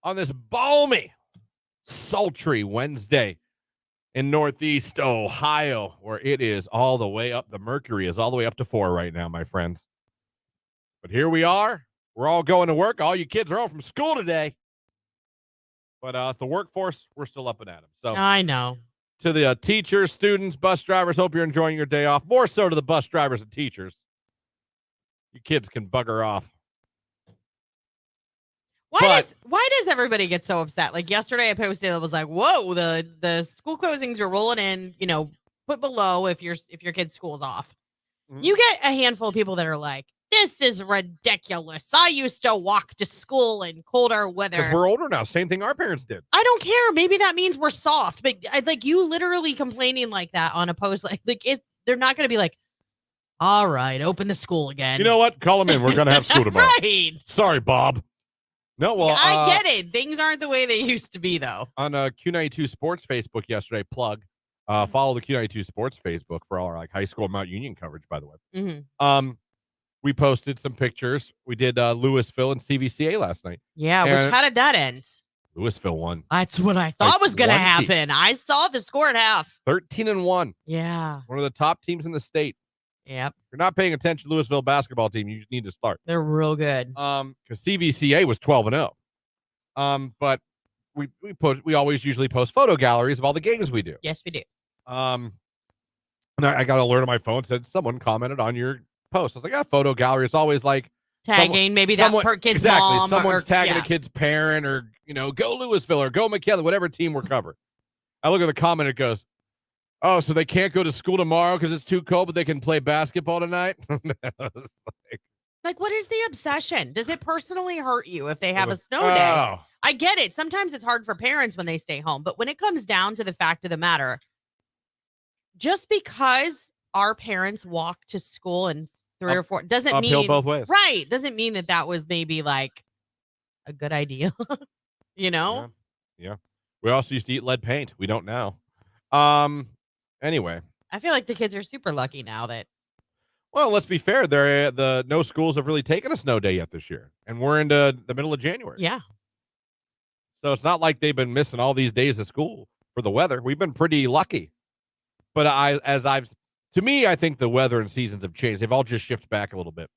on this balmy, sultry Wednesday in Northeast Ohio, where it is all the way up. The mercury is all the way up to 4 right now, my friends. But here we are. We're all going to work. All you kids are home from school today. But the workforce, we're still up and at 'em. So I know. To the teachers, students, bus drivers, hope you're enjoying your day off. More so to the bus drivers and teachers. You kids can bugger off. Why does everybody get so upset? Like yesterday I posted, it was like, whoa, the school closings are rolling in, put below if your kid's school's off. Mm-hmm. You get a handful of people that are like, this is ridiculous. I used to walk to school in colder weather. Because we're older now. Same thing our parents did. I don't care. Maybe that means we're soft. But like you literally complaining like that on a post, they're not going to be like, all right, open the school again. You know what? Call them in. We're going to have school tomorrow. Right. Sorry, Bob. No, well, I get it. Things aren't the way they used to be, though. On Q92 Sports Facebook yesterday, follow the Q92 Sports Facebook for all our high school Mount Union coverage, by the way. Mm-hmm. We posted some pictures. We did Louisville and CVCA last night. Yeah, how did that end? Louisville won. That's what I thought was going to happen. I saw the score at half. 13-1. Yeah. One of the top teams in the state. Yep. If you're not paying attention to Louisville basketball team, you need to start. They're real good. Because CVCA was 12-0. But we always usually post photo galleries of all the games we do. Yes, we do. And I got an alert on my phone, said someone commented on your post. I was like, photo gallery. It's always like tagging maybe that per kid's mom. Someone's tagging a kid's parent or, go Louisville or go McKellar, whatever team we're covering. I look at the comment, it goes, oh, so they can't go to school tomorrow because it's too cold, but they can play basketball tonight? Like, what is the obsession? Does it personally hurt you if they have a snow day? I get it. Sometimes it's hard for parents when they stay home. But when it comes down to the fact of the matter, just because our parents walk to school in 3 or 4 doesn't mean uphill both ways. Right. Doesn't mean that was maybe like a good idea. Yeah. We also used to eat lead paint. We don't now. Anyway. I feel like the kids are super lucky now that. Well, let's be fair. No schools have really taken a snow day yet this year. And we're into the middle of January. Yeah. So it's not like they've been missing all these days of school for the weather. We've been pretty lucky. But to me, I think the weather and seasons have changed. They've all just shifted back a little bit.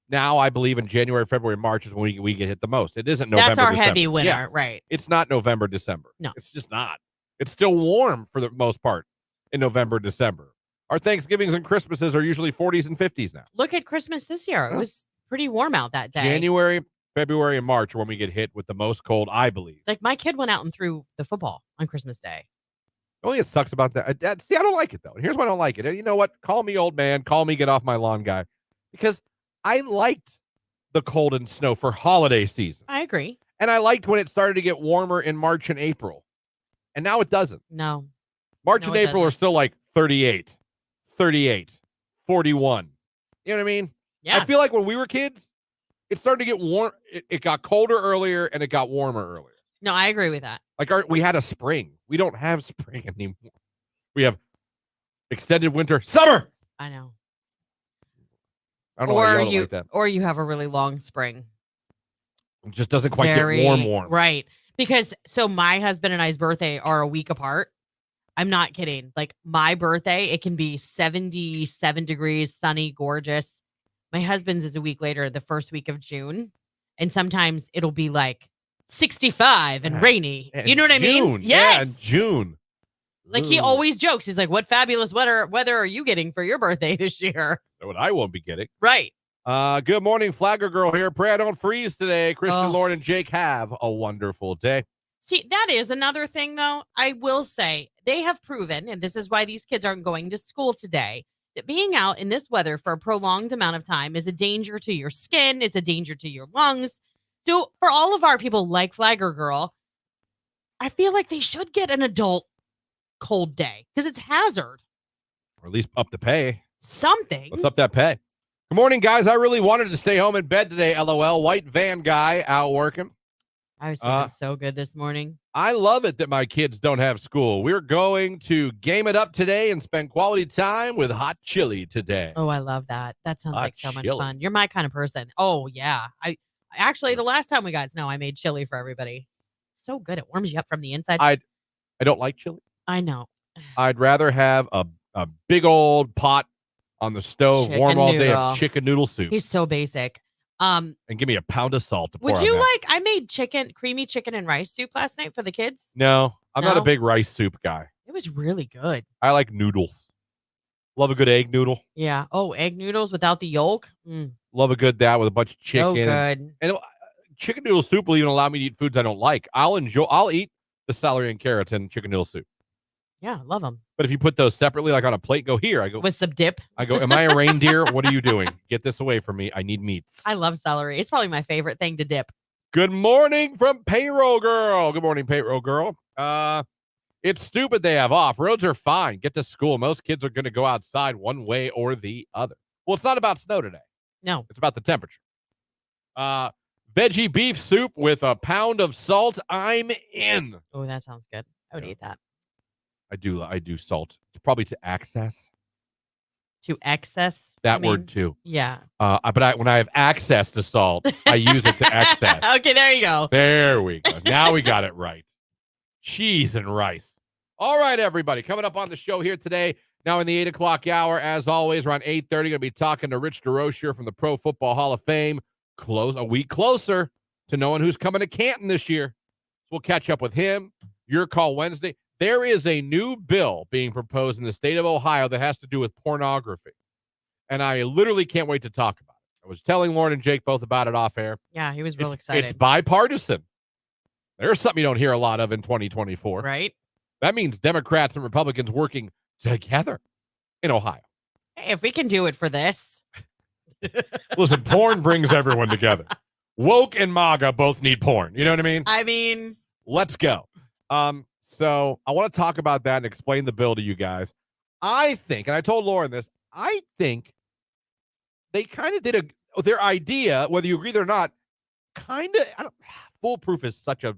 Now, I believe in January, February, March is when we get hit the most. It isn't November, That's our December. heavy winter, yeah. Right. It's not November, December. No. It's just not. It's still warm for the most part in November, December. Our Thanksgivings and Christmases are usually 40s and 50s now. Look at Christmas this year. It was pretty warm out that day. January, February, and March are when we get hit with the most cold, I believe. Like, my kid went out and threw the football on Christmas Day. Only it sucks about that. See, I don't like it, though. And here's why I don't like it. You know what? Call me old man. Call me get off my lawn guy. Because I liked the cold and snow for holiday season. I agree. And I liked when it started to get warmer in March and April. And now it doesn't. No. March and April are still like 38, 41. You know what I mean? Yeah. I feel like when we were kids, it started to get warm. It got colder earlier and it got warmer earlier. No, I agree with that. Like we had a spring. We don't have spring anymore. We have extended winter, summer. I know. I don't know why you like that. Or you have a really long spring. It just doesn't quite get warm. Right. Because my husband and I's birthday are a week apart. I'm not kidding. Like my birthday, it can be 77 degrees, sunny, gorgeous. My husband's is a week later, the first week of June. And sometimes it'll be like 65 and rainy. You know what I mean? Yes. Yeah, in June. Like he always jokes. He's like, what fabulous weather are you getting for your birthday this year? What I won't be getting. Right. Good morning, Flagger Girl here. Pray I don't freeze today. Christian, Lauren, and Jake have a wonderful day. See, that is another thing, though. I will say they have proven, and this is why these kids aren't going to school today, that being out in this weather for a prolonged amount of time is a danger to your skin. It's a danger to your lungs. So for all of our people like Flagger Girl, I feel like they should get an adult cold day because it's hazard. Or at least up the pay. Something. What's up that pay? Good morning, guys. I really wanted to stay home in bed today, LOL. White van guy out working. I was feeling so good this morning. I love it that my kids don't have school. We're going to game it up today and spend quality time with hot chili today. Oh, I love that. That sounds like so much fun. You're my kind of person. Oh, yeah. I actually, the last time we got snow, I made chili for everybody. so good. It warms you up from the inside. I don't like chili. I know. I'd rather have a big old pot on the stove, warm Chicken all day, of noodle. chicken noodle soup. He's so basic. And give me a pound of salt to pour Would on you that. I made creamy chicken and rice soup last night for the kids. No, I'm not a No? big rice soup guy. It was really good. I like noodles. Love a good egg noodle. Yeah. Oh, egg noodles without the yolk. Love a good that with a bunch of chicken. So good. And chicken noodle soup will even allow me to eat foods I don't like. I'll eat the celery and carrots in chicken noodle soup. Yeah, love them. But if you put those separately, like on a plate, go here. I go With some dip. am I a reindeer? What are you doing? Get this away from me. I need meats. I love celery. It's probably my favorite thing to dip. Good morning from Payroll Girl. Good morning, Payroll Girl. It's stupid they have off. Roads are fine. Get to school. Most kids are going to go outside one way or the other. Well, it's not about snow today. No. It's about the temperature. Veggie beef soup with a pound of salt. I'm in. Oh, that sounds good. I would eat that. I do salt. It's probably to access. To excess? That word too. Yeah. But when I have access to salt, I use it to excess. Okay, there you go. There we go. Now we got it right. Cheese and rice. All right, everybody. Coming up on the show here today, now in the 8 o'clock hour, as always, around 8:30, going to be talking to Rich DeRocher from the Pro Football Hall of Fame. A week closer to knowing who's coming to Canton this year. So we'll catch up with him. Your call Wednesday. There is a new bill being proposed in the state of Ohio that has to do with pornography. And I literally can't wait to talk about it. I was telling Lauren and Jake both about it off air. Yeah, he was real excited. It's bipartisan. There's something you don't hear a lot of in 2024. Right? That means Democrats and Republicans working together in Ohio. Hey, if we can do it for this. Listen, porn brings everyone together. Woke and MAGA both need porn. You know what I mean? I mean, let's go. So I want to talk about that and explain the bill to you guys. I think, and I told Lauren this, I think they kind of did their idea, whether you agree with it or not, foolproof is such a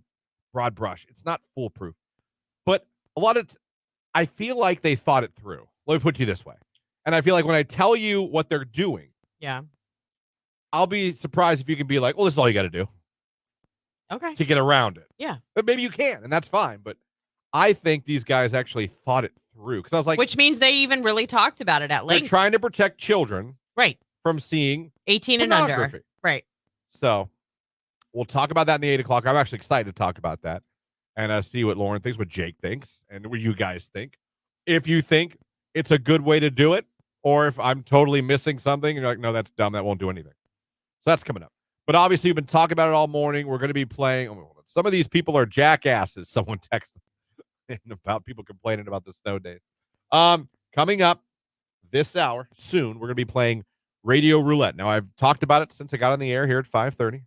broad brush. It's not foolproof. But I feel like they thought it through. Let me put it to you this way. And I feel like when I tell you what they're doing, yeah, I'll be surprised if you can be like, well, this is all you got to do. Okay. To get around it. Yeah. But maybe you can, and that's fine. But I think these guys actually thought it through. Because I was like, which means they even really talked about it at length. They're trying to protect children right from seeing 18 and under. Right. So we'll talk about that in the 8 o'clock. I'm actually excited to talk about that and see what Lauren thinks, what Jake thinks, and what you guys think. If you think it's a good way to do it, or if I'm totally missing something, and you're like, no, that's dumb. That won't do anything. So that's coming up. But obviously, we've been talking about it all morning. We're going to be playing. Some of these people are jackasses. Someone texted about people complaining about the snow days. Coming up this hour, soon, we're going to be playing Radio Roulette. Now, I've talked about it since I got on the air here at 5:30.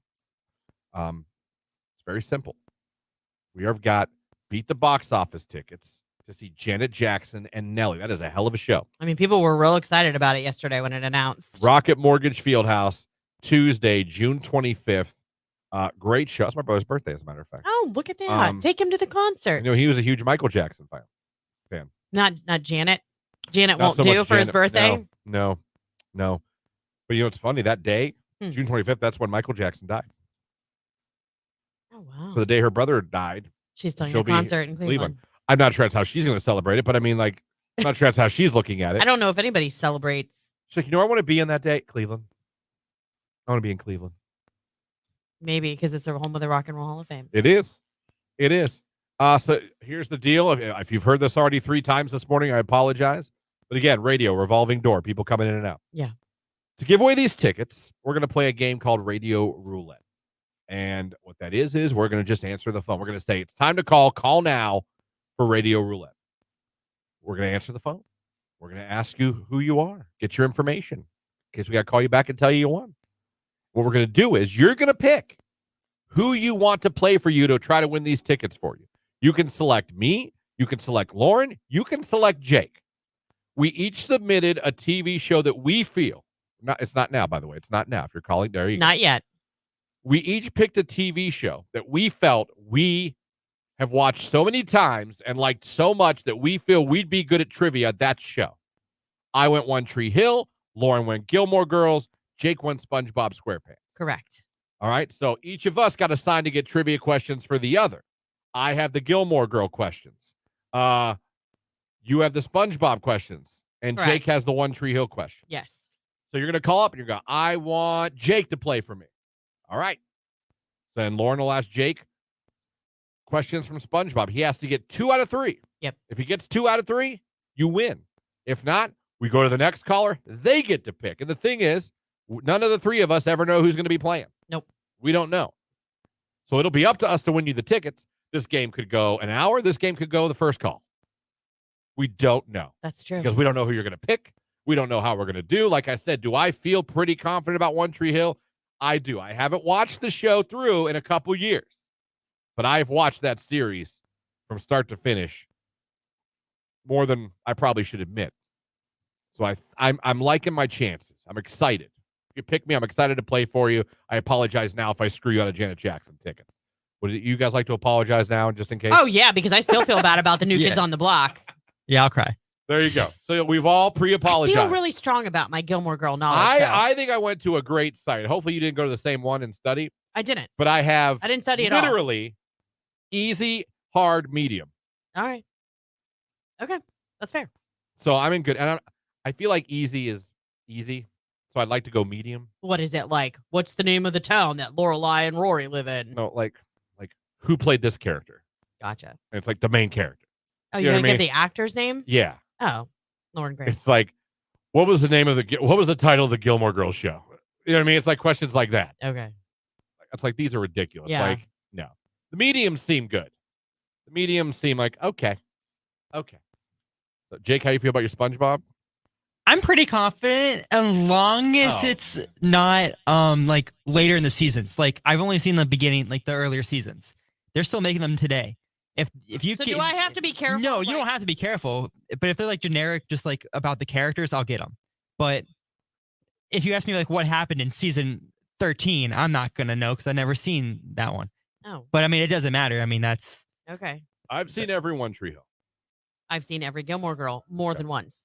It's very simple. We have got Beat the Box Office tickets to see Janet Jackson and Nelly. That is a hell of a show. I mean, people were real excited about it yesterday when it announced. Rocket Mortgage Fieldhouse, Tuesday, June 25th. Great show. It's my brother's birthday, as a matter of fact. Oh, look at that. Take him to the concert. He was a huge Michael Jackson fan. Not Janet. Janet Not won't so do much for his Janet. birthday? No. But you know what's funny? That day, June 25th, that's when Michael Jackson died. Oh, wow. So the day her brother died. She's playing a concert in Cleveland. I'm not sure that's how she's going to celebrate it, but I mean, like, I'm not sure that's how she's looking at it. I don't know if anybody celebrates. She's like, where I want to be on that day? Cleveland. I want to be in Cleveland. Maybe because it's the home of the Rock and Roll Hall of Fame. It is. So here's the deal. If you've heard this already 3 times this morning, I apologize. But again, radio, revolving door, people coming in and out. Yeah. To give away these tickets, we're going to play a game called Radio Roulette. And what that is we're going to just answer the phone. We're going to say, it's time to call. Call now for Radio Roulette. We're going to answer the phone. We're going to ask you who you are. Get your information in case we got to call you back and tell you won. What we're going to do is you're going to pick who you want to play for you to try to win these tickets for you. You can select me. You can select Lauren. You can select Jake. We each submitted a TV show that we feel. It's not now, by the way. It's not now. If you're calling, there you go. Not yet. We each picked a TV show that we felt we have watched so many times and liked so much that we feel we'd be good at trivia. That show. I went One Tree Hill. Lauren went Gilmore Girls. Jake went SpongeBob SquarePants. Correct. All right. So each of us got assigned to get trivia questions for the other. I have the Gilmore Girl questions. You have the SpongeBob questions. And Correct. Jake has the One Tree Hill question. Yes. So you're going to call up and you're going, I want Jake to play for me. All right. Then Lauren will ask Jake questions from SpongeBob. He has to get 2 out of 3. Yep. If he gets 2 out of 3, you win. If not, we go to the next caller. They get to pick. And the thing is, none of the 3 of us ever know who's going to be playing. Nope. We don't know. So it'll be up to us to win you the tickets. This game could go an hour. This game could go the first call. We don't know. That's true. Because we don't know who you're going to pick. We don't know how we're going to do. Like I said, do I feel pretty confident about One Tree Hill? I do. I haven't watched the show through in a couple years, but I've watched that series from start to finish more than I probably should admit. So I'm liking my chances. I'm excited. If you pick me, I'm excited to play for you. I apologize now if I screw you out of Janet Jackson tickets. Would you guys like to apologize now, just in case? Oh, yeah, because I still feel bad about the new kids on the block. Yeah, I'll cry. There you go. So we've all pre-apologized. I feel really strong about my Gilmore Girl knowledge. I think I went to a great site. Hopefully you didn't go to the same one and study. I didn't. But I didn't study at all. Literally easy, hard, medium. All right. Okay. That's fair. So I'm in good. And I feel like easy is easy. So I'd like to go medium. What is it like? What's the name of the town that Lorelai and Rory live in? No, like who played this character? Gotcha. And it's like the main character. Oh, You you're know going to what I give the actor's name? Yeah. Oh, Lauren Grace. It's like, what was the title of the Gilmore Girls show? You know what I mean? It's like questions like that. Okay. It's like, these are ridiculous. Yeah. Like, no. The mediums seem good. The mediums seem like, okay. Okay. So, Jake, how you feel about your SpongeBob? I'm pretty confident as long as it's not like later in the seasons. Like I've only seen the beginning, like the earlier seasons. They're still making them today. If you So do I have to be careful? No, you don't have to be careful. But if they're like generic, just like about the characters, I'll get them. But if you ask me like what happened in season 13, I'm not gonna know because I've never seen that one. Oh. But I mean, it doesn't matter. I mean, that's Okay. I've seen every One Tree Hill. I've seen every Gilmore Girl more than once.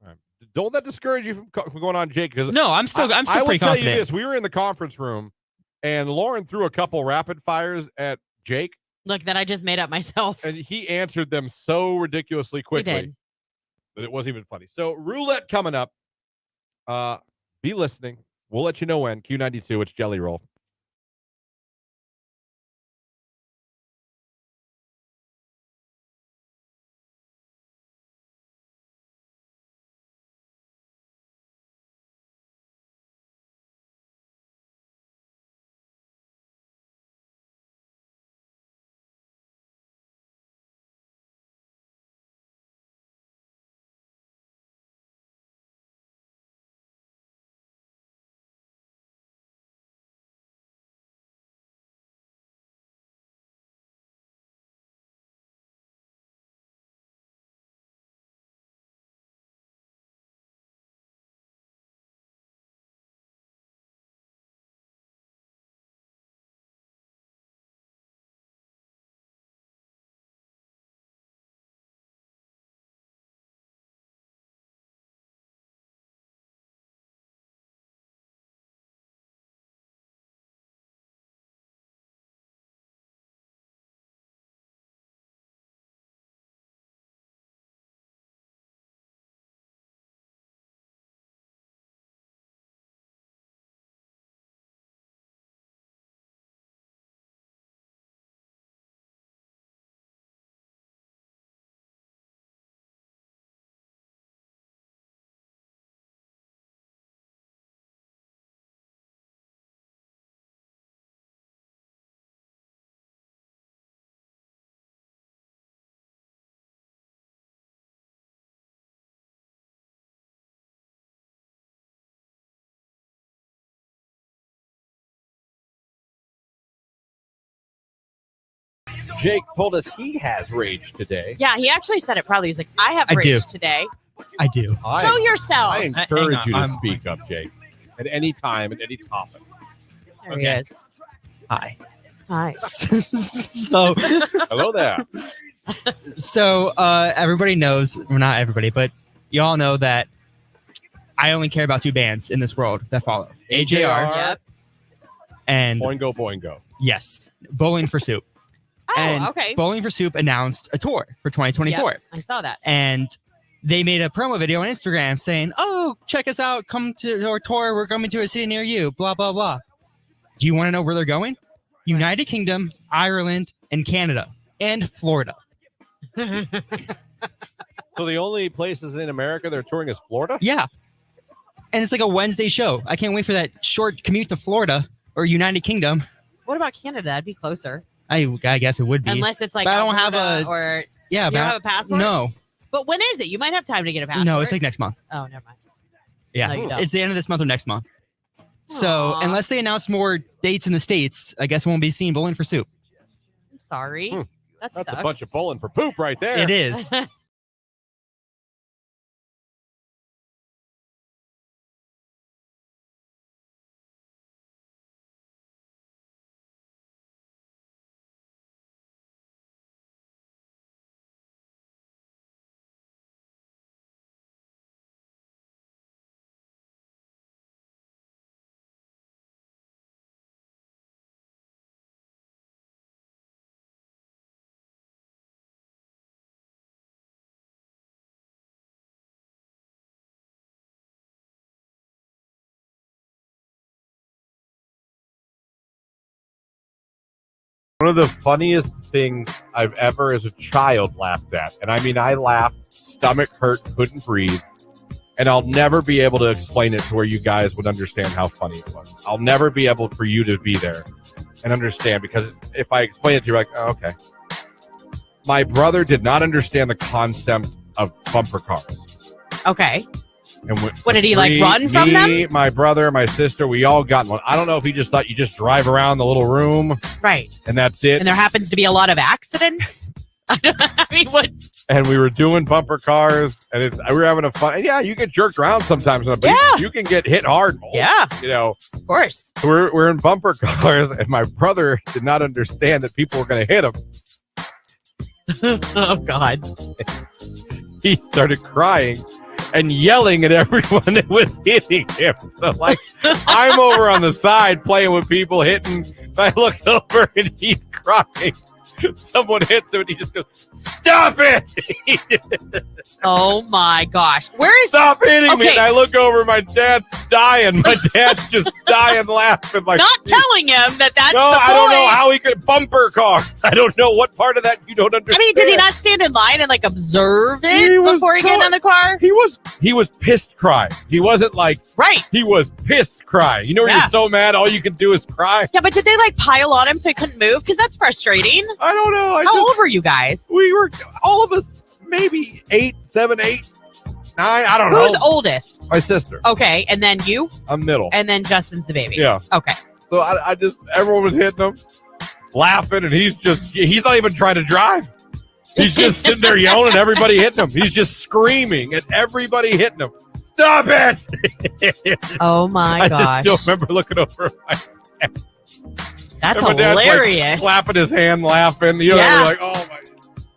All right. Don't let that discourage you from going on, Jake. Because no, I'm still I will pretty tell confident. you this: we were in the conference room, and Lauren threw a couple rapid fires at Jake. Look, that I just made up myself. And he answered them so ridiculously quickly that it wasn't even funny. So roulette coming up. Be listening. We'll let you know when. Q92, it's Jelly Roll. Jake told us he has rage today. Yeah, he actually said it proudly. He's like, I have I rage do. today. I do. Show yourself. I encourage Hang on, you to I'm- speak up, Jake, at any time, at any topic. There he is. Hi. Hi. so Hello there. everybody knows, well, not everybody, but you all know that I only care about 2 bands in this world that follow. AJR Yep. and Boingo, boingo. yes, Bowling for Soup. And okay. Bowling for Soup announced a tour for 2024. Yep, I saw that. And they made a promo video on Instagram saying, "Oh, check us out. Come to our tour. We're coming to a city near you, blah, blah, blah." Do you want to know where they're going? United Kingdom, Ireland, and Canada, and Florida. So the only places in America they're touring is Florida? Yeah. And it's like a Wednesday show. I can't wait for that short commute to Florida or United Kingdom. What about Canada? That'd be closer. I guess it would be. Unless it's like But I don't have Alberta or yeah, you don't have a passport? No. But when is it? You might have time to get a passport. No, it's like next month. Oh, never mind. Yeah. No, you don't. It's the end of this month or next month. So Aw. unless they announce more dates in the States, I guess we won't be seeing Bowling for Soup. I'm sorry. That That's sucks. a bunch of bowling for poop right there. It is. One of the funniest things I've ever as a child laughed at. And I mean, I laughed, stomach hurt, couldn't breathe. And I'll never be able to explain it to where you guys would understand how funny it was. I'll never be able for you to be there and understand, because if I explain it to you, you're like, oh, okay. My brother did not understand the concept of bumper cars. Okay. And What did he like run from me, them? my brother, my sister, we all got one. I don't know if he just thought you just drive around the little room Right. and that's it. And there happens to be a lot of accidents. I mean, what? And we were doing bumper cars, and we were having a fun. And yeah, you get jerked around sometimes, but Yeah. you can get hit hard. Yeah. You know, Of course. we're in bumper cars, and my brother did not understand that people were going to hit him. Oh, God. He started crying and yelling at everyone that was hitting him. So, like, I'm over on the side playing with people hitting. And I look over, and he's crying. Someone hits him, and he just goes, "Stop it!" Oh, my gosh. Where is... Stop hitting me. Okay. And I look over, my dad's dying. My dad's just dying laughing. Like, Not telling him that that's no, the point. I don't know how he could bumper cars. I don't know what part of that you don't understand. I mean, did he not stand in line and like observe it He was before he so- got in the car? He was pissed crying. He wasn't like, Right. he was pissed crying. You know when Yeah. you're so mad, all you can do is cry? Yeah, but did they like pile on him so he couldn't move? Because that's frustrating. I don't know. How old were you guys? We were, all of us, maybe 8, 7, 8, 9. I don't Who's know. oldest? My sister. Okay, and then you, I'm middle. and then Justin's the baby. Yeah. Okay. So I just, everyone was hitting him, laughing, and he's not even trying to drive. He's just sitting there yelling at everybody hitting him. He's just screaming at everybody hitting him. Stop it! Oh my I gosh. just still remember looking over at my That's and my dad's, like, hilarious. clapping his hand, laughing. You know, Yeah. we're like, oh my.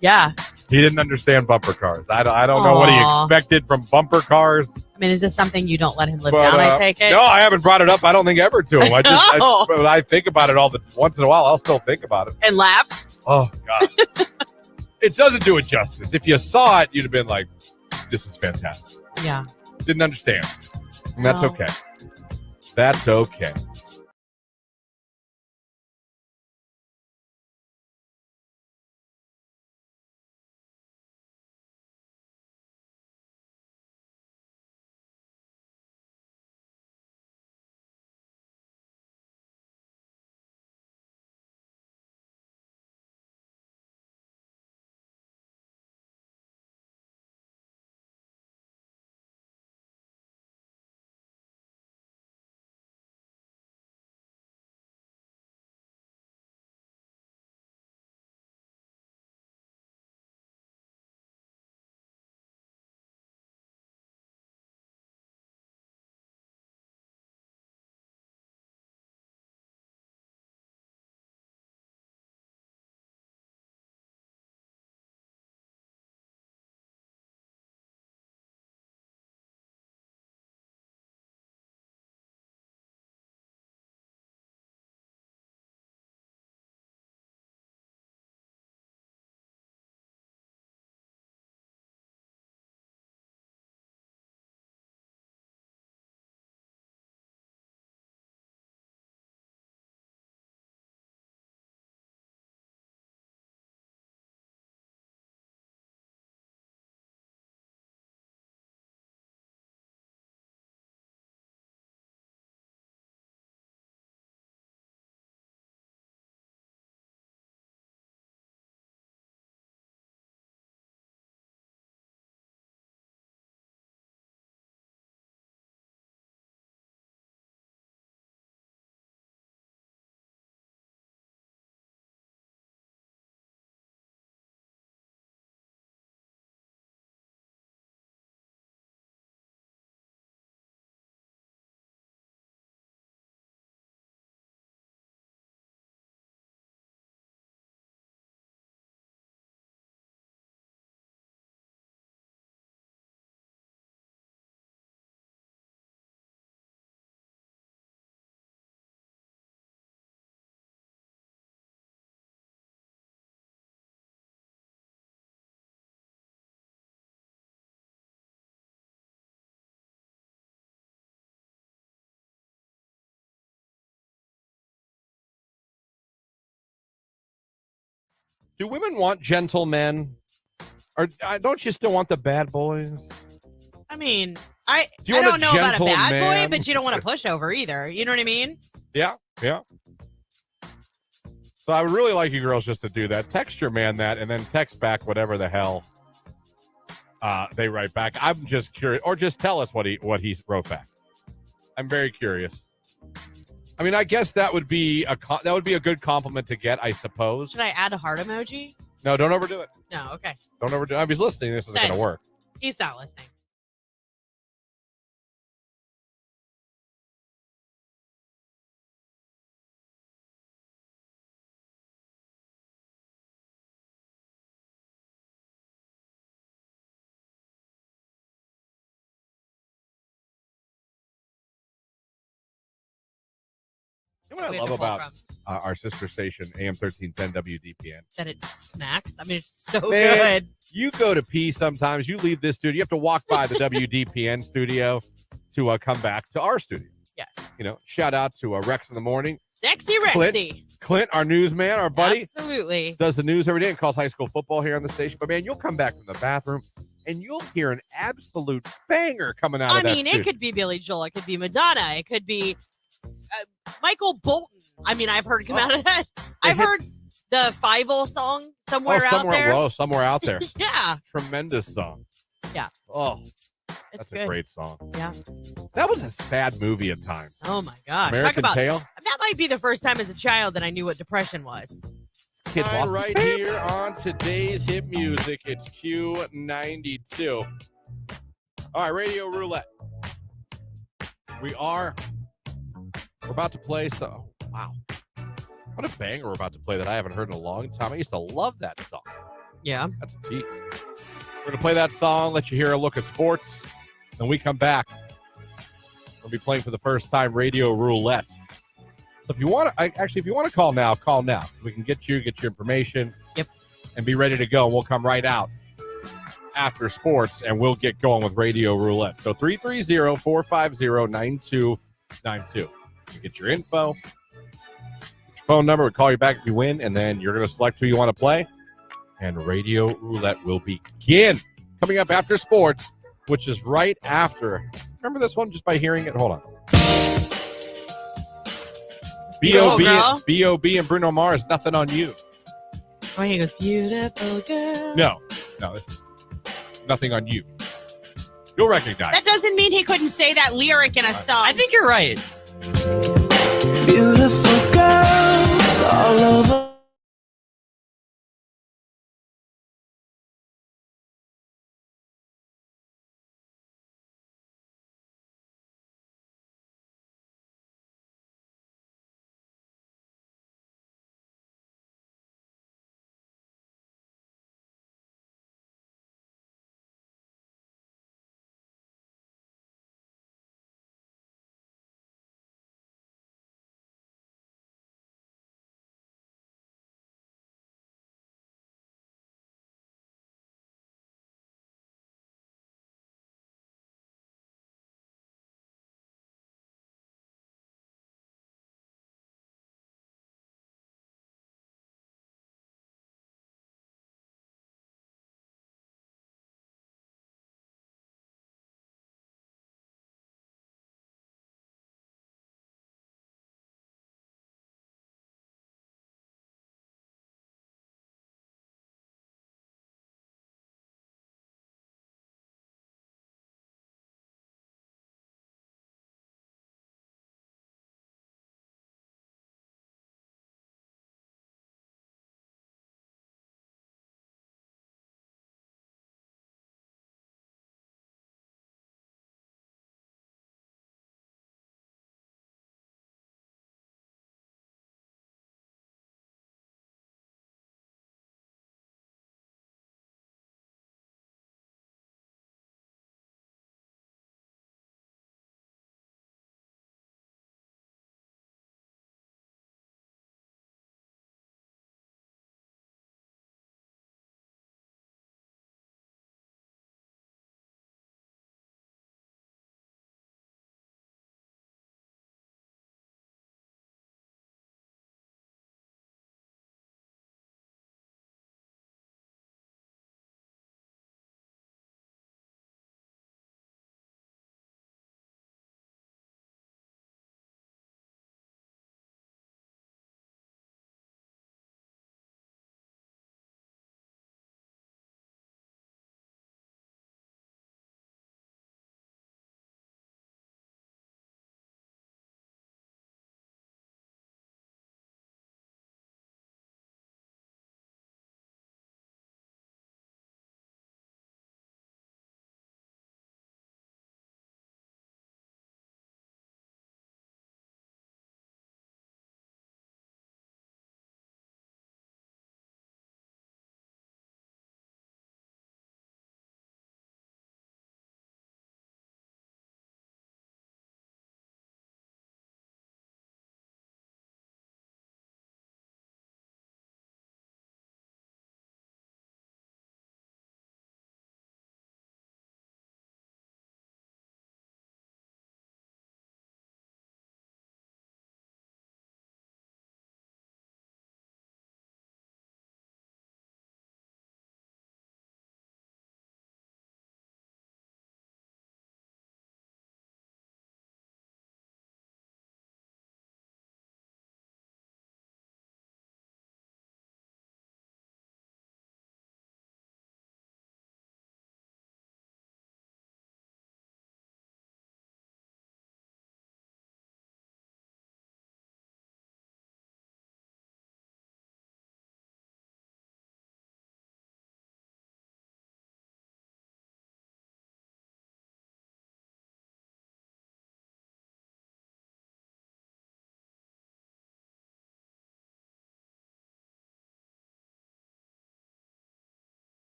Yeah. He didn't understand bumper cars. I don't know what he Aw. expected from bumper cars. I mean, is this something you don't let him live But, down, I take it? No, I haven't brought it up. I don't think ever to him. No. But I think about it once in a while. I'll still think about it. And laugh? Oh God, it doesn't do it justice. If you saw it, you'd have been like, "This is fantastic." Yeah. Didn't understand, and that's No. okay. That's okay. Do women want gentlemen? Or don't you still want the bad boys? I mean, I Do you want don't a know about a bad gentleman? boy, but you don't want a pushover either. You know what I mean? Yeah. So I would really like you girls just to do that. Text your man that, and then text back whatever the hell they write back. I'm just curious, or just tell us what he wrote back. I'm very curious. I mean, I guess that would be a good compliment to get, I suppose. Should I add a heart emoji? No, don't overdo it. No, okay. Don't overdo it. If he's listening, this isn't going to work. He's not listening. You know what I love about our sister station, AM 1310 WDPN? That it smacks. I mean, it's so Man, good. You go to pee sometimes. You leave this studio. You have to walk by the WDPN studio to come back to our studio. Yes. Shout out to Rex in the morning. Sexy Rexy. Clint, our newsman, our buddy. Absolutely. Does the news every day and calls high school football here on the station. But, man, you'll come back from the bathroom, and you'll hear an absolute banger coming out of that studio. It could be Billy Joel. It could be Madonna. It could be Michael Bolton. I mean, I've heard come out of that. I've heard the Fievel song somewhere out there. Whoa, somewhere out there. Yeah. Tremendous song. Yeah. Oh, that's a great song. Yeah. That was a sad movie at times. Oh, my gosh. American Tail. That might be the first time as a child that I knew what depression was. Kids right here on today's hit music. It's Q92. All right, Radio Roulette. We're about to play. So, wow. What a banger we're about to play that I haven't heard in a long time. I used to love that song. Yeah. That's a tease. We're going to play that song, let you hear a look at sports. Then we come back. We'll be playing for the first time Radio Roulette. So if you want to call now. We can get your information. Yep. And be ready to go. And we'll come right out after sports, and we'll get going with Radio Roulette. So 330-450-9292. You get your info, get your phone number. We'll call you back if you win, and then you're going to select who you want to play, and Radio Roulette will begin. Coming up after sports, which is right after. Remember this one just by hearing it? Hold on. B.O.B. and Bruno Mars, Nothing on You. Oh, he goes, beautiful girl. No, this is Nothing on You. You'll recognize that. Doesn't mean he couldn't say that lyric in a song. I think you're right. Beautiful girls all over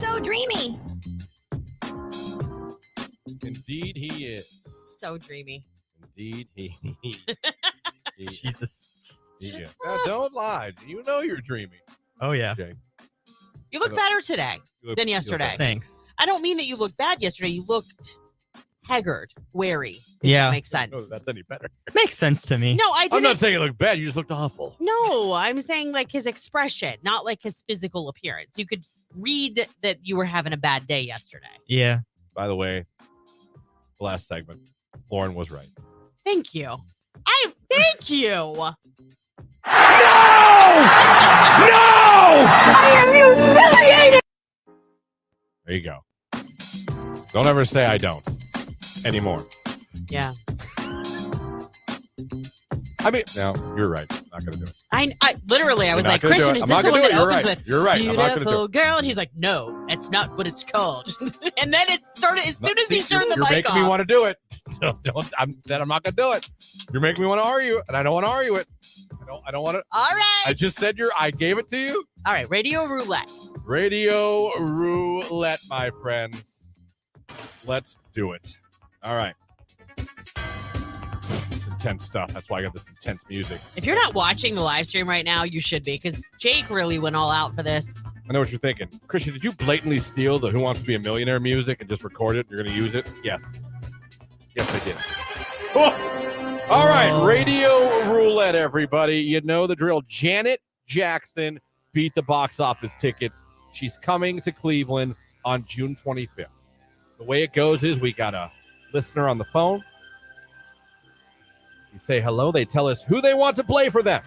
So dreamy. Indeed, he is. So dreamy. Indeed, he is. Jesus. He is. Now, don't lie. You know you're dreaming, Oh, yeah. Jake. You look better today You look- than you look yesterday. better. Thanks. I don't mean that you looked bad yesterday. You looked haggard, wary. If Yeah. that makes sense. Oh, that's any better. Makes sense to me. No, I I'm didn't. not saying you look bad. You just looked awful. No, I'm saying like his expression, not like his physical appearance. You could read that you were having a bad day yesterday. Yeah. By the way, last segment, Lauren was right. Thank you. Thank you. There you go. Don't ever say I don't anymore. Yeah. I mean, no, you're right. Not going to do it. I literally, I was You're like, not gonna do Christian, it. is I'm this not the gonna one do that it. You're opens right. with You're right. I'm not gonna do beautiful it. girl? And he's like, no, that's not what it's called. And then it started as soon as he See, turned the you're mic making off. me want to do it. I'm not going to do it. You're making me want to argue, and I don't want to argue it. I don't want to. All right. I just said I gave it to you. All right, radio roulette. Radio roulette, my friends. Let's do it. All right. It's intense stuff. That's why I got this intense music. If you're not watching the live stream right now, you should be, because Jake really went all out for this. I know what you're thinking. Christian, did you blatantly steal the Who Wants to Be a Millionaire music and just record it? You're going to use it? Yes. Yes, I did. Oh! All right, radio roulette, everybody. You know the drill. Janet Jackson beat the box office tickets. She's coming to Cleveland on June 25th. The way it goes is we got a listener on the phone. We say hello. They tell us who they want to play for them.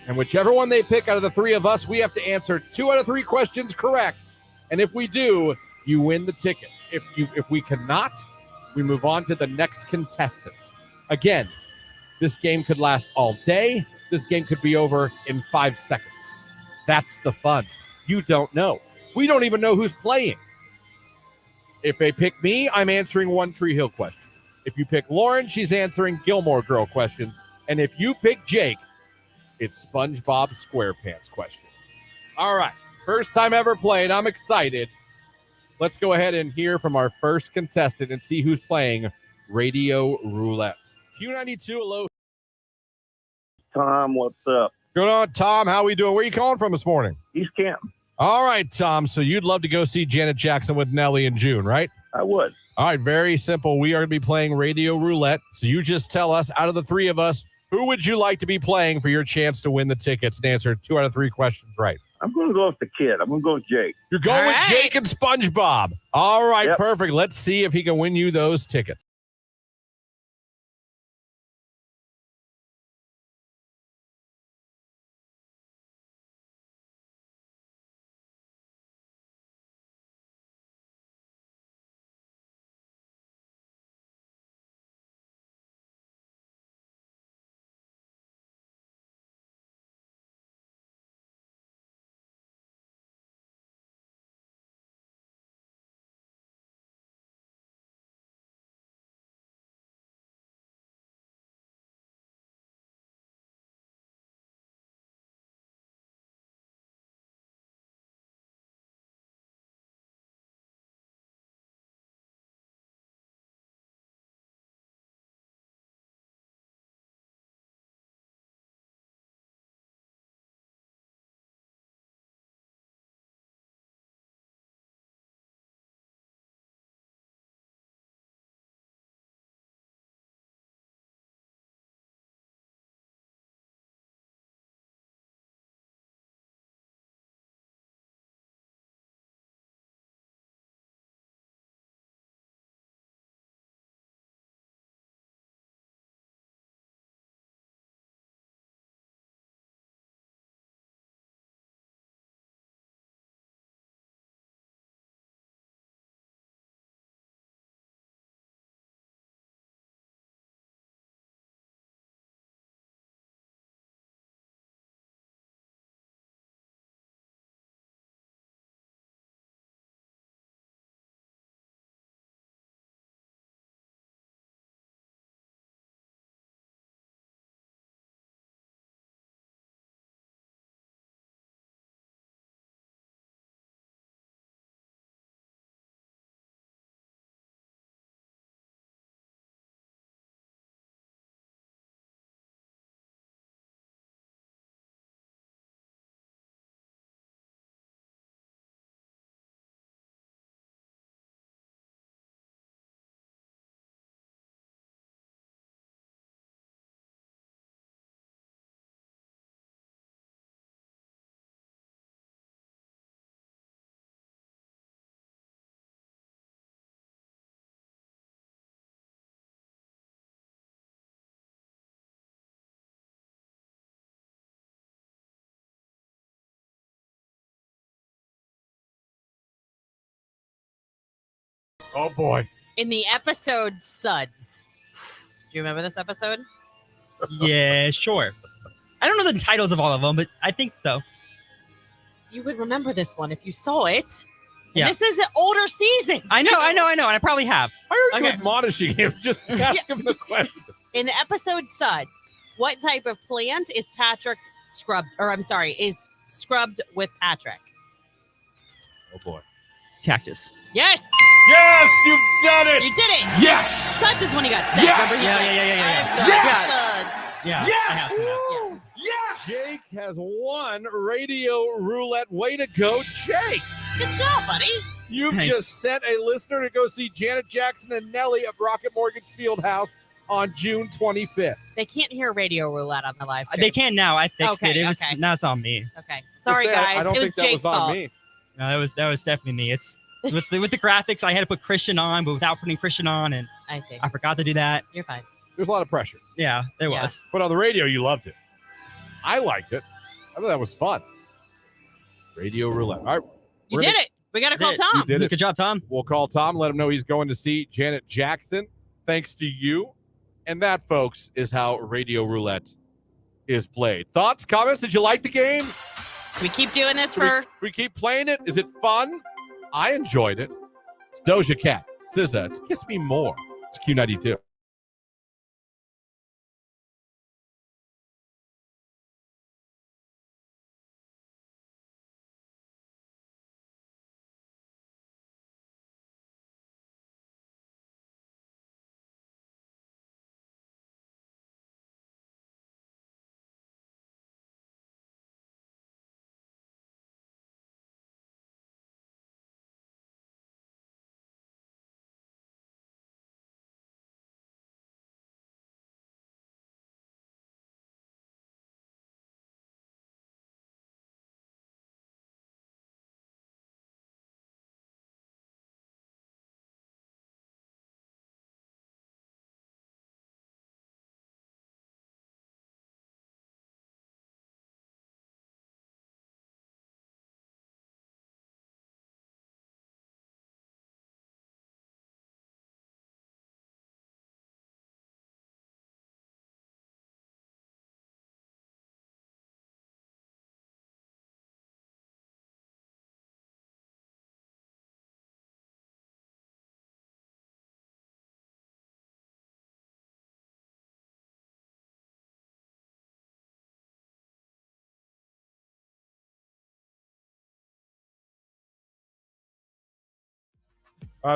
And whichever one they pick out of the three of us, we have to answer 2 out of 3 questions correct. And if we do, you win the ticket. If we cannot, we move on to the next contestant. Again, this game could last all day. This game could be over in 5 seconds. That's the fun. You don't know. We don't even know who's playing. If they pick me, I'm answering One Tree Hill questions. If you pick Lauren, she's answering Gilmore Girl questions. And if you pick Jake, it's SpongeBob SquarePants questions. All right. First time ever played. I'm excited. Let's go ahead and hear from our first contestant and see who's playing Radio Roulette. Q92, hello. Tom, what's up? Going on, Tom? How we doing? Where are you calling from this morning? East Camp. All right, Tom. So you'd love to go see Janet Jackson with Nelly in June, right? I would. All right, very simple. We are going to be playing Radio Roulette. So you just tell us, out of the three of us, who would you like to be playing for your chance to win the tickets and answer 2 out of 3 questions right? I'm going to go with the kid. I'm going to go with Jake. You're going All with right. Jake and SpongeBob. All right, Yep. perfect. Let's see if he can win you those tickets. Oh, boy. In the episode Suds. Do you remember this episode? Yeah, sure. I don't know the titles of all of them, but I think so. You would remember this one if you saw it. And Yeah. this is an older season. I know, and I probably have. Why are you Okay. admonishing him? Just ask him the question. In the episode Suds, what type of plant is scrubbed with Patrick? Oh, boy. Cactus. Yes, Yes, you've done it. you did it. Yes! Suds is when he got sick. Yes! Remember? Yeah. Yes! Suds. Yeah. Yes! I have to know. Yes! Jake has won Radio Roulette. Way to go, Jake. Good job, buddy. You've Thanks. just sent a listener to go see Janet Jackson and Nelly at Rocket Mortgage Fieldhouse on June 25th. They can't hear Radio Roulette on the live stream. They can now. I fixed Okay, it. It was okay. now it's on me. Okay. Sorry, Just say, guys. I don't it was think that Jake's was on fault. me. No, that was definitely me. It's with the graphics. I had to put Christian on, but without putting Christian on, and I see. I forgot to do that. You're fine. There's a lot of pressure. Yeah, there Yeah. was. But on the radio, you loved it. I liked it. I thought that was fun. Radio Roulette. All right. You We're did gonna- it. We got to You call did. Tom. You did it. Good job, Tom. We'll call Tom, let him know he's going to see Janet Jackson. Thanks to you. And that, folks, is how Radio Roulette is played. Thoughts, comments? Did you like the game? We keep doing this for. We keep playing it. Is it fun? I enjoyed it. It's Doja Cat, SZA. It's Kiss Me More. It's Q92.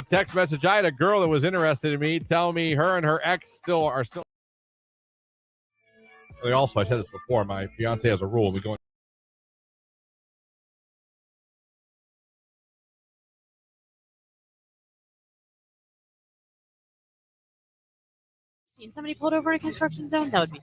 Text message. I had a girl that was interested in me tell me her and her ex are still. Also, I said this before. My fiance has a rule. We go Seen somebody pulled over in a construction zone? That would be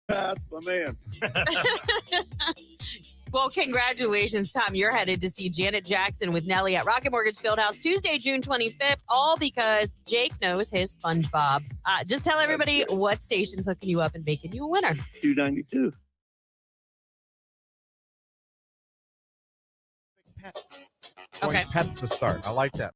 That's my man. Well, congratulations, Tom. You're headed to see Janet Jackson with Nelly at Rocket Mortgage Fieldhouse Tuesday, June 25th, all because Jake knows his SpongeBob. Just tell everybody what station's hooking you up and making you a winner. Q92. Okay. Pets to start. I like that.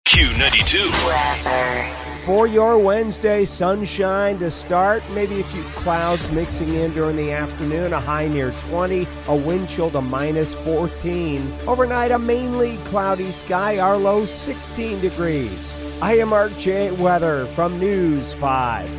Q92. For your Wednesday, sunshine to start, maybe a few clouds mixing in during the afternoon, a high near 20, a wind chill to minus 14. Overnight, a mainly cloudy sky, our low 16 degrees. I am Mark J. Weather from News 5.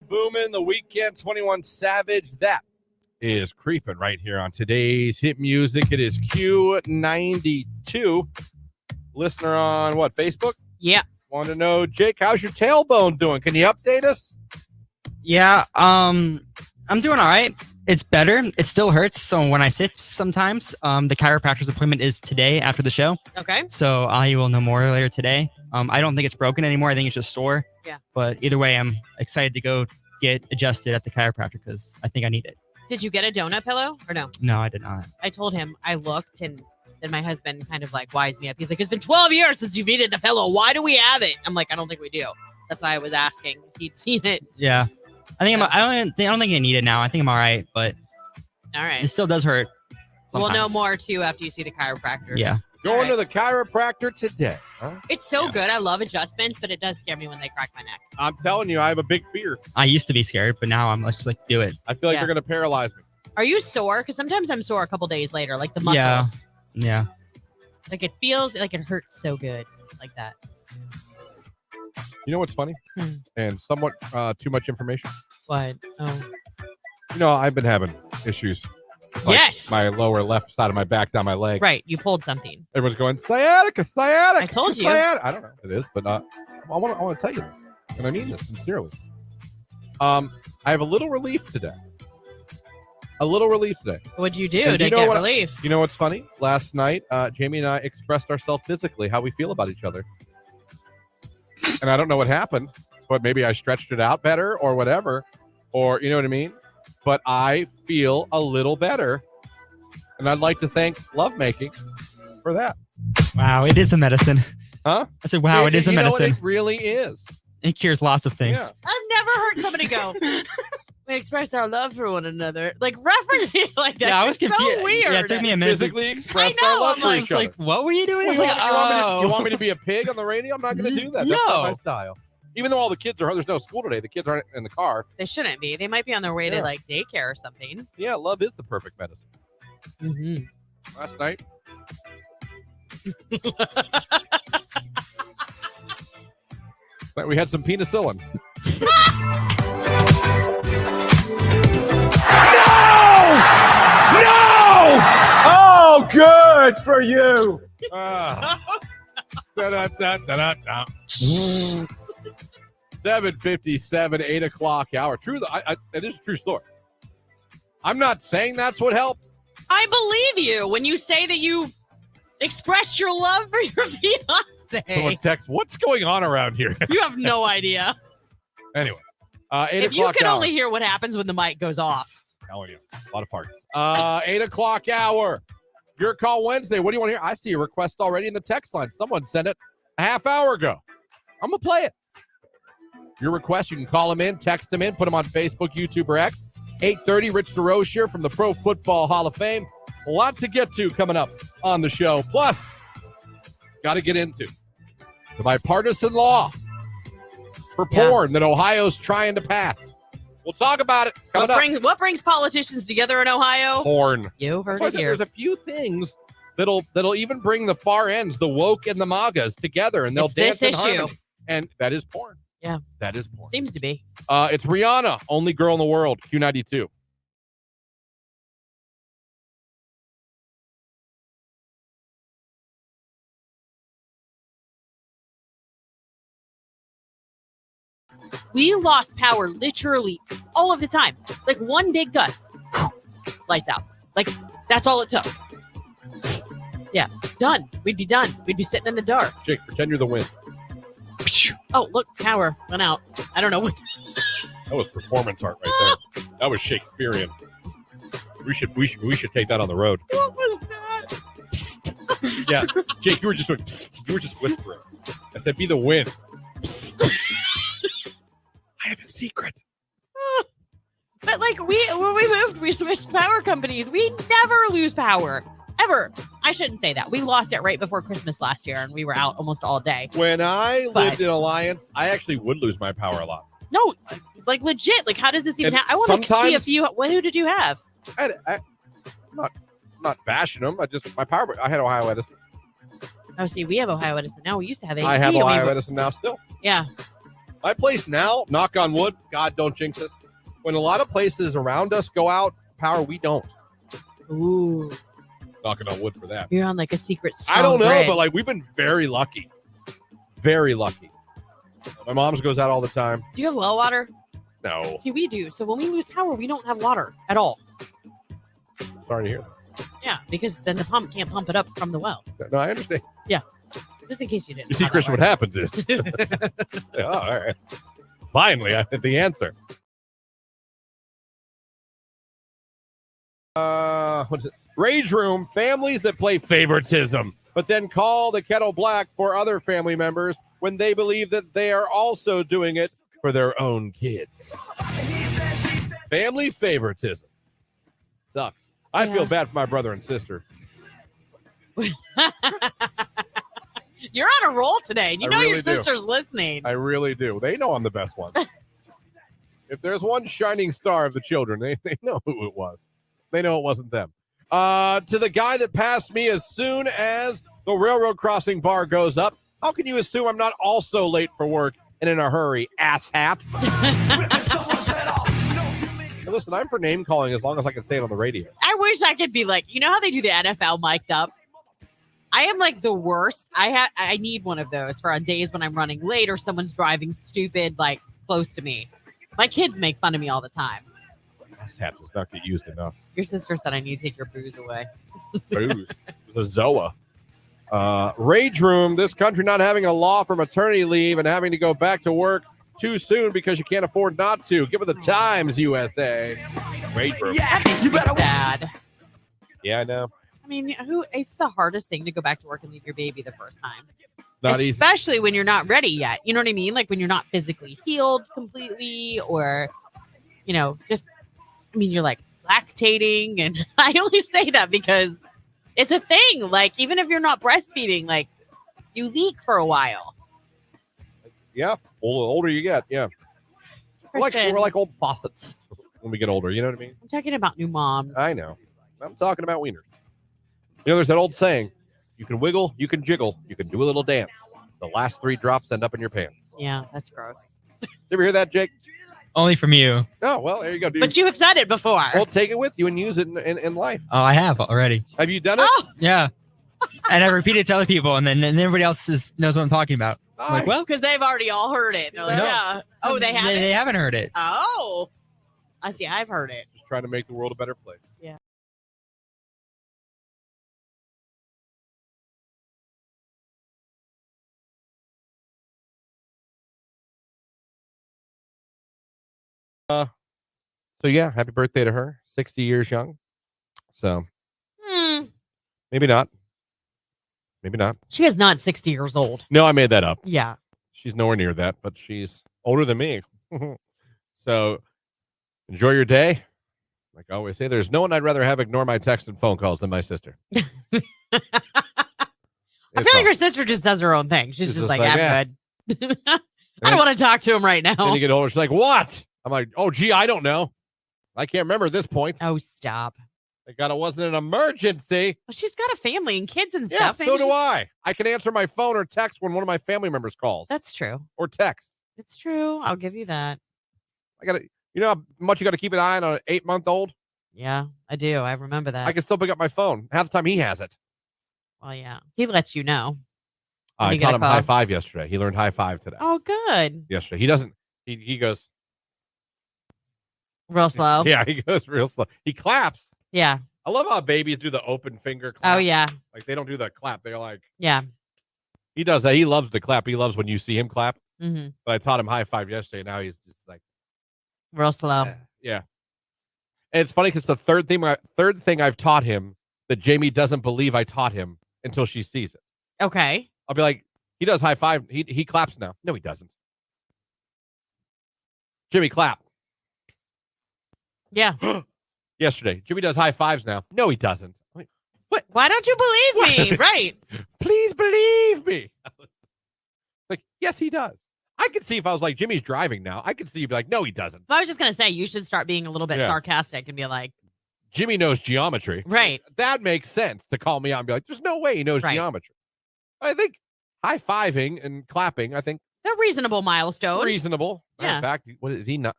Booming the weekend, 21 Savage. That is creeping right here on today's hit music. It is Q92. Listener on what, Facebook? Yeah. Want to know, Jake, how's your tailbone doing? Can you update us? Yeah, I'm doing all right. It's better. It still hurts. So when I sit sometimes, the chiropractor's appointment is today after the show. Okay. So I will know more later today. I don't think it's broken anymore. I think it's just sore. Yeah. But either way, I'm excited to go get adjusted at the chiropractor because I think I need it. Did you get a donut pillow or no? No, I did not. I told him I looked, and then my husband kind of like wised me up. He's like, it's been 12 years since you've needed the pillow. Why do we have it? I'm like, I don't think we do. That's why I was asking if he'd seen it. Yeah. I think I don't think I need it now. I think I'm all right, but All right. it still does hurt. We'll know sometimes. more too after you see the chiropractor. Yeah. Going All to the chiropractor today. Huh? It's so good. I love adjustments, but it does scare me when they crack my neck. I'm telling you, I have a big fear. I used to be scared, but now I'm just like, do it. I feel like Yeah. you're going to paralyze me. Are you sore? Because sometimes I'm sore a couple days later, like the muscles. Yeah. Like it feels like it hurts so good, like that. You know what's funny? Hmm. And somewhat too much information. What? Oh. You know, I've been having issues. with, Yes. My lower left side of my back, down my leg. Right. You pulled something. Everyone's going, sciatica, sciatica. I told you. sciatica." I don't know what it is, but I want to tell you this. And I mean this sincerely. I have a little relief today. What'd you do And to you know get what- relief? You know what's funny? Last night, Jamie and I expressed ourselves physically, how we feel about each other. And I don't know what happened, but maybe I stretched it out better or whatever, or you know what I mean? But I feel a little better. And I'd like to thank lovemaking for that. Wow, it is a medicine. Huh? I said, wow, it is a You know what? medicine. It really is. It cures lots of things. I've never heard somebody go, we expressed our love for one another. Like referencing like that. Yeah, I was It's confused. so weird. Yeah, it took me a minute. Physically expressed I know, our love I'm for like- each other. Like, what were you doing? I was like, Oh. you want me to be a pig on the radio? I'm not going to do that. That's No. not my style. Even though all the kids there's no school today. The kids aren't in the car. They shouldn't be. They might be on their way Yeah. to like daycare or something. Yeah, love is the perfect medicine. Mm-hmm. Last night, we had some penicillin. Oh, good for you. Ah. Da-da-da-da-da-da. 7:57, 8 o'clock hour. True, it is a true story. I'm not saying that's what helped. I believe you when you say that you expressed your love for your Someone fiance. text, what's going on around here? You have no idea. Anyway, 8 If you o'clock could hour. only hear what happens when the mic goes off. Telling you, a lot of farts. 8 o'clock hour. Your call Wednesday. What do you want to hear? I see a request already in the text line. Someone sent it a half hour ago. I'm going to play it. Your request, you can call them in, text them in, put them on Facebook, YouTube, or X. 8:30, Rich DeRoche from the Pro Football Hall of Fame. A lot to get to coming up on the show. Plus, got to get into the bipartisan law for porn that Ohio's trying to pass. We'll talk about it. It's coming up. What brings politicians together in Ohio? Porn. You've heard That's why I it said here. there's a few things that'll even bring the far ends, the woke and the MAGAs together, and they'll It's dance this in issue. harmony. And that is porn. Yeah. That is porn. Seems to be. It's Rihanna, only girl in the world, Q92. We lost power literally all of the time. Like one big gust, lights out. Like that's all it took. Yeah, done. We'd be done. We'd be sitting in the dark. Jake, pretend you're the wind. Oh, look, power went out. I don't know what. That was performance art right there. That was Shakespearean. We should take that on the road. What was that? Yeah, Jake, you were just psst. You were just whispering. I said, be the wind. Psst. I have a secret. But like when we moved, we switched power companies. We never lose power. Ever. I shouldn't say that. We lost it right before Christmas last year, and we were out almost all day. When I But- lived in Alliance, I actually would lose my power a lot. No, like legit. Like, how does this even And happen? I want to see sometimes- if you. Who did you have? I'm not bashing them. I had Ohio Edison. Oh, see, we have Ohio Edison now. We used to have AT. I have and we Ohio were- Edison now still. Yeah. My place now, knock on wood, God, don't jinx us. When a lot of places around us go out, power, we don't. Ooh, Knocking on wood for that. you're on like a secret. I don't know, grid. but like we've been very lucky. Very lucky. My mom's goes out all the time. Do you have well water? No. See, we do. So when we lose power, we don't have water at all. Sorry to hear that. Yeah, because then the pump can't pump it up from the well. No, I understand. Just in case you didn't. You see, know how Christian, what that happens is. Yeah, all right. Finally, I had the answer. What is it? Rage Room, families that play favoritism, but then call the kettle black for other family members when they believe that they are also doing it for their own kids. Family favoritism. Sucks. I feel bad for my brother and sister. works. You're on a roll today. And you I know really your do. sister's listening. I really do. They know I'm the best one. If there's one shining star of the children, they know who it was. They know it wasn't them. To the guy that passed me as soon as the railroad crossing bar goes up, how can you assume I'm not also late for work and in a hurry, asshat? Now, listen, I'm for name calling as long as I can say it on the radio. I wish I could be like, you know how they do the NFL mic'd up? I am like the worst. I need one of those for on days when I'm running late or someone's driving stupid, like close to me. My kids make fun of me all the time. Asshat does not get used enough. Your sister said I need to take your booze away. Booze. The Zoa. Rage Room, this country not having a law for maternity leave and having to go back to work too soon because you can't afford not to. Give it the times, USA. Rage Room. That makes me sad. Yeah, I know. I mean, it's the hardest thing to go back to work and leave your baby the first time. It's not easy. Especially when you're not ready yet. You know what I mean? Like when you're not physically healed completely or, just, you're like lactating. And I only say that because it's a thing. Like, even if you're not breastfeeding, like you leak for a while. Yeah, older you get. Yeah, we're Christian, like old faucets when we get older. You know what I mean? I'm talking about new moms. I know. I'm talking about wieners. There's that old saying: you can wiggle, you can jiggle, you can do a little dance. The last 3 drops end up in your pants. Yeah, that's gross. You ever hear that, Jake? Only from you. Oh, well, there you go, dude. But you have said it before. Well, take it with you and use it in life. Oh, I have already. Have you done it? Oh, Yeah. And I repeat it to other people, and then everybody else knows what I'm talking about. I'm like, Nice. well, because they've already all heard it. They're like, No. yeah. Oh, they haven't? They haven't heard it. Oh. I see. I've heard it. Just trying to make the world a better place. Yeah. So yeah, happy birthday to her. 60 years young. So maybe not. Maybe not. She is not 60 years old. No, I made that up. Yeah. She's nowhere near that, but she's older than me. So enjoy your day. Like I always say, there's no one I'd rather have ignore my texts and phone calls than my sister. I feel like her sister just does her own thing. She's just like, I'm yeah. good. I don't want to talk to him right Then now. you get older, she's like, what? I'm like, oh, gee, I don't know. I can't remember at this point. Oh, stop. Thank God it wasn't an emergency. Well, she's got a family and kids and Yeah, stuff. so Maybe do she's- I. I can answer my phone or text when one of my family members calls That's true. or text. It's true. I'll give you that. I got to, you know how much you got to keep an eye on an 8-month-old? Yeah, I do. I remember that. I can still pick up my phone. Half the time he has it. Well, yeah. He lets you know. When I you get taught a him call. high five yesterday. He learned high five today. Oh, good. Yesterday. He doesn't, he goes, Real slow. yeah, he goes real slow. He claps. Yeah. I love how babies do the open finger clap. Oh, yeah. Like they don't do the clap. They're like, Yeah. he does that. He loves to clap. He loves when you see him clap. Mm-hmm. But I taught him high five yesterday. Now he's just like, Real slow. yeah. And it's funny because the third thing I've taught him that Jamie doesn't believe I taught him until she sees it. Okay. I'll be like, he does high five. He claps now. No, he doesn't. Jimmy, clap. Yeah. Yesterday, Jimmy does high fives now. No, he doesn't. I'm like, what? Why don't you believe me? What? Right. Please believe me. Like, yes, he does. I could see if I was like, Jimmy's driving now. I could see you'd be like, no, he doesn't. I was just going to say, you should start being a little bit Yeah. sarcastic and be like, Jimmy knows geometry. right. That makes sense to call me out and be like, there's no way he knows Right. geometry. I think high-fiving and clapping, I think They're reasonable milestones. Reasonable. Yeah. In fact, what is he not?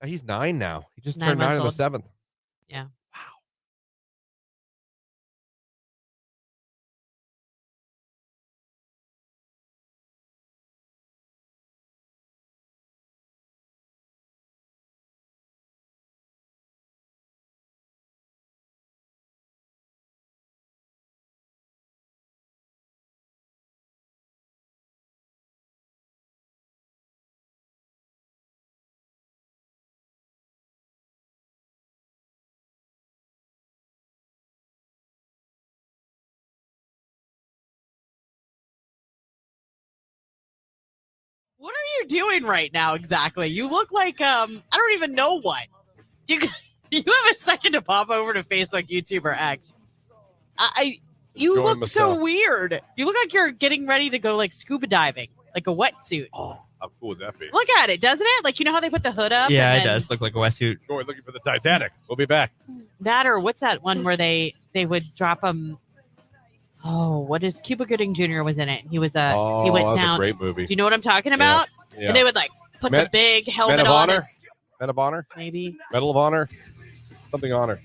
He's 9 now. He just 9 turned 9 on the months 7th. Yeah. Wow. What are you doing right now exactly? You look like I don't even know what. You you have a second to pop over to Facebook, YouTube, or X. You Enjoying look myself. so weird. You look like you're getting ready to go like scuba diving, like a wetsuit. Oh, how cool would that be? Look at it, doesn't it? Like, you know how they put the hood up? Yeah, and it then does look like a wetsuit. We're looking for the Titanic. We'll be back. That, or what's that one where they would drop them? Oh, what is Cuba Gooding Jr. was in it? He was he that went was down. a great movie. Do you know what I'm talking about? Yeah. And they would like put Men- the big Men helmet of on. Honor? Men of Honor? Maybe. Medal of Honor? Something honor.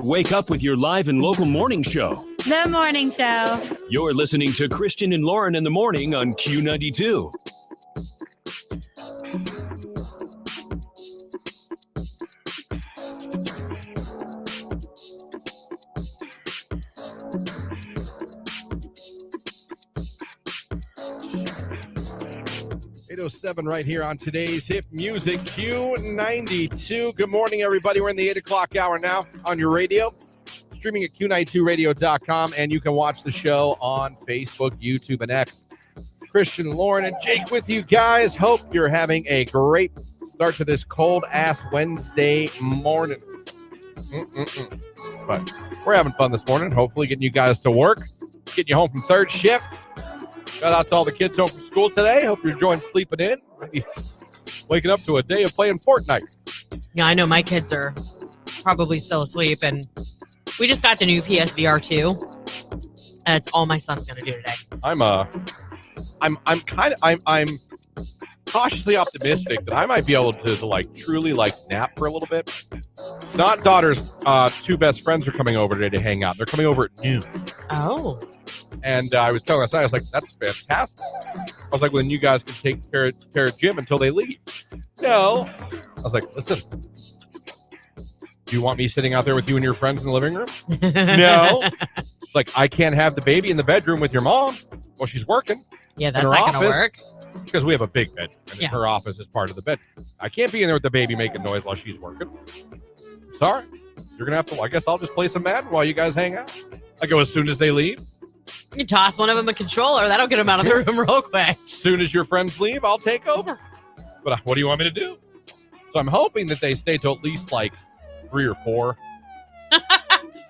Wake up with your live and local morning show. The Morning Show. You're listening to Christian and Lauren in the morning on Q92. .7 right here on today's hit music Q92. Good morning, everybody. We're in the 8 o'clock hour now on your radio, streaming at Q92radio.com, and you can watch the show on Facebook, YouTube, and X. Christian, Lauren, and Jake with you guys. Hope you're having a great start to this cold-ass Wednesday morning. But we're having fun this morning, hopefully getting you guys to work, getting you home from third shift. Shout out to all the kids home from school today. Hope you're enjoying sleeping in. Maybe waking up to a day of playing Fortnite. Yeah, I know my kids are probably still asleep, and we just got the new PSVR 2. That's all my son's going to do today. I'm cautiously optimistic that I might be able to like truly like nap for a little bit. Daughter's two best friends are coming over today to hang out. They're coming over at noon. Oh. And I was telling I was like, that's fantastic. I was like, well, then you guys can take care of Jim until they leave. No. I was like, listen, do you want me sitting out there with you and your friends in the living room? No. Like, I can't have the baby in the bedroom with your mom while she's working. Yeah, that's in her not going to office, work. Because we have a big bed, and Yeah. her office is part of the bed. I can't be in there with the baby making noise while she's working. Sorry. You're going to have to, I guess I'll just play some Madden while you guys hang out. I go as soon as they leave. You can toss one of them a controller. That'll get them out of the room real quick. As soon as your friends leave, I'll take over. But what do you want me to do? So I'm hoping that they stay till at least like 3 or 4.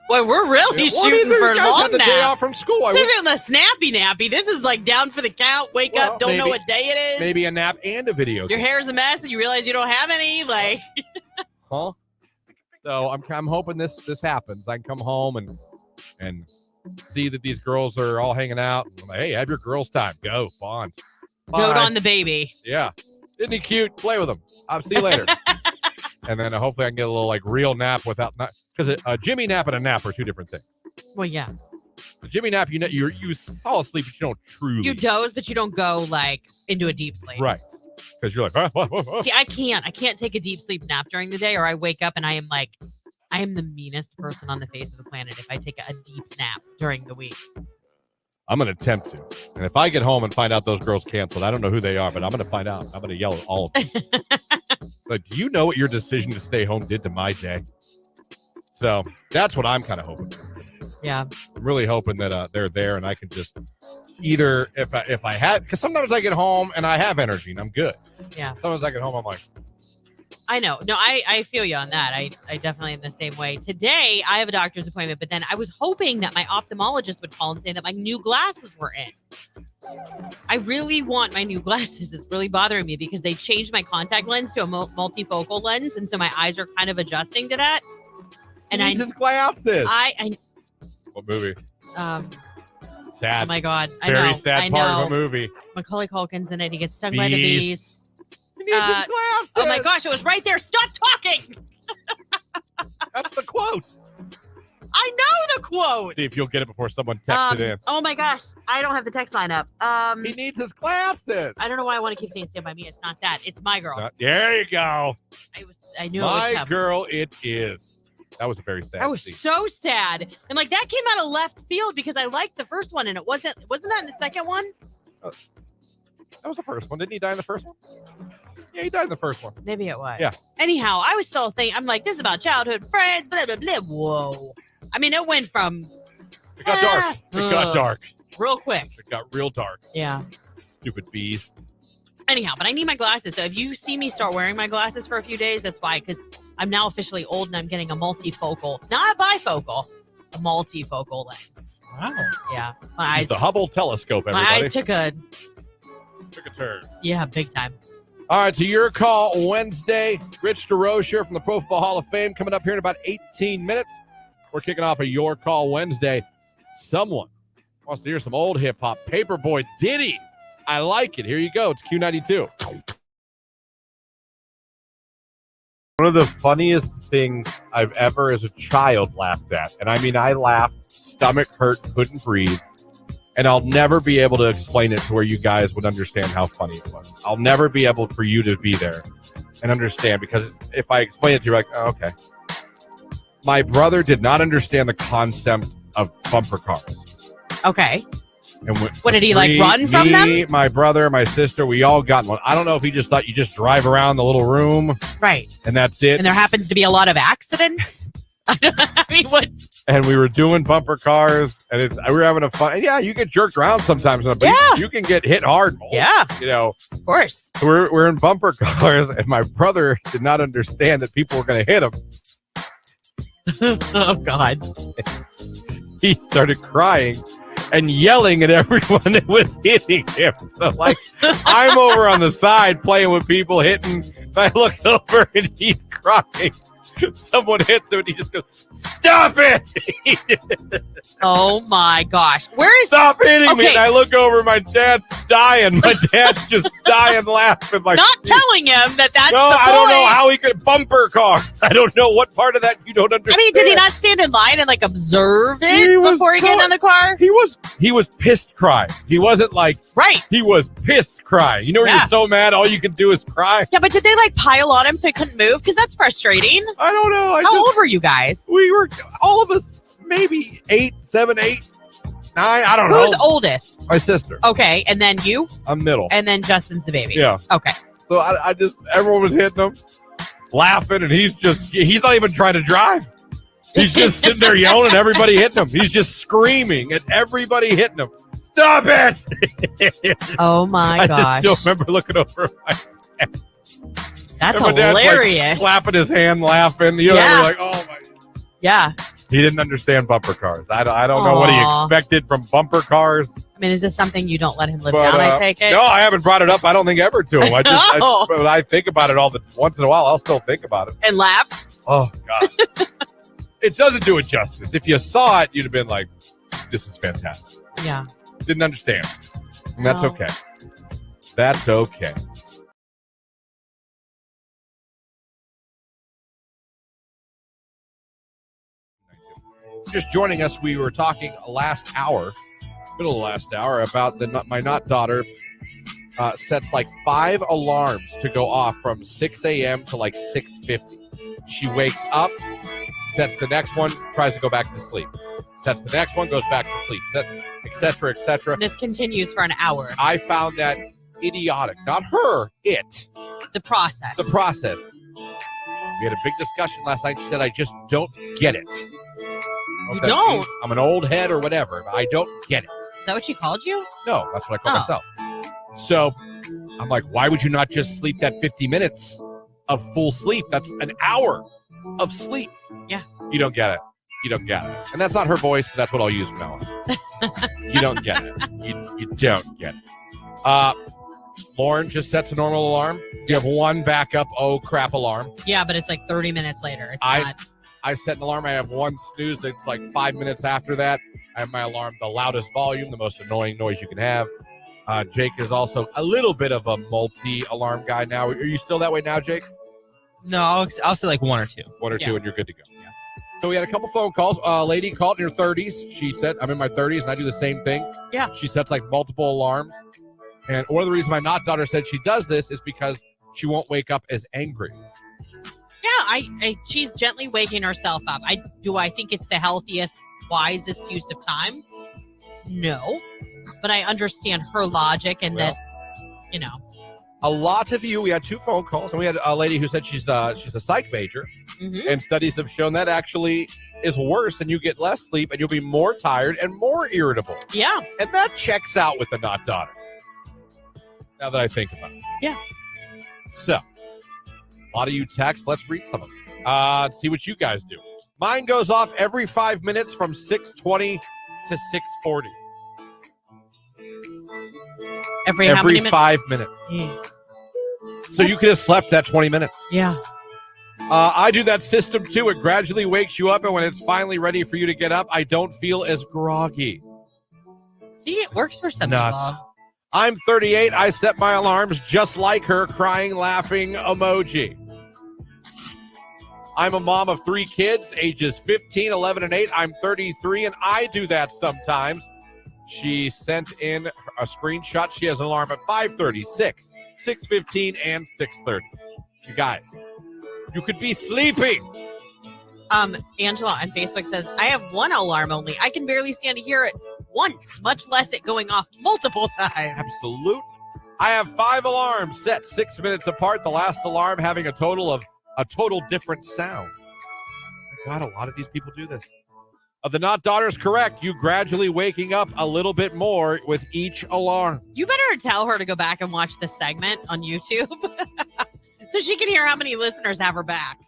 Boy, we're really shooting you for guys long had the day off from school. This isn't the snappy nappy. This is like down for the count. Wake up, don't know maybe- what day it is. Maybe a nap and a video Your game. hair's a mess and you realize you don't have any. Like, Huh? So I'm hoping this happens. I can come home and see that these girls are all hanging out. I'm like, hey, have your girls' time. Go, bond. Dote Bye. on the baby. Yeah. Isn't he cute? Play with him. I'll see you later. And then hopefully I can get a little like real nap without because a Jimmy nap and a nap are two different things. Well, yeah. The Jimmy nap, you fall asleep, but you don't truly. You doze, but you don't go like into a deep sleep. Right. Because you're like, what? See, I can't take a deep sleep nap during the day, or I wake up and I am the meanest person on the face of the planet if I take a deep nap during the week. I'm going to attempt to. And if I get home and find out those girls canceled, I don't know who they are, but I'm going to find out. I'm going to yell at all of them. But do you know what your decision to stay home did to my day? So that's what I'm kind of hoping for. Yeah. I'm really hoping that they're there and I can just either if I had, because sometimes I get home and I have energy and I'm good. Yeah. Sometimes I get home, I'm like, I know. No, I feel you on that. I definitely am the same way. Today, I have a doctor's appointment, but then I was hoping that my ophthalmologist would call and say that my new glasses were in. I really want my new glasses. It's really bothering me because they changed my contact lens to a multifocal lens, and so my eyes are kind of adjusting to that. And he needs his glasses. What movie? Sad. Oh my God. Very sad part of a movie. Macaulay Culkin's in it. He gets stung by the bees. He needs his glasses. Oh my gosh, it was right there. Stop talking. That's the quote. I know the quote. See if you'll get it before someone texts it in. Oh my gosh, I don't have the text line up. He needs his glasses. I don't know why I want to keep saying "Stand by Me." It's not that. It's My Girl. There you go. I knew My it would come. Girl, it is. That was a very sad. I was scene. so sad, and like that came out of left field because I liked the first one, and it wasn't that in the second one? That was the first one. Didn't he die in the first one? Yeah, he died in the first one. Maybe it was. Yeah. Anyhow, I was still thinking. I'm like, this is about childhood friends. Blah blah blah. Whoa. I mean, it went from. It got dark. It got dark. Real quick. It got real dark. Yeah. Stupid bees. Anyhow, but I need my glasses. So if you see me start wearing my glasses for a few days, that's why. Because I'm now officially old and I'm getting a multifocal, not a bifocal, a multifocal lens. Wow. Yeah. My eyes. It's the Hubble telescope, My everybody. eyes took a turn. Yeah, big time. All right, so your call Wednesday. Rich DeRoche here from the Pro Football Hall of Fame coming up here in about 18 minutes. We're kicking off a Your Call Wednesday. Someone wants to hear some old hip-hop. Paperboy Diddy. I like it. Here you go. It's Q92. One of the funniest things I've ever as a child laughed at, and I mean I laughed, stomach hurt, couldn't breathe, and I'll never be able to explain it to where you guys would understand how funny it was. I'll never be able for you to be there and understand, because if I explain it to you, you're like, oh, okay. My brother did not understand the concept of bumper cars. Okay. And what did he like run from them? My brother, my sister, we all got one. I don't know if he just thought you just drive around the little room. Right. And that's it. And there happens to be a lot of accidents. I mean, what? And we were doing bumper cars, and we were having a fun. And yeah, you get jerked around sometimes, but you can get hit hard. Yeah. You know, of course. We're in bumper cars, and my brother did not understand that people were going to hit him. Oh, God. He started crying and yelling at everyone that was hitting him. So, like, I'm over on the side playing with people hitting. And I look over, and he's crying. Someone hits him, and he just goes, "Stop it!" Oh, my gosh. Where is... Stop hitting me. And I look over, my dad's dying. My dad's just dying laughing. Like, not telling him that's the point. I don't know how he could bumper cars. I don't know what part of that you don't understand. I mean, did he not stand in line and like observe it before he got in the car? He was pissed crying. He wasn't like, right. He was pissed crying. You know when you're so mad, all you can do is cry? Yeah, but did they like pile on him so he couldn't move? Because that's frustrating. I don't know. How old were you guys? We were, all of us, maybe 7, 8, 9. I don't know. Who's oldest? My sister. Okay, and then you? I'm middle. And then Justin's the baby. Yeah. Okay. So I just, everyone was hitting him, laughing, and he's not even trying to drive. He's just sitting there yelling at everybody hitting him. He's just screaming at everybody hitting him. Stop it! Oh my gosh. I just still remember looking over at my dad. That's hilarious. Like, clapping his hand, laughing. You know, we're like, oh my. Yeah. He didn't understand bumper cars. I don't know what he Aw. expected from bumper cars. I mean, is this something you don't let him live But, down, I take it? No, I haven't brought it up. I don't think ever to him. No. When I think about it once in a while, I'll still think about it. And laugh? Oh, God. It doesn't do it justice. If you saw it, you'd have been like, this is fantastic. Yeah. Didn't understand. And that's No. okay. That's okay. Just joining us, we were talking last hour, middle of last hour, about my not daughter sets like 5 alarms to go off from 6 a.m. to like 6:50. She wakes up, sets the next one, tries to go back to sleep. Sets the next one, goes back to sleep, et cetera, et cetera. This continues for an hour. I found that idiotic. Not her, it. The process. The process. We had a big discussion last night. She said, I just don't get it. You don't? I'm an old head or whatever, but I don't get it. Is that what she called you? No, that's what I call Oh. myself. So I'm like, why would you not just sleep that 50 minutes of full sleep? That's an hour of sleep. Yeah. You don't get it. You don't get it. And that's not her voice, but that's what I'll use from now on. You don't get it. You don't get it. Lauren just sets a normal alarm. You have one backup, oh crap alarm. Yeah, but it's like 30 minutes later. It's not. I set an alarm. I have one snooze. It's like 5 minutes after that. I have my alarm, the loudest volume, the most annoying noise you can have. Jake is also a little bit of a multi-alarm guy now. Are you still that way now, Jake? No, I'll say like 1 or 2. One or Yeah. two and you're good to go. Yeah. So we had a couple phone calls. A lady called in her 30s. She said, I'm in my 30s and I do the same thing. Yeah. She sets like multiple alarms. And one of the reasons my not daughter said she does this is because she won't wake up as angry. Yeah, she's gently waking herself up. I think it's the healthiest, wisest use of time? No. But I understand her logic and Well, that, a lot of you, we had 2 phone calls, and we had a lady who said she's a psych major, Mhm. and studies have shown that actually is worse, and you get less sleep, and you'll be more tired and more irritable. Yeah. And that checks out with the not daughter. Now that I think about it. Yeah. So, a lot of you text. Let's read some of them. See what you guys do. Mine goes off every 5 minutes from 6:20 to 6:40. Every how many Every minutes? 5 minutes. So you could have slept that 20 minutes. Yeah. I do that system too. It gradually wakes you up, and when it's finally ready for you to get up, I don't feel as groggy. See, it works for some Nuts. people. I'm 38. I set my alarms just like her, crying, laughing emoji. I'm a mom of 3 kids, ages 15, 11, and 8. I'm 33, and I do that sometimes. She sent in a screenshot. She has an alarm at 5:30, 6, 6:15, and 6:30. You guys, you could be sleeping. Angela on Facebook says, I have one alarm only. I can barely stand to hear it once, much less it going off multiple times. Absolute. I have 5 alarms set 6 minutes apart. The last alarm having a total different sound. God, a lot of these people do this. The not daughter's correct. You gradually waking up a little bit more with each alarm. You better tell her to go back and watch this segment on YouTube so she can hear how many listeners have her back.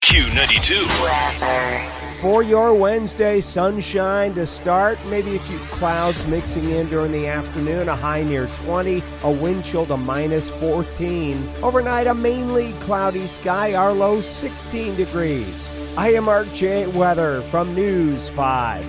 Q92. For your Wednesday, sunshine to start, maybe a few clouds mixing in during the afternoon, a high near 20, a wind chill to minus 14. Overnight, a mainly cloudy sky, our low 16 degrees. I am Mark J. Weather from News 5.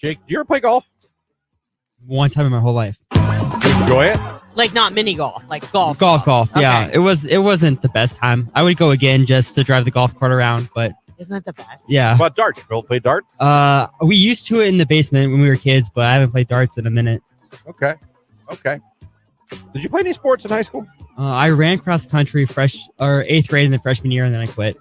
Jake, do you ever play golf? One time in my whole life. Enjoy it? Like not mini golf, like golf. Golf. Yeah, Okay. it wasn't the best time. I would go again just to drive the golf cart around, but Isn't that the best? yeah. How about darts? You both play darts? We used to it in the basement when we were kids, but I haven't played darts in a minute. Okay. Did you play any sports in high school? I ran cross country 8th grade in the freshman year, and then I quit.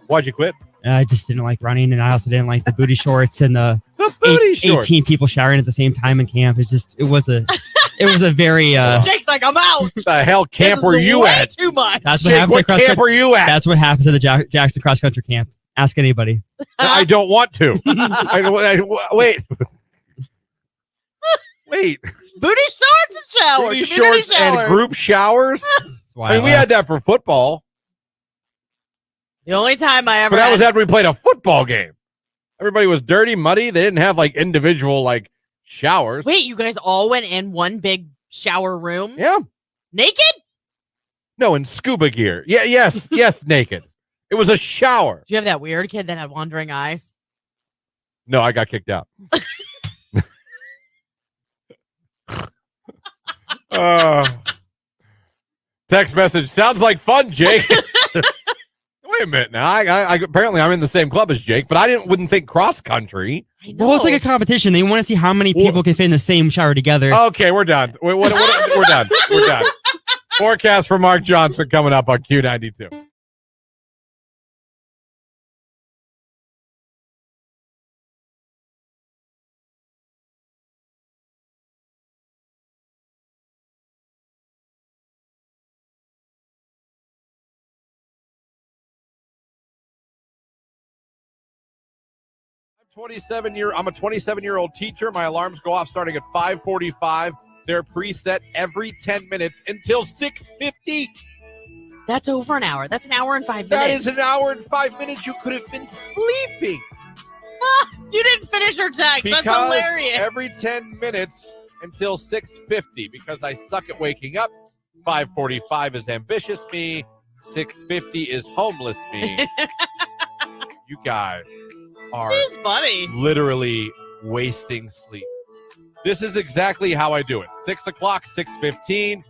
Why'd you quit? I just didn't like running, and I also didn't like the booty shorts and the The booty shorts. 18 people showering at the same time in camp. It was a very Jake's like, I'm out. What the hell camp This were is you way at? Too much. that's what Jake, happens what at cross camp country. were you at? That's what happens at the Jackson cross country camp. Ask anybody. I don't want to. Wait. Booty shorts and shower. Booty Community shorts shower. and group showers? That's why I mean, we had that for football, The only time I ever but that was had- after we played a football game. Everybody was dirty, muddy. They didn't have like individual like showers. Wait, you guys all went in one big shower room? Yeah. Naked? No, in scuba gear. Yeah, yes, naked. It was a shower. Do you have that weird kid that had wandering eyes? No, I got kicked out. Text message. Sounds like fun, Jake. Wait a minute now. I apparently I'm in the same club as Jake, but I wouldn't think cross country. I know. Well, it's like a competition. They want to see how many people can fit in the same shower together. Okay, we're done. We're done. We're done. Forecast for Mark Johnson coming up on Q92. I'm a 27-year-old teacher. My alarms go off starting at 5:45. They're preset every 10 minutes until 6:50. That's over an hour. That's an hour and 5 minutes. That is an hour and 5 minutes. You could have been sleeping. You didn't finish your text. Because That's hilarious. every 10 minutes until 6:50, because I suck at waking up. 5:45 is ambitious me. 6:50 is homeless me. You guys. are She's funny. literally wasting sleep. This is exactly how I do it. 6 o'clock, 6:15,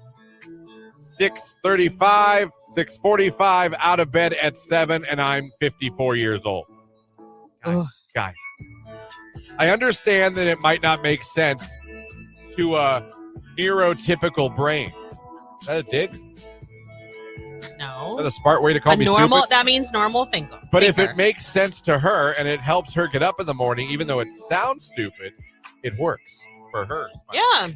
6:35, 6:45, out of bed at 7, and I'm 54 years old. Guys, I understand that it might not make sense to a neurotypical brain. Is that a dig? No. Is that a smart way to call A me normal, stupid? that means normal thinker. But if it makes sense to her and it helps her get up in the morning, even though it sounds stupid, it works for her. Yeah.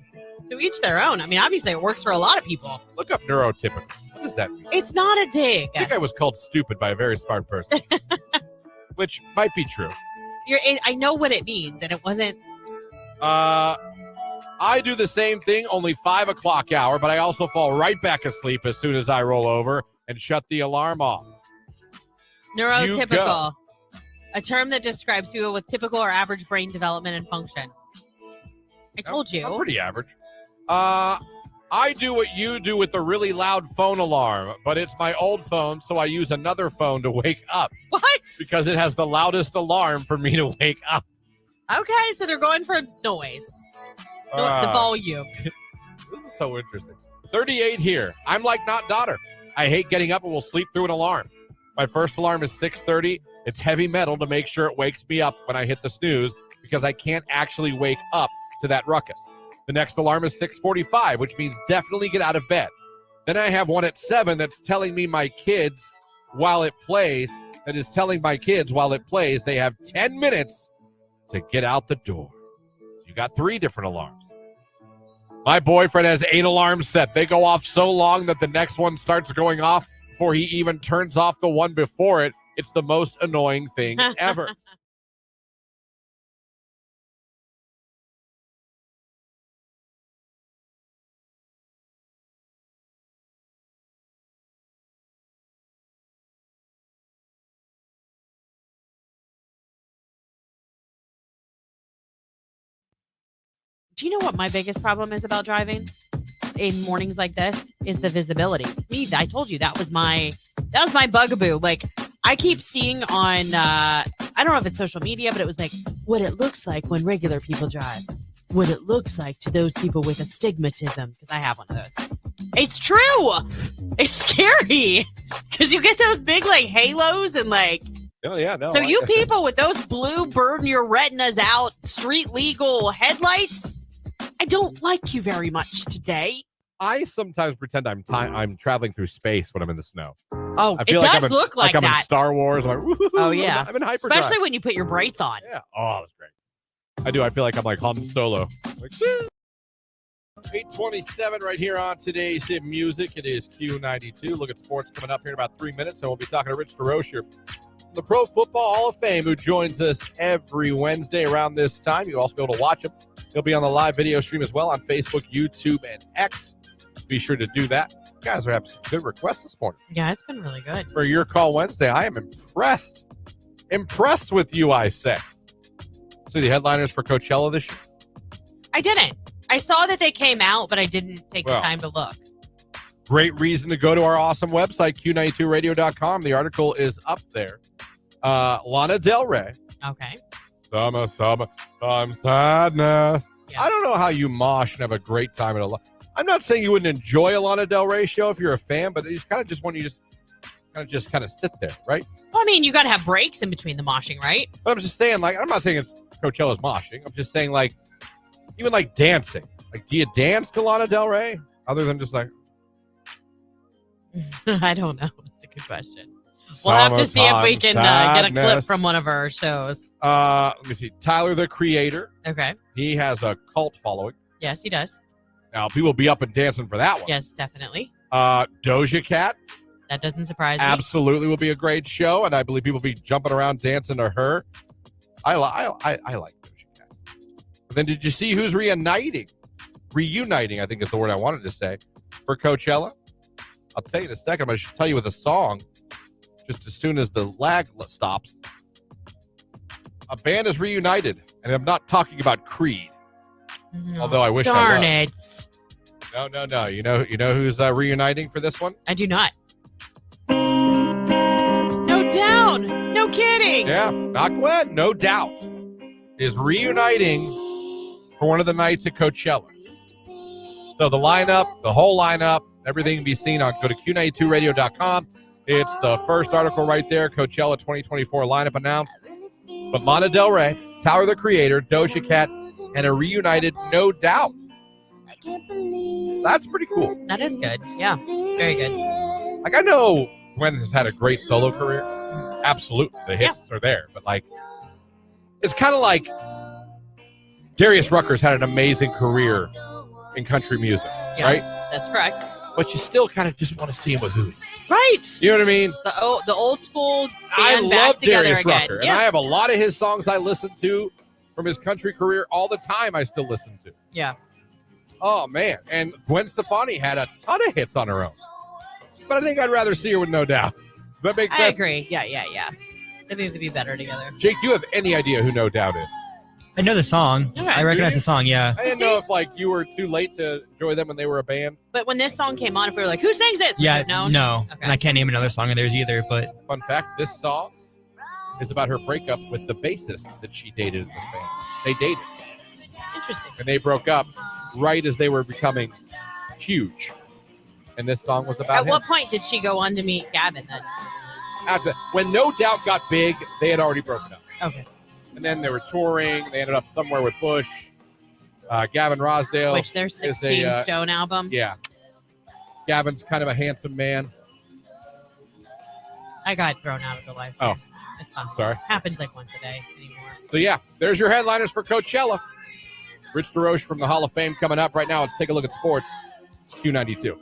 To each their own. I mean, obviously it works for a lot of people. Look up neurotypical. What does that mean? It's not a dig. I think I was called stupid by a very smart person, which might be true. I know what it means, and it wasn't. I do the same thing, only 5 o'clock hour, but I also fall right back asleep as soon as I roll over and shut the alarm off. Neurotypical. A term that describes people with typical or average brain development and function. I told you. I'm pretty average. I do what you do with the really loud phone alarm, but it's my old phone, so I use another phone to wake up. What? Because it has the loudest alarm for me to wake up. Okay, so they're going for noise. The volume. This is so interesting. 38 here. I'm like not daughter. I hate getting up and will sleep through an alarm. My first alarm is 6:30. It's heavy metal to make sure it wakes me up when I hit the snooze because I can't actually wake up to that ruckus. The next alarm is 6:45, which means definitely get out of bed. Then I have one at 7 that's telling me my kids while it plays, they have 10 minutes to get out the door. So you got 3 different alarms. My boyfriend has 8 alarms set. They go off so long that the next one starts going off before he even turns off the one before it. It's the most annoying thing ever. Do you know what my biggest problem is about driving in mornings like this? Is the visibility. I told you that was my bugaboo. Like, I keep seeing on I don't know if it's social media, but it was like what it looks like when regular people drive. What it looks like to those people with astigmatism, because I have one of those. It's true. It's scary because you get those big like halos and like. Oh yeah, no. So you people with those blue burn your retinas out, street legal headlights, I don't like you very much today. I sometimes pretend I'm traveling through space when I'm in the snow. Oh, I feel it like does I'm look like I'm in that. Star Wars. I'm like, Oh yeah, I'm in hyperdrive. especially when you put your brights on. Yeah. Oh, that's great. I do. I feel like I'm like Han Solo. Like, 8:27 right here on today's Hit Music. It is Q92. Look at sports coming up here in about 3 minutes, and we'll be talking to Rich DeRocher, the Pro Football Hall of Fame, who joins us every Wednesday around this time. You'll also be able to watch him. He'll be on the live video stream as well on Facebook, YouTube, and X. So be sure to do that. You guys are having some good requests this morning. Yeah, it's been really good. For Your Call Wednesday, I am impressed. Impressed with you, I say. See the headliners for Coachella this year? I didn't. I saw that they came out, but I didn't take the time to look. Great reason to go to our awesome website, Q92radio.com. The article is up there. Lana Del Rey. Okay. Summer, time sadness. Yeah. I don't know how you mosh and have a great time at I'm not saying you wouldn't enjoy a Lana Del Rey show if you're a fan, but it's kind of just when you just kind of sit there, right? Well, I mean, you got to have breaks in between the moshing, right? But I'm just saying, like, I'm not saying it's Coachella's moshing. I'm just saying, like, even like dancing. Like, do you dance to Lana Del Rey other than just like? I don't know. That's a good question. We'll have to see if we can get a clip from one of our shows. Let me see. Tyler, the Creator. Okay. He has a cult following. Yes, he does. Now, people will be up and dancing for that one. Yes, definitely. Doja Cat. That doesn't surprise me. Absolutely will be a great show, and I believe people will be jumping around dancing to her. I like Doja Cat. But then did you see who's reuniting? Reuniting, I think is the word I wanted to say, for Coachella. I'll tell you in a second. I'm going to tell you with a song just as soon as the lag stops. A band is reunited, and I'm not talking about Creed. No, although I wish I darn was. it. No. You know who's reuniting for this one? I do not. No, down. No kidding. Yeah, not Gwen, no doubt, is reuniting for one of the nights at Coachella. So the lineup, the whole lineup, everything can be seen on, go to Q92radio.com. It's the first article right there, Coachella 2024 lineup announced. But Lana Del Rey, Tyler the Creator, Doja Cat, and a reunited No Doubt. That's pretty cool. That is good. Yeah, very good. Like, I know Gwen has had a great solo career. Absolutely. The hits are there. But, like, it's kind of like Darius Rucker's had an amazing career in country music, right? That's correct. But you still kind of just want to see him with Hootie. Right. You know what I mean? The old school I band back love together Darius again. Rucker. And I have a lot of his songs I listen to from his country career all the time I still listen to. Yeah. Oh, man. And Gwen Stefani had a ton of hits on her own. But I think I'd rather see her with No Doubt. Does that make sense? I agree. Yeah. They need to be better together. Jake, do you have any idea who No Doubt is? I know the song. Okay. I recognize the song, yeah. I didn't know if, like, you were too late to enjoy them when they were a band. But when this song came on, if we were like, who sings this? Yeah, Would you have known? no. Okay. And I can't name another song of theirs either, but Fun fact, this song is about her breakup with the bassist that she dated in this band. They dated. Interesting. And they broke up right as they were becoming huge. And this song was about At him. what point did she go on to meet Gavin then? After, when No Doubt got big, they had already broken up. Okay. And then they were touring. They ended up somewhere with Bush. Gavin Rosdale. Which their 16 Stone album. Yeah. Gavin's kind of a handsome man. I got thrown out of the life. Oh. It's fun. Sorry. Happens like once a day anymore. So, yeah, there's your headliners for Coachella. Rich DeRoche from the Hall of Fame coming up right now. Let's take a look at sports. It's Q92.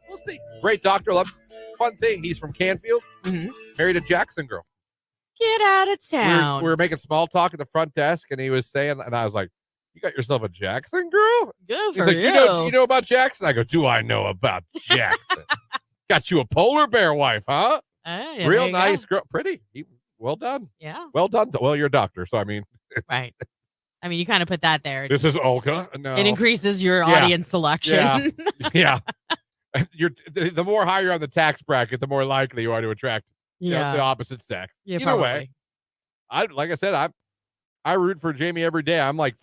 We'll see. Great doctor. Love. Fun thing. He's from Canfield. Mhm. Married a Jackson girl. Get out of town. We were making small talk at the front desk, and he was saying, and I was like, "You got yourself a Jackson girl?" Good He's for like, you. you know about Jackson?" I go, "Do I know about Jackson?" Got you a polar bear wife, huh? Yeah, there Real you nice go. girl, pretty. Well done. Yeah. Well done. Well, you're a doctor, so I mean, Right. I mean, you kind of put that there. this is Olga. No, It increases your Yeah. audience selection. Yeah. yeah. You're the more higher you're on the tax bracket, the more likely you are to attract you know, the opposite sex. Yeah, Either probably. way, like I said, I root for Jamie every day. I'm like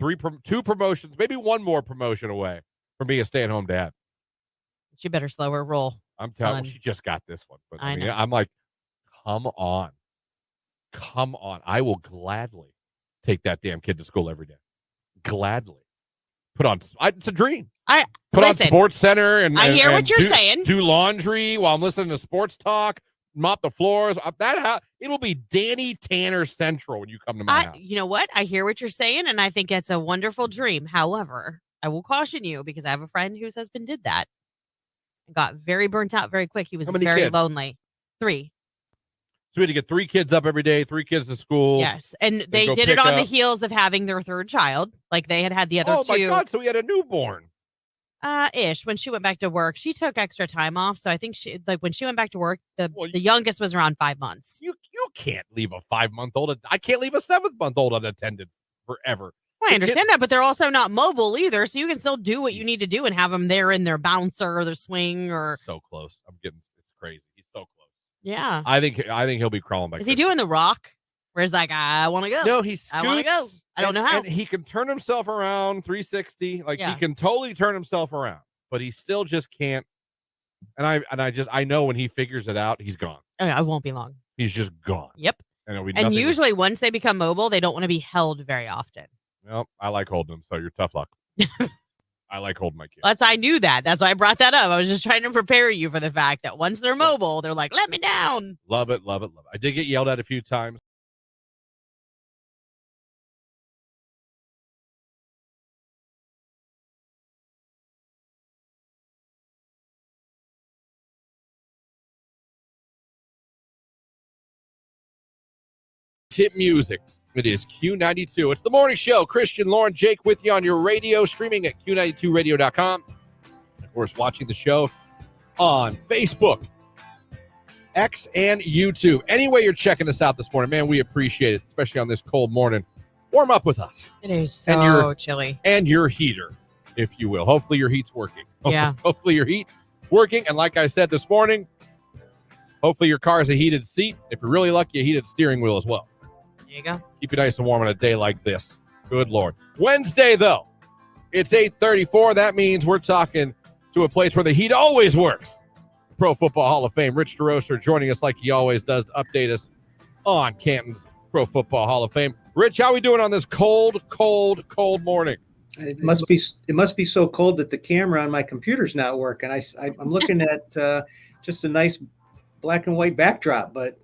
two promotions, maybe one more promotion away from being a stay-at-home dad. She better slow her roll. I'm telling Fun. you, she just got this one. But I know. I'm like, come on. I will gladly take that damn kid to school every day. Gladly. It's a dream. Put Listen, on Sports Center and I hear and what you're saying. Do laundry while I'm listening to sports talk. Mop the floors. It'll be Danny Tanner Central when you come to my house. You know what? I hear what you're saying, and I think it's a wonderful dream. However, I will caution you because I have a friend whose husband did that and got very burnt out very quick. He was How many very kids? lonely. 3. So we had to get 3 kids up every day, 3 kids to school. Yes. And they go did it pick on the up. heels of having their 3rd child. Like they had the other Oh 2. my God! So we had a newborn. Ish. When she went back to work, she took extra time off. So I think when she went back to work, the Well, youngest was around 5 months. You can't leave a 5-month-old. I can't leave a 7-month-old unattended forever. Well, I The understand that, but they're also not mobile either. So you can still do what you need to do and have them there in their bouncer or their swing or. So close. It's crazy. He's so close. Yeah. I think he'll be crawling back. Is he doing the rock? Where he's like, I want to go. No, he scoots. I wanna go. I don't know how. And he can turn himself around 360. Like Yeah. he can totally turn himself around, but he still just can't. And I know when he figures it out, he's gone. Oh, yeah, I won't be long. He's just gone. Yep. And, it'll be And nothing- usually once they become mobile, they don't want to be held very often. Well, I like holding him, so you're tough luck. I like holding my kids. I knew that. That's why I brought that up. I was just trying to prepare you for the fact that once they're mobile, they're like, let me down. Love it, love it, love it. I did get yelled at a few times. tip music. It is Q92. It's the morning show. Christian, Lauren, Jake with you on your radio, streaming at Q92radio.com. Of course, watching the show on Facebook, X, and YouTube. Anyway, you're checking us out this morning, man, we appreciate it, especially on this cold morning. Warm up with us. It is so chilly. And your heater, if you will. Hopefully your heat's working. Yeah. Hopefully your heat's working. And like I said this morning, hopefully your car has a heated seat. If you're really lucky, a heated steering wheel as well. There you go. Keep you nice and warm on a day like this. Good Lord. Wednesday, though, it's 8:34. That means we're talking to a place where the heat always works. Pro Football Hall of Fame. Rich DeRocher joining us like he always does to update us on Canton's Pro Football Hall of Fame. Rich, how we doing on this cold morning? It must be so cold that the camera on my computer's not working. I'm looking at just a nice black and white backdrop, but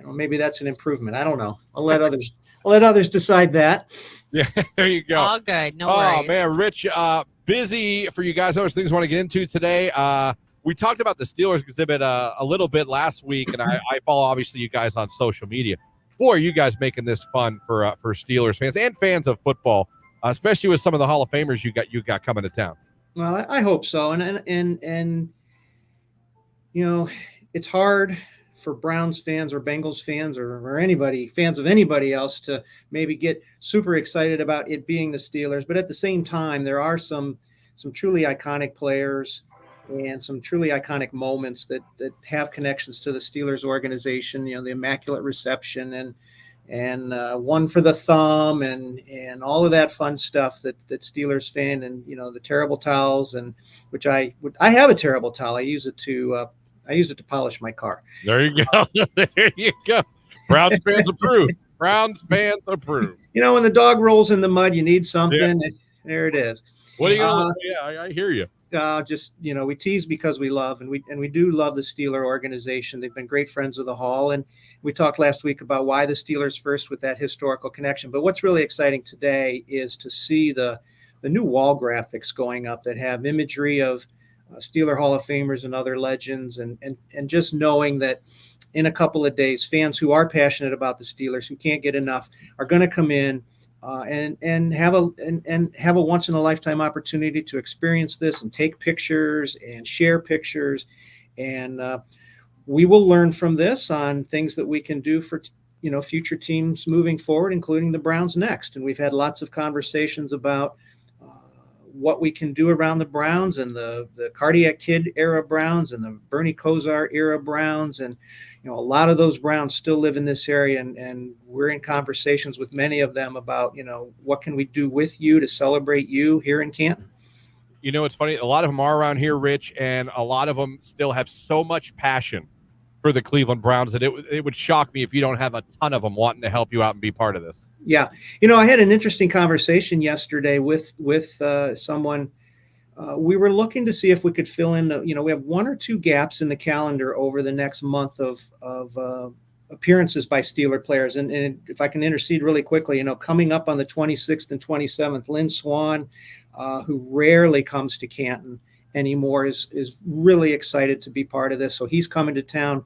maybe that's an improvement. I don't know. I'll let others decide that. Yeah, there you go. All good. No worries. Oh man, Rich, busy for you guys. There's things I want to get into today. We talked about the Steelers exhibit a little bit last week, and I follow obviously you guys on social media. Boy, are you guys making this fun for Steelers fans and fans of football, especially with some of the Hall of Famers you got coming to town. Well, I hope so, and you know, it's hard for Browns fans or Bengals fans or anybody fans of anybody else to maybe get super excited about it being the Steelers, but at the same time, there are some truly iconic players and some truly iconic moments that have connections to the Steelers organization. You know, the Immaculate Reception and one for the thumb and all of that fun stuff that Steelers fan, and you know, the terrible towels, and which I have a terrible towel. I use it to polish my car. There you go. There you go. Browns fans approve. Browns fans approve. You know, when the dog rolls in the mud, you need something. Yeah. There it is. What are you going to do? Yeah, I hear you. Just, you know, we tease because we love, and we do love the Steeler organization. They've been great friends of the Hall, and we talked last week about why the Steelers first with that historical connection. But what's really exciting today is to see the new wall graphics going up that have imagery of Steeler Hall of Famers and other legends, and just knowing that in a couple of days, fans who are passionate about the Steelers, who can't get enough, are going to come in and have a once in a lifetime opportunity to experience this and take pictures and share pictures, and we will learn from this on things that we can do for future teams moving forward, including the Browns next. And we've had lots of conversations about what we can do around the Browns and the Cardiac Kid era Browns and the Bernie Kosar era Browns. And, you know, a lot of those Browns still live in this area, and we're in conversations with many of them about, you know, what can we do with you to celebrate you here in Canton? You know, it's funny. A lot of them are around here, Rich, and a lot of them still have so much passion for the Cleveland Browns that it would shock me if you don't have a ton of them wanting to help you out and be part of this. Yeah. You know, I had an interesting conversation yesterday with someone. We were looking to see if we could fill in, you know, we have one or two gaps in the calendar over the next month of appearances by Steeler players. And if I can intercede really quickly, you know, coming up on the 26th and 27th, Lynn Swan, who rarely comes to Canton anymore, is really excited to be part of this. So he's coming to town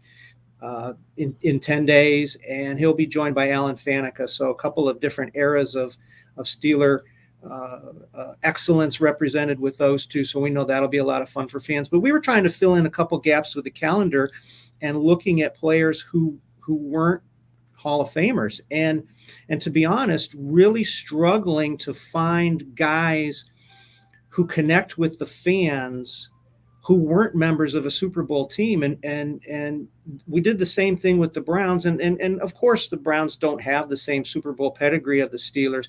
in 10 days, and he'll be joined by Alan Faneca. So a couple of different eras of Steeler excellence represented with those two. So we know that'll be a lot of fun for fans. But we were trying to fill in a couple gaps with the calendar and looking at players who weren't Hall of Famers. And to be honest, really struggling to find guys who connect with the fans who weren't members of a Super Bowl team. And we did the same thing with the Browns. And of course, the Browns don't have the same Super Bowl pedigree of the Steelers.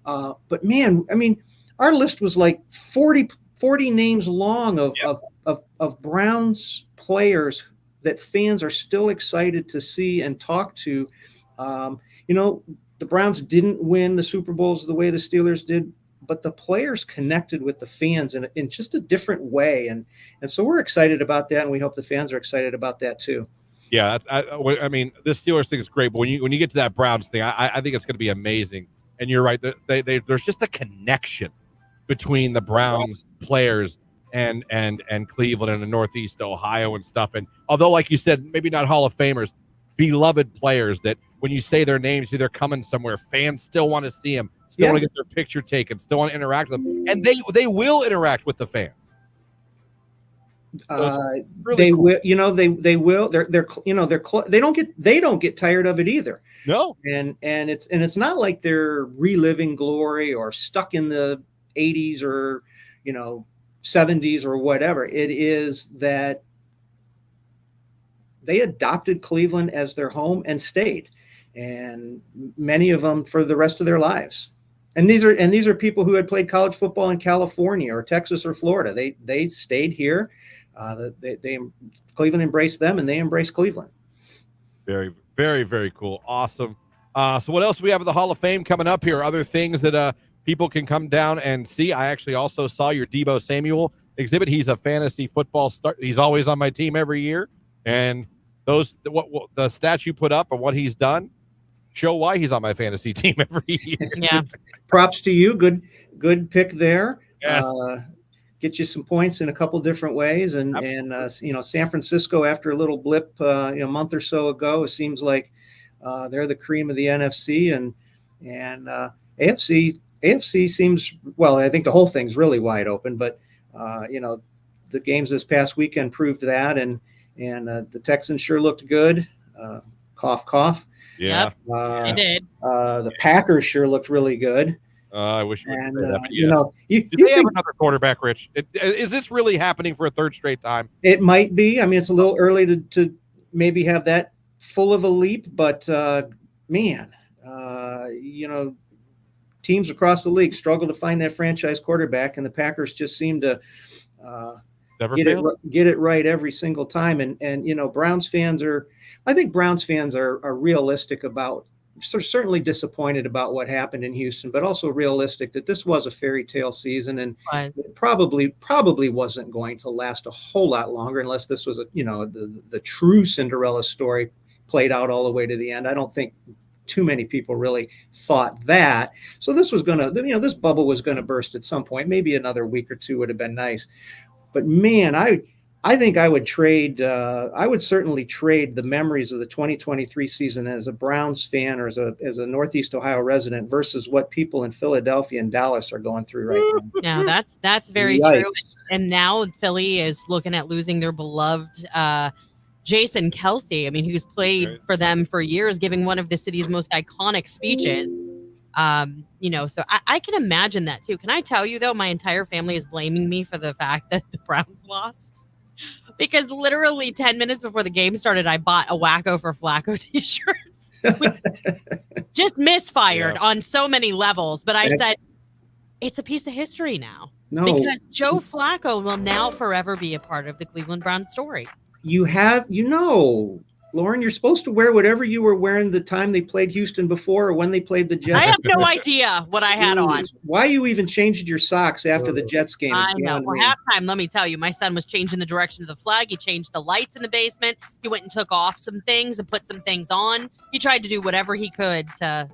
But man, I mean, our list was like 40 names long of Browns players that fans are still excited to see and talk to. You know, the Browns didn't win the Super Bowls the way the Steelers did, but the players connected with the fans in just a different way. And so we're excited about that, and we hope the fans are excited about that too. Yeah, I mean, this Steelers thing is great, but when you get to that Browns thing, I think it's going to be amazing. And you're right, there's just a connection between the Browns players and Cleveland and the Northeast Ohio and stuff. And although, like you said, maybe not Hall of Famers, beloved players that when you say their names, they're coming somewhere, fans still want to see them, still Yeah. want to get their picture taken, still want to interact with them, and they will interact with the fans. Really They cool. will, they will. They don't get tired of it either. No, And it's not like they're reliving glory or stuck in the 80s or 70s or whatever. It is that they adopted Cleveland as their home and stayed, and many of them for the rest of their lives. And these are people who had played college football in California or Texas or Florida. They stayed here. Cleveland embraced them, and they embraced Cleveland. very, very, very cool. Awesome. So what else do we have at the Hall of Fame coming up here? Other things that people can come down and see. I actually also saw your Deebo Samuel exhibit. He's a fantasy football star. He's always on my team every year. And what the stats you put up and what he's done show why he's on my fantasy team every year. Yeah. Props to you. Good pick there. Yes. Get you some points in a couple different ways. And San Francisco, after a little blip, a month or so ago, it seems like they're the cream of the NFC, and AFC seems, well, I think the whole thing's really wide open, but the games this past weekend proved that, and the Texans sure looked good. Cough, cough. Yeah. They did. The Packers sure looked really good. I wish you would And say that, but yes. you Do they have think another quarterback, Rich? Is this really happening for a third straight time? it might be. I mean, it's a little early to maybe have that full of a leap, but man, teams across the league struggle to find that franchise quarterback, and the Packers just seem to Never get failed. it right every single time. And Browns fans are realistic about, certainly disappointed about what happened in Houston, but also realistic that this was a fairy tale season, and it probably wasn't going to last a whole lot longer unless this was the true Cinderella story played out all the way to the end. I don't think too many people really thought that. So this was this bubble was going to burst at some point. Maybe another week or two would have been nice. But man, I think I would trade. I would certainly trade the memories of the 2023 season as a Browns fan or as a Northeast Ohio resident versus what people in Philadelphia and Dallas are going through right now. No, that's very Yikes. true. And now Philly is looking at losing their beloved Jason Kelsey. I mean, who's played for them for years, giving one of the city's most iconic speeches. So I can imagine that too. Can I tell you though, my entire family is blaming me for the fact that the Browns lost. Because literally 10 minutes before the game started, I bought a Wacko for Flacco t-shirts. Just misfired on so many levels. But I said, it's a piece of history now. No, Because Joe Flacco will now forever be a part of the Cleveland Browns story. Lauren, you're supposed to wear whatever you were wearing the time they played Houston before or when they played the Jets. I have no idea what I had on. Why you even changed your socks after the Jets game? I know. Well, halftime, let me tell you, my son was changing the direction of the flag. He changed the lights in the basement. He went and took off some things and put some things on. He tried to do whatever he could to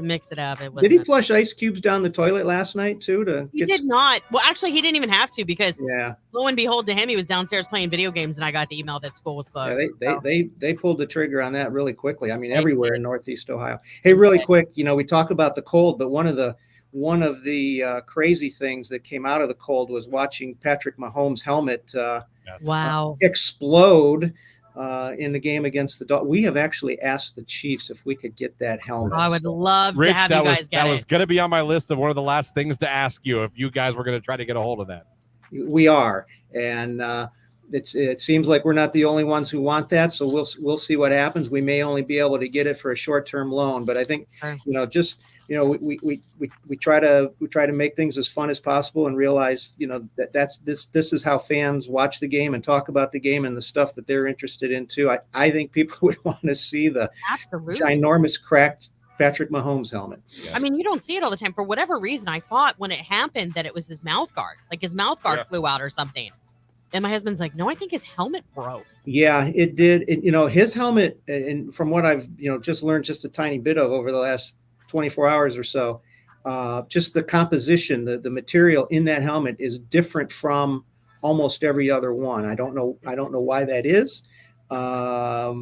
mix it up. Did he flush ice cubes down the toilet last night too? He did not. Well, actually, he didn't even have to because Yeah. lo and behold, to him, he was downstairs playing video games, and I got the email that school was closed. They pulled the trigger on that really quickly. I mean, everywhere in Northeast Ohio. Hey, really quick, we talk about the cold, but one of the crazy things that came out of the cold was watching Patrick Mahomes' helmet explode in the game against the Dolphins. We have actually asked the Chiefs if we could get that helmet. I would love Rich, to have you guys get that it. was going to be on my list of one of the last things to ask you if you guys were going to try to get a hold of that. We are, and it seems like we're not the only ones who want that. So we'll see what happens. We may only be able to get it for a short-term loan, but I think we try to make things as fun as possible and realize this is how fans watch the game and talk about the game and the stuff that they're interested in too. I think people would want to see the ginormous cracked Patrick Mahomes helmet. I mean, you don't see it all the time. For whatever reason, I thought when it happened that it was his mouth guard, like his mouth guard flew out or something. And my husband's like, no, I think his helmet broke. Yeah, it did. His helmet, and from what I've, just learned just a tiny bit of over the last 24 hours or so, just the composition, the material in that helmet is different from almost every other one. I don't know why that is. But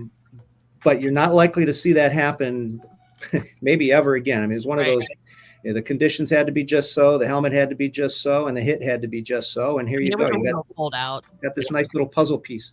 but you're not likely to see that happen maybe ever again. I mean, it's one of Right. those, the conditions had to be just so, the helmet had to be just so, and the hit had to be just so. And here you go. You pulled out. got this nice little puzzle piece.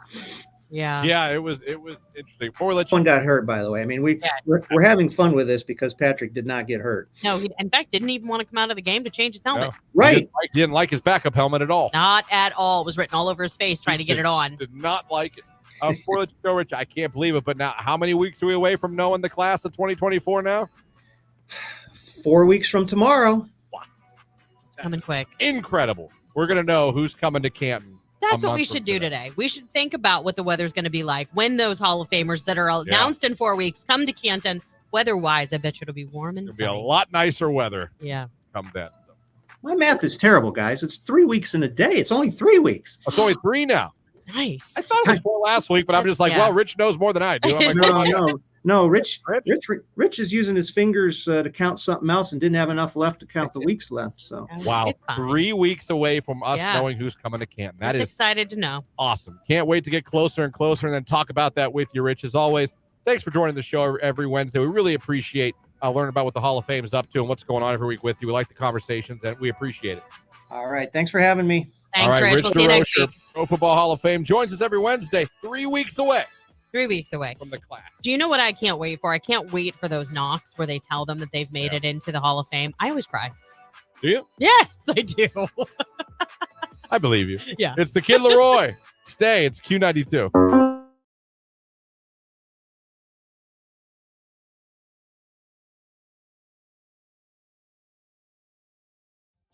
Yeah. Yeah, it was interesting. Before we let you One got hurt, by the way. I mean, we're having fun with this because Patrick did not get hurt. No, he in fact didn't even want to come out of the game to change his helmet. No. Right. He didn't like his backup helmet at all. Not at all. It was written all over his face trying to get it on. Did not like it. Before we let you go, Rich, I can't believe it, but now how many weeks are we away from knowing the class of 2024 now? 4 weeks from tomorrow. It's coming quick. Incredible. We're going to know who's coming to Canton. That's what we should do today. We should think about what the weather's going to be like when those Hall of Famers that are announced in 4 weeks come to Canton. Weather-wise, I bet you it'll be warm and It'll be a lot nicer weather. Yeah. Come then. My math is terrible, guys. It's 3 weeks in a day. It's only 3 weeks. It's only 3 now. Nice. I thought it was 4 last week, but I'm just like, well, Rich knows more than I do. I'm like, No, Rich is using his fingers to count something else and didn't have enough left to count the weeks left. So wow, 3 weeks away from us knowing who's coming to Canton. That is excited to know. Awesome. Can't wait to get closer and closer and then talk about that with you, Rich. As always, thanks for joining the show every Wednesday. We really appreciate learning about what the Hall of Fame is up to and what's going on every week with you. We like the conversations and we appreciate it. All right. Thanks for having me. Thanks, Rich. We'll see you next week. Pro Football Hall of Fame joins us every Wednesday, 3 weeks away. 3 weeks away from the class. Do you know what I can't wait for? I can't wait for those knocks where they tell them that they've made it into the Hall of Fame. I always cry. Do you? Yes, I do. I believe you. Yeah. It's the Kid Leroy. Stay. It's Q92.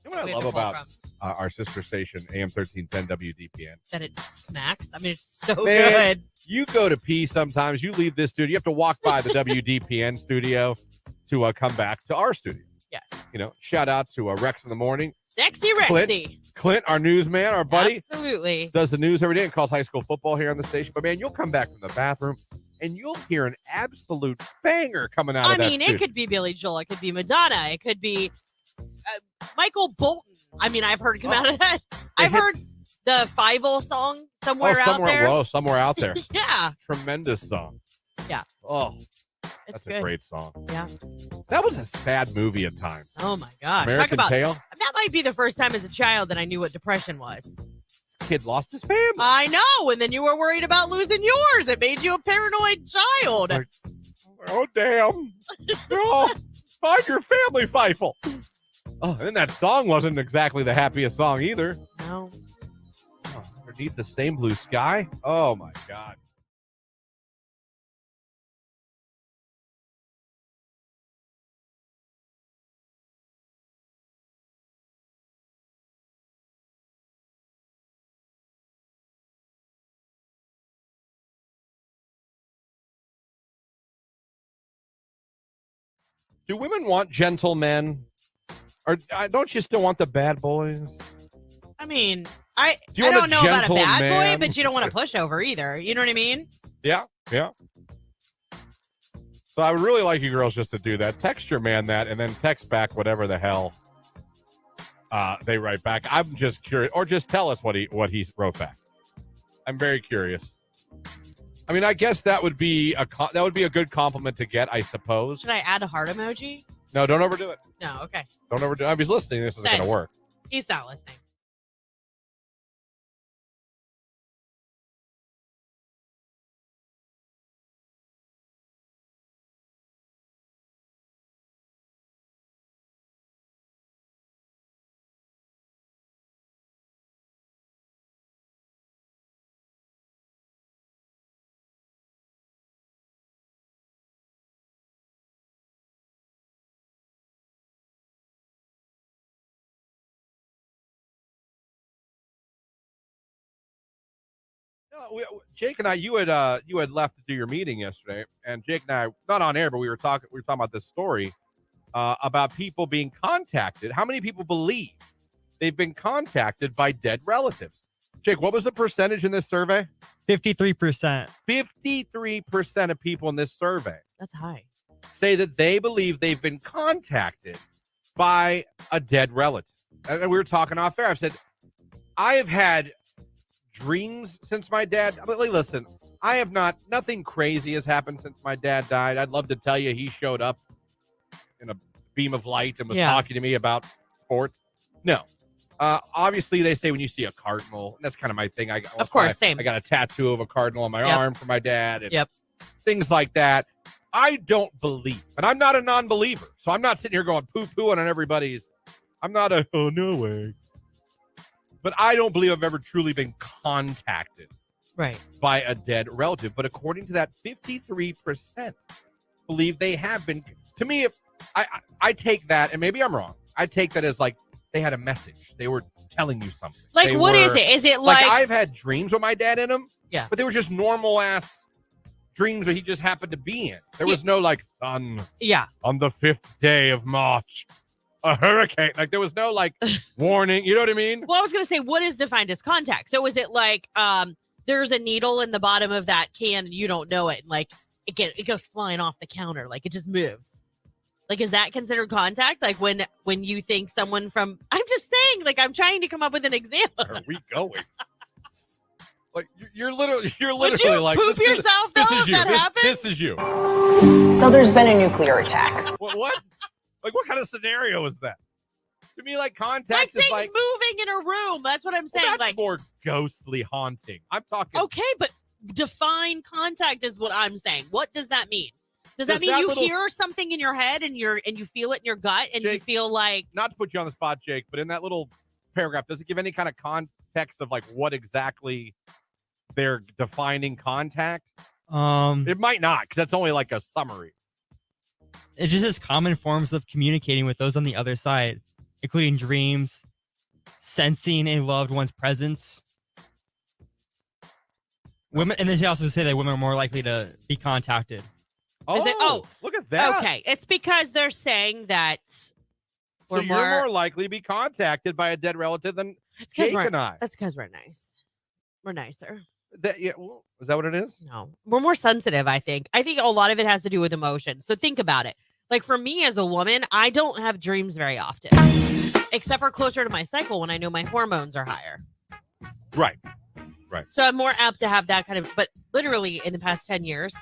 You know what I love about our sister station, AM 1310 WDPN? That it smacks. I mean, it's so Man, good. You go to pee sometimes. You leave this studio. You have to walk by the WDPN studio to come back to our studio. Yes. You know, shout out to Rex in the Morning. Sexy Rexy. Clint, our newsman, our buddy. Absolutely. Does the news every day and calls high school football here on the station. But, man, you'll come back from the bathroom and you'll hear an absolute banger coming out of that studio. It could be Billy Joel. It could be Madonna. It could be Michael Bolton. I mean, I've heard come out of that. I've heard the Fievel song somewhere out there. Oh, somewhere out there. Yeah. Tremendous song. Yeah. Oh, it's that's a great song. Yeah. That was a sad movie at times. Oh, my gosh. American Talk about, Tail. that might be the first time as a child that I knew what depression was. Kid lost his family. I know. And then you were worried about losing yours. It made you a paranoid child. Like, oh, damn. Oh, find your family, Feifel. Oh, and that song wasn't exactly the happiest song either. No. Oh, underneath the same blue sky. Oh, my God. Do women want gentlemen? Or don't you still want the bad boys? I mean, I Do you want don't know about a bad gentleman? boy, but you don't want to push over either. You know what I mean? Yeah, yeah. So I would really like you girls just to do that. Text your man that and then text back whatever the hell they write back. I'm just curious. Or just tell us what he wrote back. I'm very curious. I mean, I guess that would be a good compliment to get, I suppose. Should I add a heart emoji? No, don't overdo it. No, okay. Don't overdo it. I mean, he's listening. This isn't going to work. He's not listening. No, Jake and I, you had left to do your meeting yesterday, and Jake and I, not on air, but we were talking about this story about people being contacted. How many people believe they've been contacted by dead relatives? Jake, what was the percentage in this survey? 53%. 53% of people in this survey That's high. say that they believe they've been contacted by a dead relative. And we were talking off air. I've said, I have had dreams since my dad. Listen, I have nothing crazy has happened since my dad died. I'd love to tell you he showed up in a beam of light and was talking to me about sports. No. Obviously, they say when you see a cardinal, and that's kind of my thing. Of course, same. I got a tattoo of a cardinal on my arm for my dad. And things like that. I don't believe, and I'm not a non-believer, so I'm not sitting here going poo-pooing on everybody's. I'm not a, oh, no way. But I don't believe I've ever truly been contacted by a dead relative. But according to that, 53% believe they have been. To me, if I take that, and maybe I'm wrong, I take that as like they had a message. They were telling you something. Like, what is it? Is it like I've had dreams with my dad in them? Yeah. But they were just normal-ass dreams that he just happened to be in. There was no, like, son. Yeah. On the 5th day of March, a hurricane. Like, there was no, like, warning. You know what I mean? Well, I was going to say, what is defined as contact? So is it like there's a needle in the bottom of that can and you don't know it? And, like, it goes flying off the counter. Like, it just moves. Like, is that considered contact? Like, when you think someone from... I'm just saying, like, I'm trying to come up with an example. Where are we going? Like, you're literally Would you like... poop yourself, though, if that happens? This is you. So there's been a nuclear attack. What? Like, what kind of scenario is that? To me, like, contact Like is things like... moving in a room. That's what I'm saying. Well, that's like more ghostly haunting. I'm talking... Okay, but define contact is what I'm saying. What does that mean? Does that mean you hear something in your head and you feel it in your gut and Jake, you feel like... Not to put you on the spot, Jake, but in that little paragraph, does it give any kind of context of like what exactly they're defining contact? It might not, because that's only like a summary. It just says common forms of communicating with those on the other side, including dreams, sensing a loved one's presence. Women, and they also say that women are more likely to be contacted. Look at that. Okay, it's because they're saying that So you're more likely to be contacted by a dead relative than Jake and I. That's because we're nice. We're nicer. Is that what it is? No, we're more sensitive, I think. I think a lot of it has to do with emotion. So think about it. Like for me as a woman, I don't have dreams very often, except for closer to my cycle when I know my hormones are higher. Right. So I'm more apt to have that kind of, but literally in the past 10 years,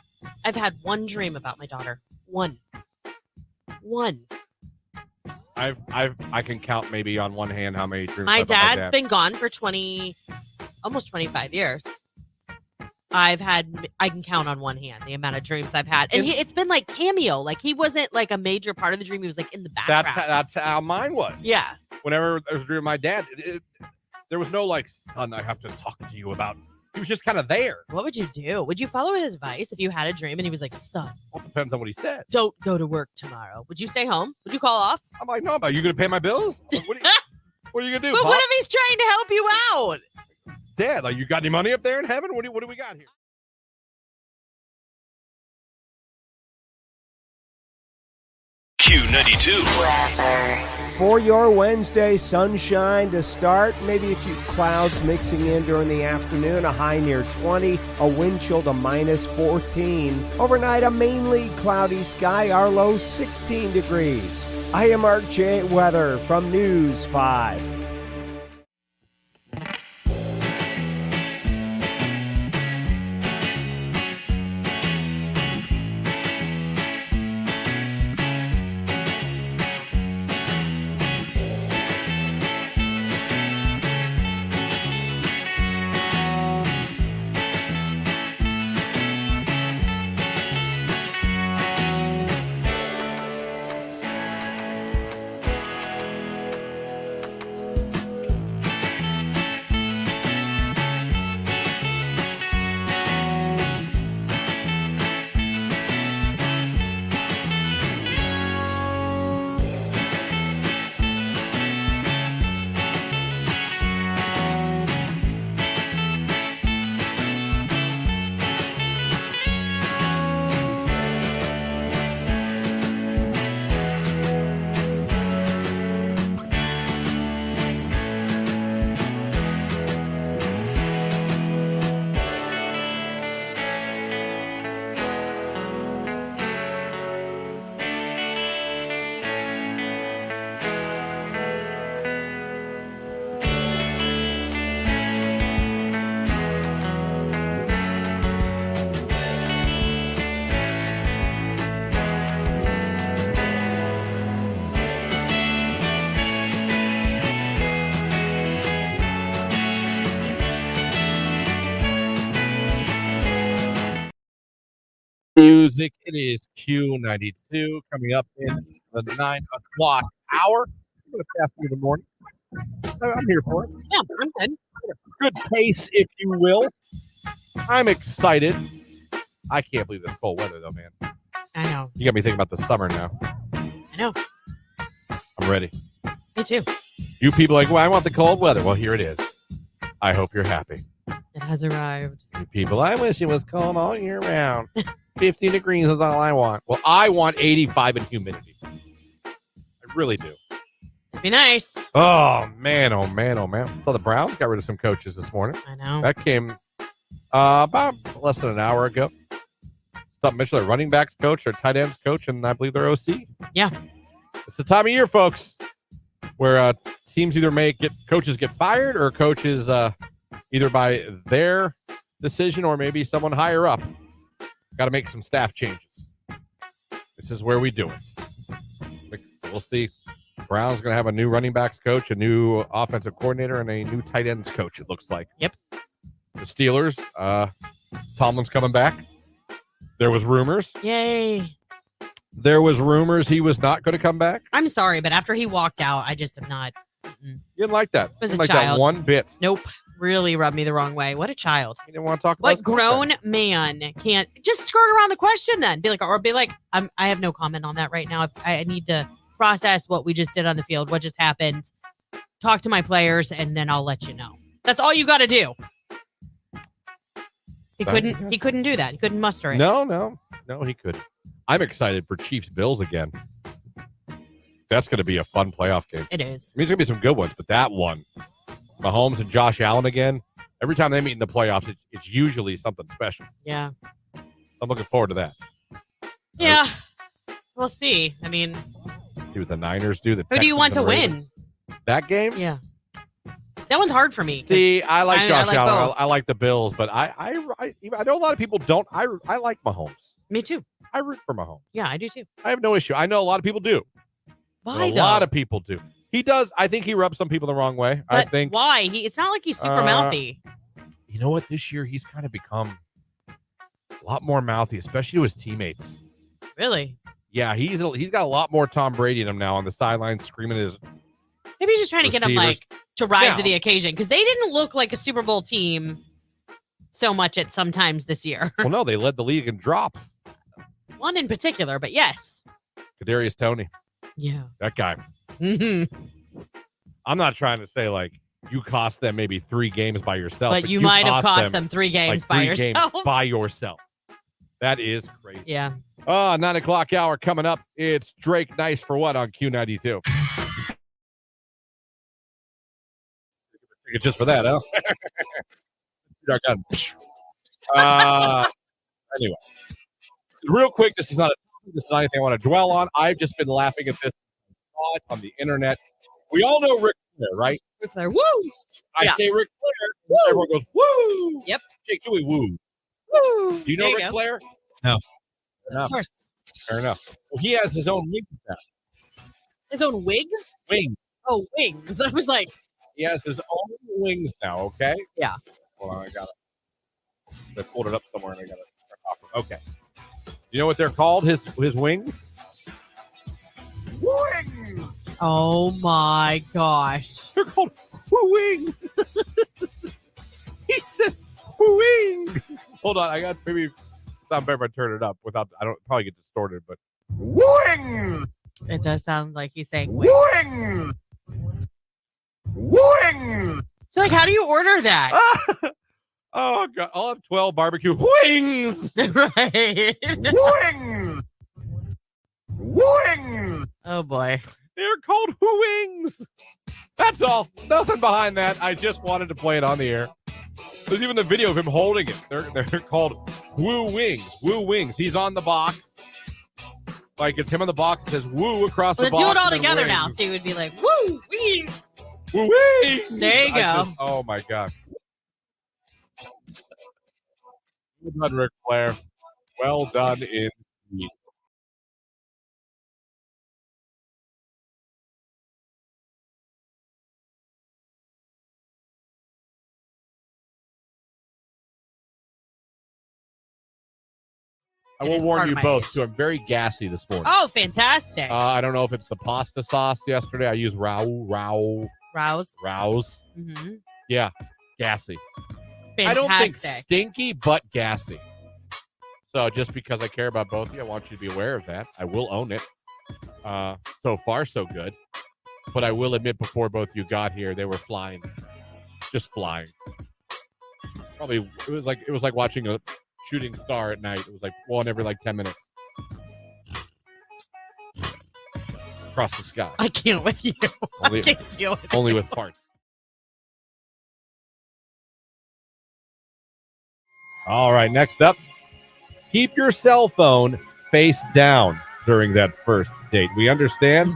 I've had one dream about my daughter. One. I can count maybe on one hand how many dreams My I've had dad's been gone for almost 25 years. I can count on one hand the amount of dreams I've had. And it's been like cameo. Like he wasn't like a major part of the dream. He was like in the background. That's how mine was. Yeah. Whenever there was a dream of my dad, there was no like, son, I have to talk to you about. He was just kind of there. What would you do? Would you follow his advice if you had a dream and he was like, son? Well, it depends on what he said. Don't go to work tomorrow. Would you stay home? Would you call off? I'm like, no, are you going to pay my bills? Like, what are you going to do? But Pop? what if he's trying to help you out? Dad, like, you got any money up there in heaven? What do we got here? Q92. For your Wednesday, sunshine to start, maybe a few clouds mixing in during the afternoon, a high near 20, a wind chill to minus 14. Overnight, a mainly cloudy sky, our low 16 degrees. I am Mark J. Weather from News 5. Music. It is Q92 coming up in the 9 o'clock hour. I'm going to fast through the morning. I'm here for it. Yeah, I'm good. Good pace, if you will. I'm excited. I can't believe this cold weather, though, man. I know. You got me thinking about the summer now. I know. I'm ready. Me too. You people are like, well, I want the cold weather. Well, here it is. I hope you're happy. It has arrived. You people, I wish it was cold all year round. 50 degrees is all I want. Well, I want 85 and humidity. I really do. It'd be nice. Oh, man, oh, man, oh, man. So the Browns got rid of some coaches this morning. I know. That came about less than an hour ago. Stuart Mitchell, their running backs coach, their tight ends coach, and I believe their OC. Yeah. It's the time of year, folks, where teams either coaches get fired or coaches either by their decision or maybe someone higher up got to make some staff changes. This is where we do it. We'll see. Brown's going to have a new running backs coach, a new offensive coordinator, and a new tight ends coach, it looks like. Yep. The Steelers, Tomlin's coming back. There was rumors. Yay. There was rumors he was not going to come back. I'm sorry, but after he walked out, I just have not. You didn't like that. Was Didn't a like child. that one bit. Nope. Really rubbed me the wrong way. What a child. You didn't want to talk about What his grown contract. man can't just skirt around the question then? Be like, I have no comment on that right now. I need to process what we just did on the field, what just happened, talk to my players, and then I'll let you know. That's all you got to do. He couldn't do that. He couldn't muster it. No, he couldn't. I'm excited for Chiefs Bills again. That's going to be a fun playoff game. It is. I mean, there's going to be some good ones, but that one, Mahomes and Josh Allen again, every time they meet in the playoffs, it's usually something special. Yeah. I'm looking forward to that. Yeah. We'll see. I mean, See what the Niners do. who do you want to win? That game? Yeah. That one's hard for me. See, I like Josh like Allen. both. I like the Bills, but I know a lot of people don't. I like Mahomes. Me too. I root for Mahomes. Yeah, I do too. I have no issue. I know a lot of people do. Why A though? lot of people do. He does. I think he rubs some people the wrong way. I But think. why? It's not like he's super mouthy. You know what? This year he's kind of become a lot more mouthy, especially to his teammates. Really? Yeah, he's got a lot more Tom Brady in him now on the sideline, screaming his. Maybe he's just trying to get them Receivers. to rise Yeah. to the occasion because they didn't look like a Super Bowl team so much at some times this year. Well, no, they led the league in drops. One in particular, but yes. Kadarius Toney, Yeah. that guy. Mhm. I'm not trying to say like you cost them maybe 3 games by yourself, But you might have cost them 3 like games by 3 yourself. games by yourself. That is crazy. Yeah. 9 o'clock hour coming up. It's Drake Nice for what on Q92? Just for that, huh? Anyway, real quick, this is not anything I want to dwell on. I've just been laughing at this on the internet. We all know Ric Flair, right? It's like, woo! I Yeah. say Ric Flair, everyone goes, woo! Yep. Jake Dewey, woo. Woo! Do you know There Ric go. Flair? No. Fair enough. Of course. Fair enough. Well, he has his own wings now. His own wigs? Wings. Oh, wings. I was like, He has his own wings now, okay? Yeah. Hold on, I got it. They pulled it up somewhere and I got it. Okay. You know what they're called? His wings? Wings! oh my gosh. They're called wings. He said wings. Hold on, I got maybe sound better if I turn it up without. I don't probably get distorted, but wings. It does sound like he's saying wings. Wings. Wings. So, like, how do you order that? Oh god! I'll have 12 barbecue wings. Right. Wings. Wings. Oh, boy. They're called wings. That's all. Nothing behind that. I just wanted to play it on the air. There's even the video of him holding it. They're called Woo Wings. Woo Wings. He's on the box. Like it's him on the box. It says Woo across Well, the then box. do it all and then together now. wings. So you would be like, woo, wings. Woo Wings. There you go. Oh my god. Well done, Ric Flair. Well done indeed. I It will is warn part you of my both, age. too. I'm very gassy this morning. Oh, fantastic. I don't know if it's the pasta sauce yesterday. I used Rouse. Rouse. Mm-hmm. Yeah, gassy. Fantastic. I don't think stinky, but gassy. So just because I care about both of you, I want you to be aware of that. I will own it. So far, so good. But I will admit, before both of you got here, they were flying. Just flying. Probably, it was like watching a shooting star at night. It was like one every 10 minutes. Across the sky. I can't with you. Only, I can't deal with only you. with farts. All right, next up, keep your cell phone face down during that first date. We understand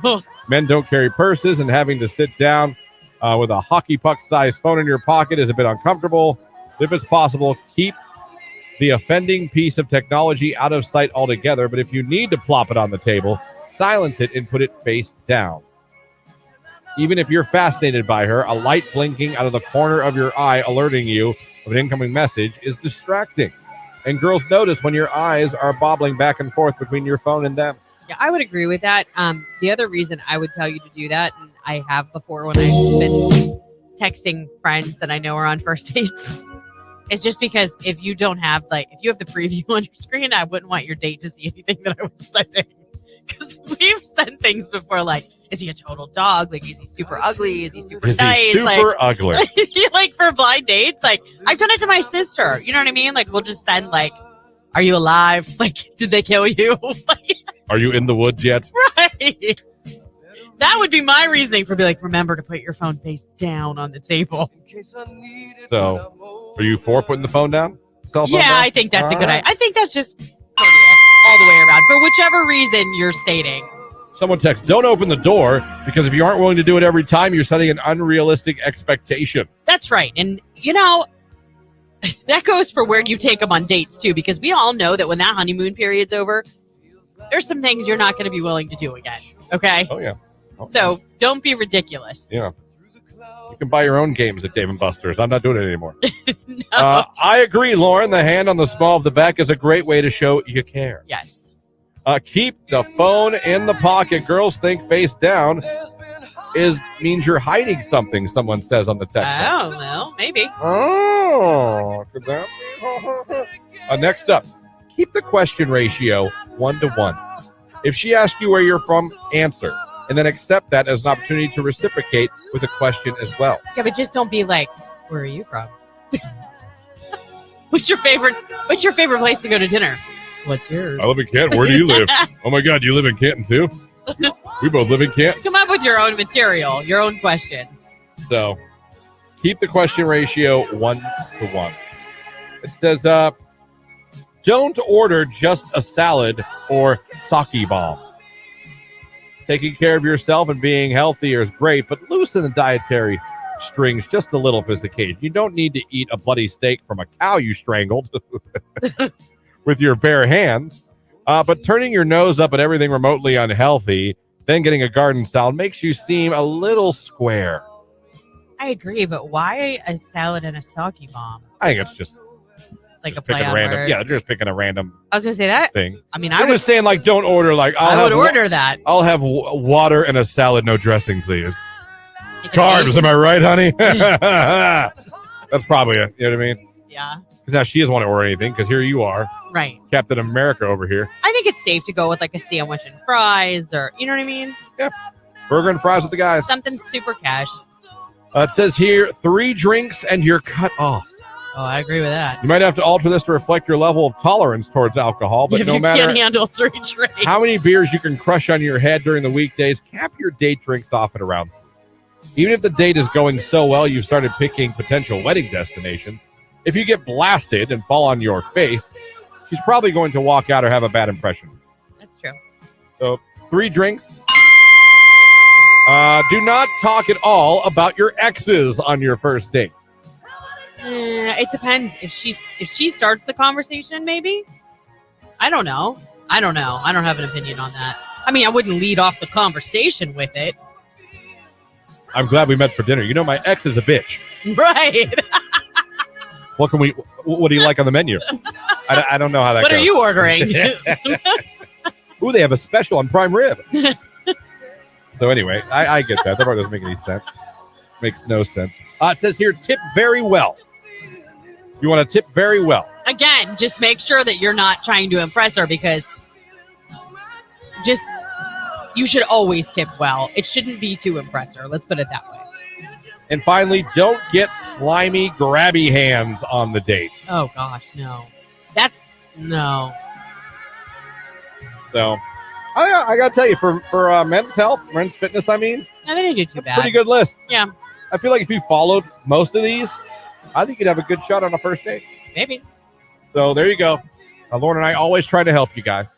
men don't carry purses, and having to sit down with a hockey puck-sized phone in your pocket is a bit uncomfortable. If it's possible, keep the offending piece of technology out of sight altogether, but if you need to plop it on the table, silence it and put it face down. Even if you're fascinated by her, a light blinking out of the corner of your eye alerting you of an incoming message is distracting. And girls notice when your eyes are bobbling back and forth between your phone and them. Yeah, I would agree with that. The other reason I would tell you to do that, and I have before when I've been texting friends that I know are on first dates, is just because if you don't have, if you have the preview on your screen, I wouldn't want your date to see anything that I was sending. Because we've sent things before, is he a total dog? Is he super ugly? Is he super nice? Is he super ugly? For blind dates, I've done it to my sister. You know what I mean? We'll just send, are you alive? Did they kill you? Are you in the woods yet? Right. That would be my reasoning for remember to put your phone face down on the table. So, are you for putting the phone down? Cell phone Yeah, down? I think that's All a good right. idea. I think that's just courteous all the way around for whichever reason you're stating. Someone texts, don't open the door, because if you aren't willing to do it every time, you're setting an unrealistic expectation. That's right. And, that goes for where you take them on dates, too, because we all know that when that honeymoon period's over, there's some things you're not going to be willing to do again. Okay? Oh, yeah. So don't be ridiculous. Yeah. You can buy your own games at Dave & Buster's. I'm not doing it anymore. No. I agree, Lauren. The hand on the small of the back is a great way to show you care. Yes. Keep the phone in the pocket. Girls think face down means you're hiding something, someone says on the text. Oh, well, maybe. Oh, could that be? Next up, keep the question ratio 1-to-1. If she asks you where you're from, answer. And then accept that as an opportunity to reciprocate with a question as well. Yeah, but just don't be where are you from? What's your favorite place to go to dinner? What's yours? I live in Canton. Where do you live? Oh, my God. You live in Canton, too? We both live in Canton. Come up with your own material, your own questions. So keep the question ratio 1-to-1. It says, don't order just a salad or sake bomb. Taking care of yourself and being healthier is great, but loosen the dietary strings just a little for this occasion. You don't need to eat a bloody steak from a cow you strangled with your bare hands. But turning your nose up at everything remotely unhealthy, then getting a garden salad makes you seem a little square. I agree, but why a salad and a sake bomb? I think it's just a play picking on random. words. Yeah, they're just picking a random I was gonna say that. thing. I mean, I'm just saying, don't order. I would order that. I'll have water and a salad, no dressing, please. Carbs, am I right, honey? That's probably it. You know what I mean? Yeah. Because now she doesn't want to order anything, because here you are. Right. Captain America over here. I think it's safe to go with a sandwich and fries, or you know what I mean? Yeah. Burger and fries with the guys. Something super cash. It says here, 3 drinks and you're cut off. Oh, I agree with that. You might have to alter this to reflect your level of tolerance towards alcohol, but if no you matter can't handle 3 drinks. how many beers you can crush on your head during the weekdays, cap your date drinks off at around 3. Even if the date is going so well you've started picking potential wedding destinations, if you get blasted and fall on your face, she's probably going to walk out or have a bad impression. That's true. So 3 drinks. Do not talk at all about your exes on your first date. It depends. If she starts the conversation, maybe. I don't know. I don't have an opinion on that. I mean, I wouldn't lead off the conversation with it. I'm glad we met for dinner. You know, my ex is a bitch. Right. What do you like on the menu? I don't know how that What goes. are you ordering? Ooh, they have a special on prime rib. So anyway, I get that. That part doesn't make any sense. Makes no sense. It says here, tip very well. You want to tip very well. Again, just make sure that you're not trying to impress her, because you should always tip well. It shouldn't be to impress her. Let's put it that way. And finally, don't get slimy, grabby hands on the date. Oh gosh, no. No. So, I got to tell you, for men's health, men's fitness, I mean, No, they didn't do too bad. pretty good list. Yeah, I feel like if you followed most of these, I think you'd have a good shot on a first date. maybe. So there you go. Lauren and I always try to help you guys.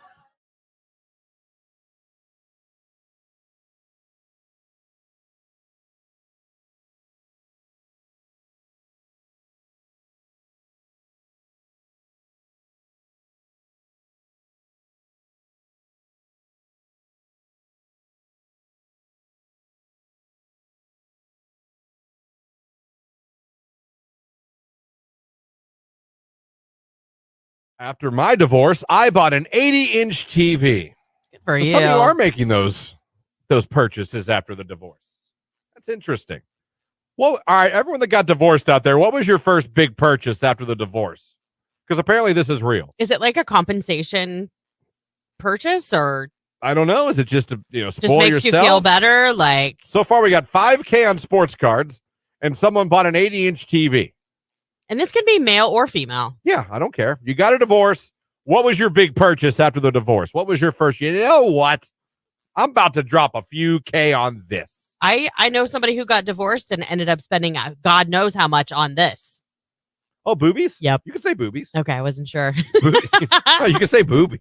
After my divorce, I bought an 80-inch TV. Good for you. Some of you are making those purchases after the divorce. That's interesting. Well, all right, everyone that got divorced out there, what was your first big purchase after the divorce? Because apparently this is real. Is it like a compensation purchase, or I don't know. Is it just to just spoil makes yourself? you feel better? Like, So far, we got $5,000 on sports cards, and someone bought an 80-inch TV. and this can be male or female. Yeah, I don't care. You got a divorce. What was your big purchase after the divorce? What was your first? You know what? I'm about to drop a few K on this. I know somebody who got divorced and ended up spending God knows how much on this. Oh, boobies? Yep. You can say boobies. Okay, I wasn't sure. Oh, you can say boobies.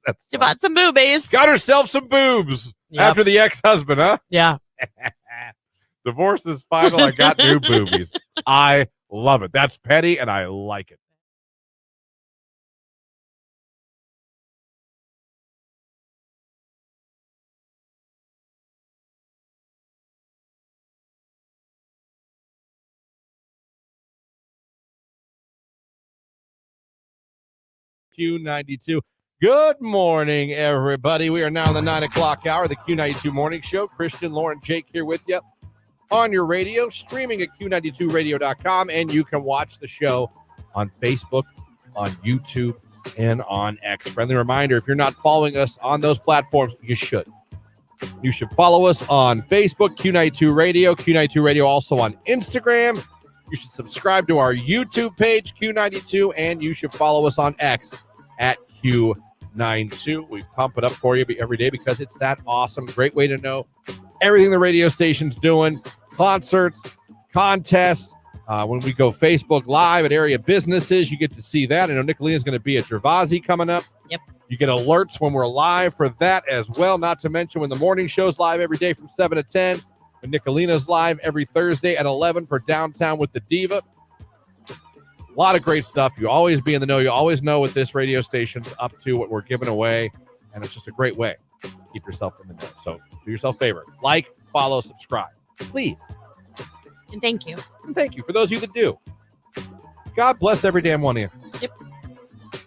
That's She fine. bought some boobies. Got herself some boobs Yep. after the ex-husband, huh? Yeah. Divorce is final. I got new boobies. I love it. That's petty, and I like it. Q92. Good morning, everybody. We are now in the 9 o'clock hour, the Q92 Morning Show. Christian, Lauren, Jake here with you on your radio, streaming at Q92radio.com, and you can watch the show on Facebook, on YouTube, and on X. Friendly reminder, if you're not following us on those platforms, you should. You should follow us on Facebook, Q92 Radio, Q92 Radio also on Instagram. You should subscribe to our YouTube page, Q92, and you should follow us on X at Q92. We pump it up for you every day because it's that awesome. Great way to know everything the radio station's doing, concerts, contests. When we go Facebook Live at area businesses, you get to see that. I know Nicolina's going to be at Gervasi coming up. Yep. You get alerts when we're live for that as well, not to mention when the morning show's live every day from 7 to 10. And Nicolina's live every Thursday at 11 for Downtown with the Diva. A lot of great stuff. You always be in the know. You always know what this radio station's up to, what we're giving away. And it's just a great way to keep yourself in the know. So do yourself a favor. Like, follow, subscribe. Please. And thank you. And thank you for those of you that do. God bless every damn one of you. Yep.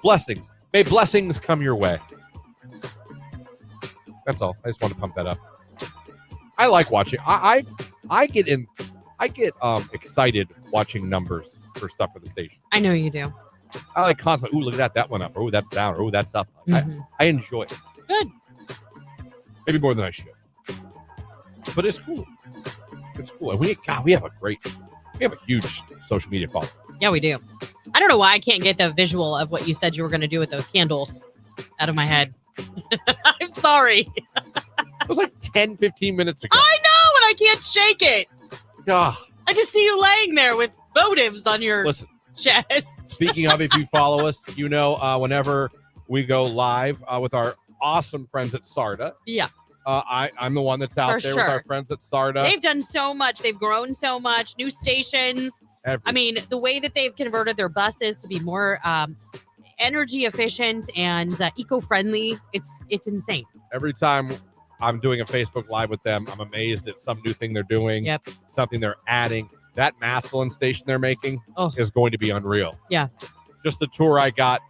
Blessings. May blessings come your way. That's all. I just want to pump that up. I like watching. I get excited watching numbers for stuff for the station. I know you do. I like constantly. Ooh, look at that. That one up. Ooh, that's down. Ooh, that's up. Mhm. I enjoy it. Good. Maybe more than I should. But it's cool. It's cool. And we have a huge social media following. Yeah, we do. I don't know why I can't get the visual of what you said you were going to do with those candles out of my head. I'm sorry. It was like 10, 15 minutes ago. I know, and I can't shake it. Ah, I just see you laying there with votives on your listen, chest. speaking of, if you follow us, you know whenever we go live with our awesome friends at SARTA. Yeah. I'm the one that's out For there with sure. our friends at SARTA. They've done so much. They've grown so much. New stations. I mean, the way that they've converted their buses to be more energy efficient and eco-friendly, it's insane. Every time I'm doing a Facebook Live with them, I'm amazed at some new thing they're doing, Yep. something they're adding. That Massillon station they're making Oh. is going to be unreal. Yeah. Just the tour I got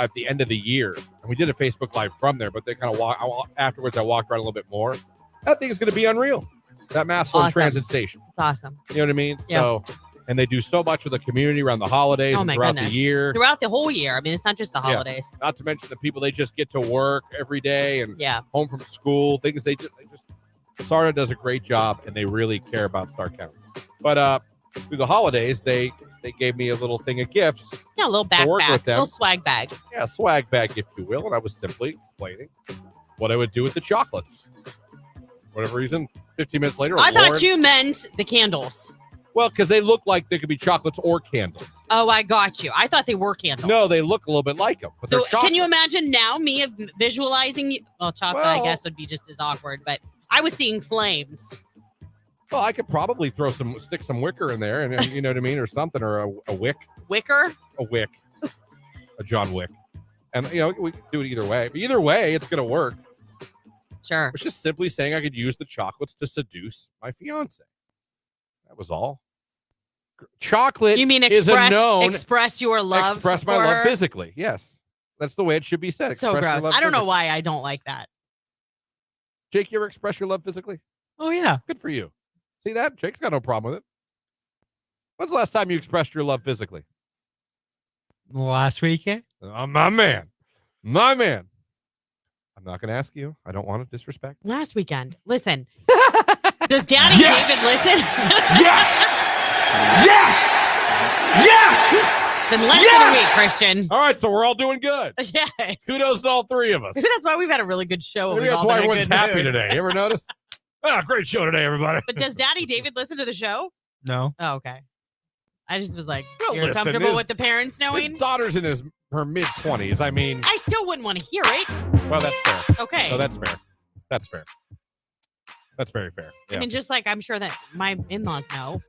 at the end of the year. And we did a Facebook Live from there, but they kind of afterwards I walked around a little bit more. That thing is going to be unreal. That Massillon Transit Station. It's awesome. You know what I mean? Yeah. So, and they do so much with the community around the holidays and throughout the year. Throughout the whole year. I mean, it's not just the holidays. Not to mention the people they just get to work every day and home from school. Things they just SARTA does a great job, and they really care about Stark County. But through the holidays, they gave me a little thing of gifts. Yeah, a little backpack, a little swag bag. Yeah, swag bag, if you will. And I was simply explaining what I would do with the chocolates. For whatever reason, 15 minutes later, I thought you meant the candles. Well, because they look like they could be chocolates or candles. Oh, I got you. I thought they were candles. No, they look a little bit like them. But so can you imagine now me visualizing? Well, chocolate, I guess, would be just as awkward, but I was seeing flames. Well, I could probably stick some wicker in there, and you know what I mean, or something, or a wick. Wicker? A wick. A John Wick. And, we could do it either way. But either way, it's going to work. Sure. It's just simply saying I could use the chocolates to seduce my fiance. That was all. Chocolate you mean express your love? Express my love physically. Yes. That's the way it should be said. So gross. I don't know why I don't like that. Jake, you ever express your love physically? Oh, yeah. Good for you. See that? Jake's got no problem with it. When's the last time you expressed your love physically? Last weekend. Oh, my man. My man. I'm not going to ask you. I don't want to disrespect. Last weekend. Listen. Does Daddy David listen? Yes! Yes! Yes! It's been less than a week, Christian. All right, so we're all doing good. Yes. Kudos to all three of us. Maybe that's why we've had a really good show. Maybe that's why everyone's happy today. You ever notice? Great show today, everybody. But does Daddy David listen to the show? No. Oh, okay. I just was like, well, you're comfortable with the parents knowing? His daughter's in her mid-20s. I mean... I still wouldn't want to hear it. Well, that's fair. Okay. No, that's fair. That's fair. That's very fair. Yeah. I mean, just like I'm sure that my in-laws know.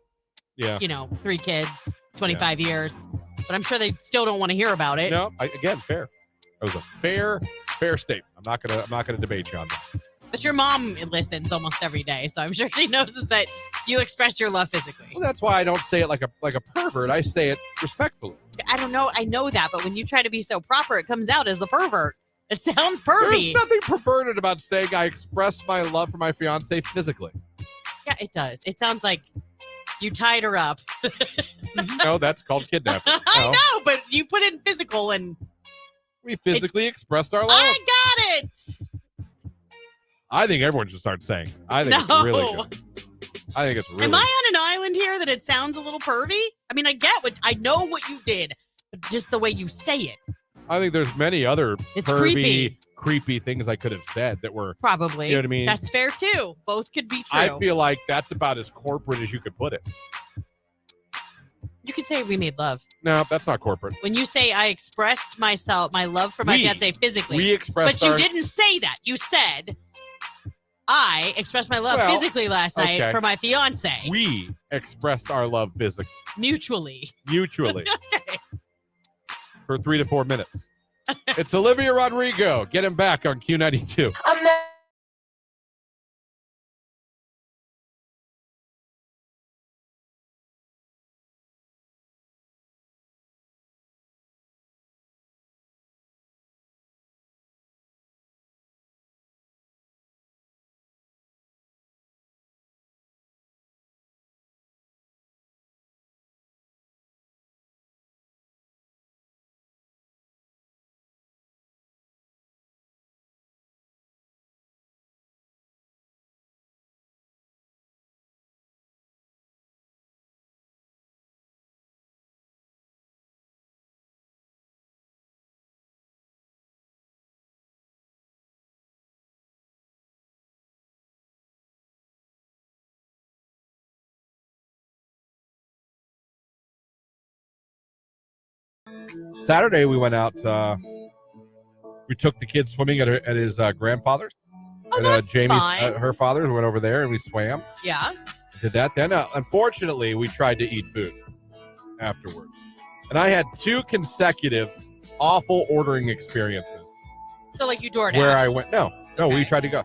Yeah. 3 kids, 25 years. But I'm sure they still don't want to hear about it. No, again, fair. That was a fair statement. I'm not gonna debate you on that. But your mom listens almost every day, so I'm sure she knows that you express your love physically. Well, that's why I don't say it like a pervert. I say it respectfully. I don't know. I know that, but when you try to be so proper, it comes out as a pervert. It sounds pervy. There's nothing perverted about saying I express my love for my fiance physically. Yeah, it does. It sounds like you tied her up. No, that's called kidnapping. No. I know, but you put in physical and... We physically expressed our love. I got it! I think everyone should start saying it. I think it's really good. I think it's really Am I on an island here that it sounds a little pervy? I mean, I know what you did, but just the way you say it. I think there's many other It's pervy, creepy things I could have said that were probably. You know what I mean? That's fair too. Both could be true. I feel like that's about as corporate as you could put it. You could say we made love. No, that's not corporate. When you say I expressed my love for my fiance physically. We expressed But you didn't say that. You said I expressed my love physically last night for my fiance. We expressed our love physically. Mutually. Okay. For 3 to 4 minutes. It's Olivia Rodrigo. Get him back on Q92. Saturday we went out. We took the kids swimming at his grandfather's. Oh, that's Jamie's, fine. her father's. We went over there and we swam. Yeah. Did that. Then, unfortunately, we tried to eat food afterwards, and I had 2 consecutive awful ordering experiences. So like you DoorDash. Where I went. No, Okay. we tried to go.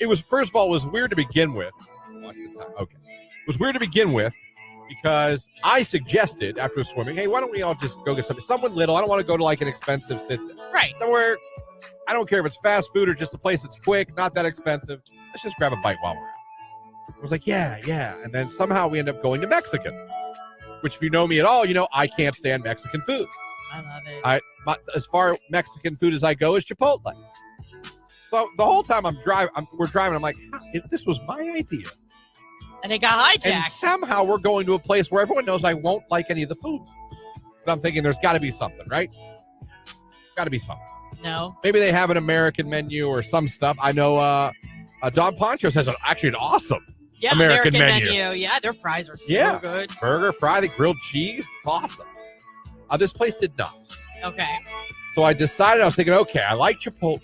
It was, first of all, it was weird to begin with. Watch the time. Okay. It was weird to begin with because I suggested after swimming, hey, why don't we all just go get someone little? I don't want to go to like an expensive Right. somewhere. I don't care if it's fast food or just a place that's quick, not that expensive. Let's just grab a bite while we're out. I was like, yeah. And then somehow we end up going to Mexican, which if you know me at all, you know I can't stand Mexican food. I love it. As far Mexican food as I go is Chipotle. So the whole time we're driving, I'm like, if this was my idea. And it got hijacked. And somehow we're going to a place where everyone knows I won't like any of the food. But I'm thinking there's got to be something, right? Got to be something. No. Maybe they have an American menu or some stuff. I know Don Poncho's has actually an awesome American menu. Yeah, their fries are so good. Burger, fried, grilled cheese. It's awesome. This place did not. Okay. So I decided, I was thinking, okay, I like Chipotle.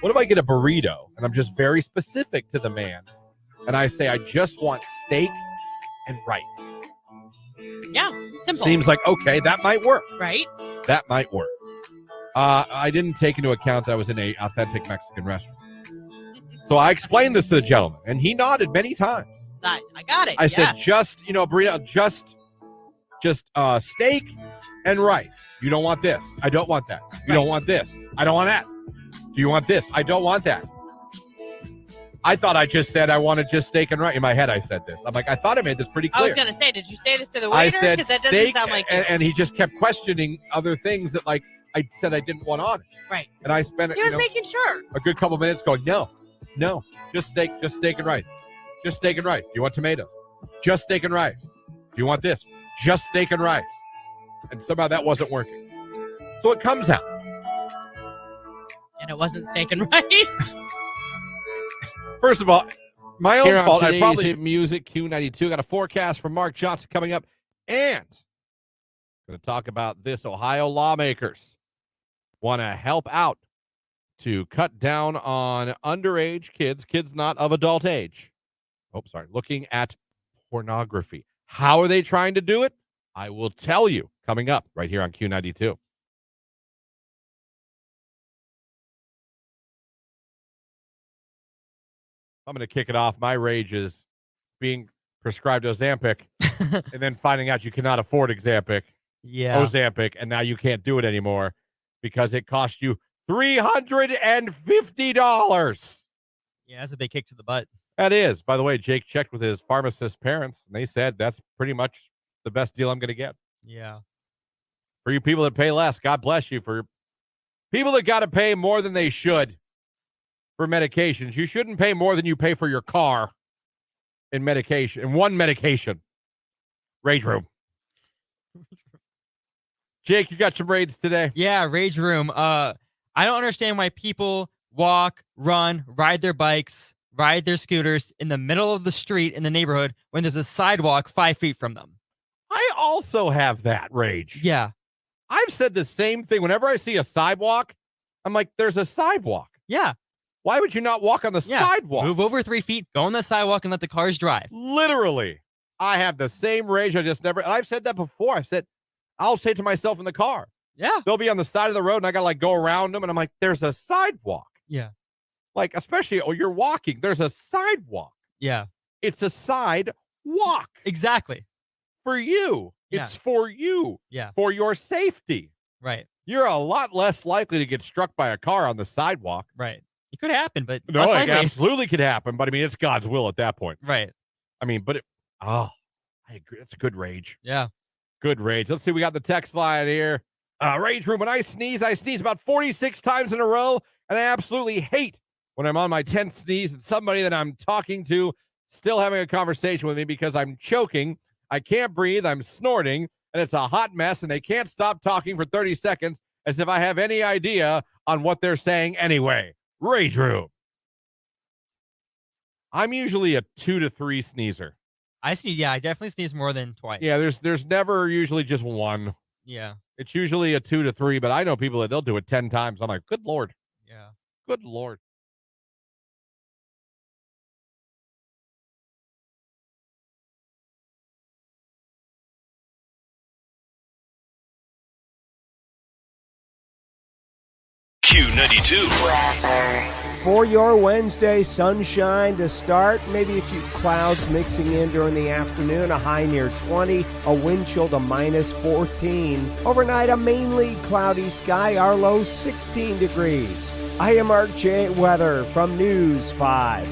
What if I get a burrito? And I'm just very specific to the man. And I say, I just want steak and rice. Yeah, simple. Seems like, okay, that might work. Right? That might work. I didn't take into account that I was in an authentic Mexican restaurant. So I explained this to the gentleman, and he nodded many times. I got it. I said, just, burrito, just steak and rice. You don't want this. I don't want that. You don't want this. I don't want that. Do you want this? I don't want that. I thought I just said I wanted just steak and rice. In my head, I said this. I'm like, I thought I made this pretty clear. I was going to say, did you say this to the waiter? I said because that steak, doesn't sound like and he just kept questioning other things that, like, I said I didn't want on it. Right. And I spent He was making sure. a good couple minutes going, no, just steak and rice. Just steak and rice. Do you want tomatoes? Just steak and rice. Do you want this? Just steak and rice. And somehow that wasn't working. So it comes out. And it wasn't steak and rice. First of all, my own fault. I Today's probably Hit Music Q92. Got a forecast from Mark Johnson coming up. and going to talk about this. Ohio lawmakers want to help out to cut down on underage kids not of adult age. Looking at pornography. How are they trying to do it? I will tell you coming up right here on Q92. I'm going to kick it off. My rage is being prescribed Ozempic and then finding out you cannot afford Ozempic, and now you can't do it anymore because it cost you $350. Yeah, that's a big kick to the butt. That is. By the way, Jake checked with his pharmacist parents, and they said that's pretty much the best deal I'm going to get. Yeah. For you people that pay less, God bless you. For people that got to pay more than they should for medications, you shouldn't pay more than you pay for your car in medication, in one medication. Rage room. Jake, you got some raids today? Yeah, rage room. I don't understand why people walk, run, ride their bikes, ride their scooters in the middle of the street in the neighborhood when there's a sidewalk 5 feet from them. I also have that rage. Yeah. I've said the same thing. Whenever I see a sidewalk, I'm like, there's a sidewalk. Yeah. Why would you not walk on the sidewalk? Move over 3 feet, go on the sidewalk, and let the cars drive. Literally. I have the same rage. I've said that before. I'll say it to myself in the car. Yeah. They'll be on the side of the road, and I got to go around them, and I'm like, there's a sidewalk. Yeah. Especially, you're walking. There's a sidewalk. Yeah. It's a sidewalk. Exactly. For you. Yeah. It's for you. Yeah. For your safety. Right. You're a lot less likely to get struck by a car on the sidewalk. Right. It could happen, but No, less it likely. absolutely could happen. But it's God's will at that point. Right. I agree. It's a good rage. Yeah. Good rage. Let's see. We got the text line here. Rage room. When I sneeze about 46 times in a row. And I absolutely hate when I'm on my 10th sneeze and somebody that I'm talking to still having a conversation with me because I'm choking. I can't breathe. I'm snorting. And it's a hot mess. And they can't stop talking for 30 seconds as if I have any idea on what they're saying anyway. Rage room. I'm usually a 2 to 3 sneezer. I definitely sneeze more than twice. Yeah, there's never usually just one. Yeah. It's usually a 2 to 3, but I know people that they'll do it 10 times. I'm like, good Lord. Yeah. Good Lord. Q92. For your Wednesday, sunshine to start, maybe a few clouds mixing in during the afternoon, a high near 20, a wind chill to minus 14. Overnight, a mainly cloudy sky, our low 16 degrees. I am Mark J. Weather from News 5.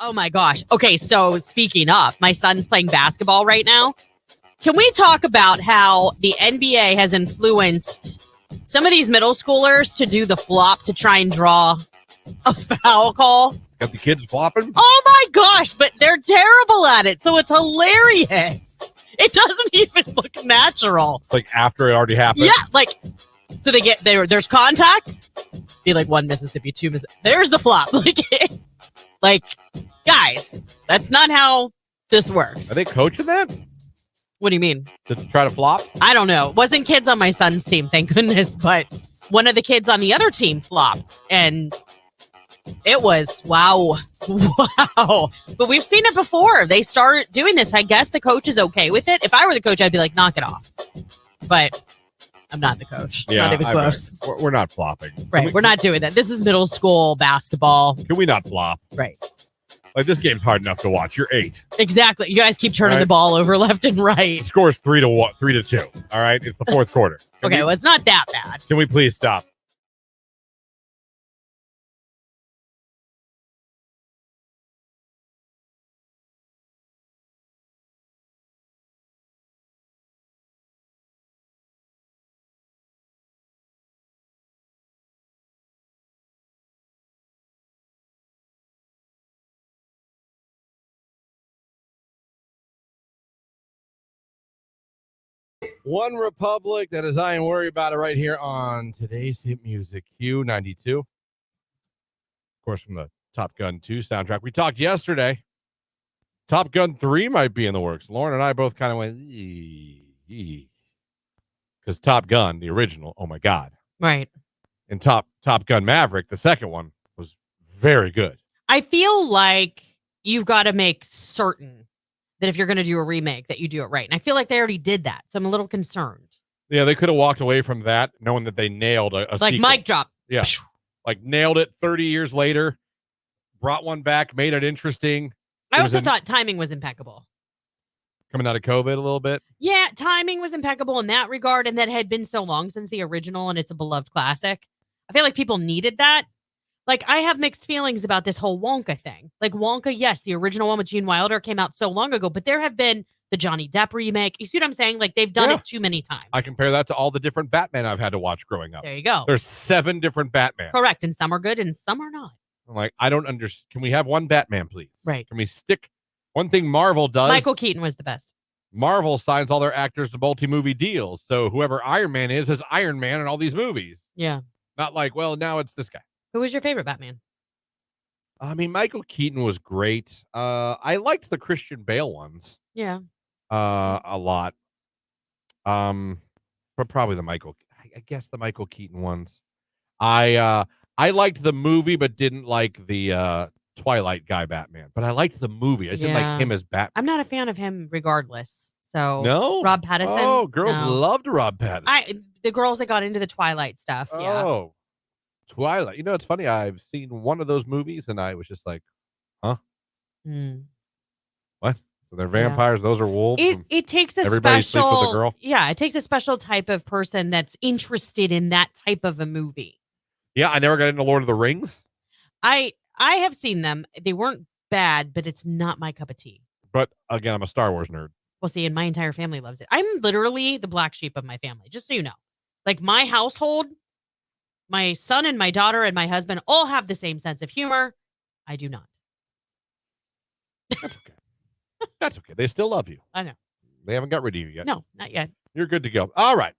Oh my gosh. Okay, so speaking of, my son's playing basketball right now. Can we talk about how the NBA has influenced some of these middle schoolers to do the flop to try and draw a foul call? Got the kids flopping? Oh my gosh, but they're terrible at it. So it's hilarious. It doesn't even look natural. Like after it already happened? Yeah, like, so they get there's contact. Be like 1 Mississippi, 2 Mississippi. There's the flop. Like, guys, that's not how this works. Are they coaching that? What do you mean? To try to flop? I don't know. Wasn't kids on my son's team, thank goodness. But one of the kids on the other team flopped. And it was, wow. Wow. But we've seen it before. They start doing this. I guess the coach is okay with it. If I were the coach, I'd be like, knock it off. But I'm not the coach. Yeah, not even close. We're not flopping. Right. We're not doing that. This is middle school basketball. Can we not flop? Right. Like, this game's hard enough to watch. You're 8. Exactly. You guys keep turning the ball over left and right. The score's 3-2. All right. It's the fourth quarter. Okay. Well, it's not that bad. Can we please stop? One Republic, that is I Ain't Worry About It right here on today's hit music, Q92. Of course, from the Top Gun 2 soundtrack. We talked yesterday. Top Gun 3 might be in the works. Lauren and I both kind of went, because Top Gun, the original, oh my God. Right. And Top Gun Maverick, the second one, was very good. I feel like you've got to make certain that if you're going to do a remake, that you do it right. And I feel like they already did that. So I'm a little concerned. Yeah, they could have walked away from that knowing that they nailed a like sequel. mic drop. Yeah. Like nailed it 30 years later, brought one back, made it interesting. I also thought timing was impeccable. Coming out of COVID a little bit. Yeah, timing was impeccable in that regard. And that had been so long since the original and it's a beloved classic. I feel like people needed that. Like, I have mixed feelings about this whole Wonka thing. Like, Wonka, yes, the original one with Gene Wilder came out so long ago, but there have been the Johnny Depp remake. You see what I'm saying? Like, they've done it too many times. I compare that to all the different Batman I've had to watch growing up. There you go. There's 7 different Batman. Correct. And some are good and some are not. I'm like, I don't understand. Can we have one Batman, please? Right. Can we stick one thing Marvel does? Michael Keaton was the best. Marvel signs all their actors to multi-movie deals. So whoever Iron Man is Iron Man in all these movies. Yeah. Not like, well, now it's this guy. Who was your favorite Batman? I mean, Michael Keaton was great. I liked the Christian Bale ones. Yeah. A lot. But probably I guess the Michael Keaton ones. I liked the movie, but didn't like the Twilight guy Batman. But I liked the movie. I didn't like him as Batman. I'm not a fan of him regardless. So no, Rob Pattinson. Oh, girls loved Rob Pattinson. The girls that got into the Twilight stuff. Yeah. Oh, Twilight. You know, it's funny. I've seen one of those movies, and I was just like, "Huh? What? So they're vampires. Yeah. Those are wolves. It takes a everybody special. Sleeps with a girl. Yeah, it takes a special type of person that's interested in that type of a movie. Yeah, I never got into Lord of the Rings. I have seen them. They weren't bad, but it's not my cup of tea. But again, I'm a Star Wars nerd. Well, see, and my entire family loves it. I'm literally the black sheep of my family, just so you know. Like, my household, my son and my daughter and my husband all have the same sense of humor. I do not. That's okay. That's okay. They still love you. I know. They haven't got rid of you yet. No, not yet. You're good to go. All right.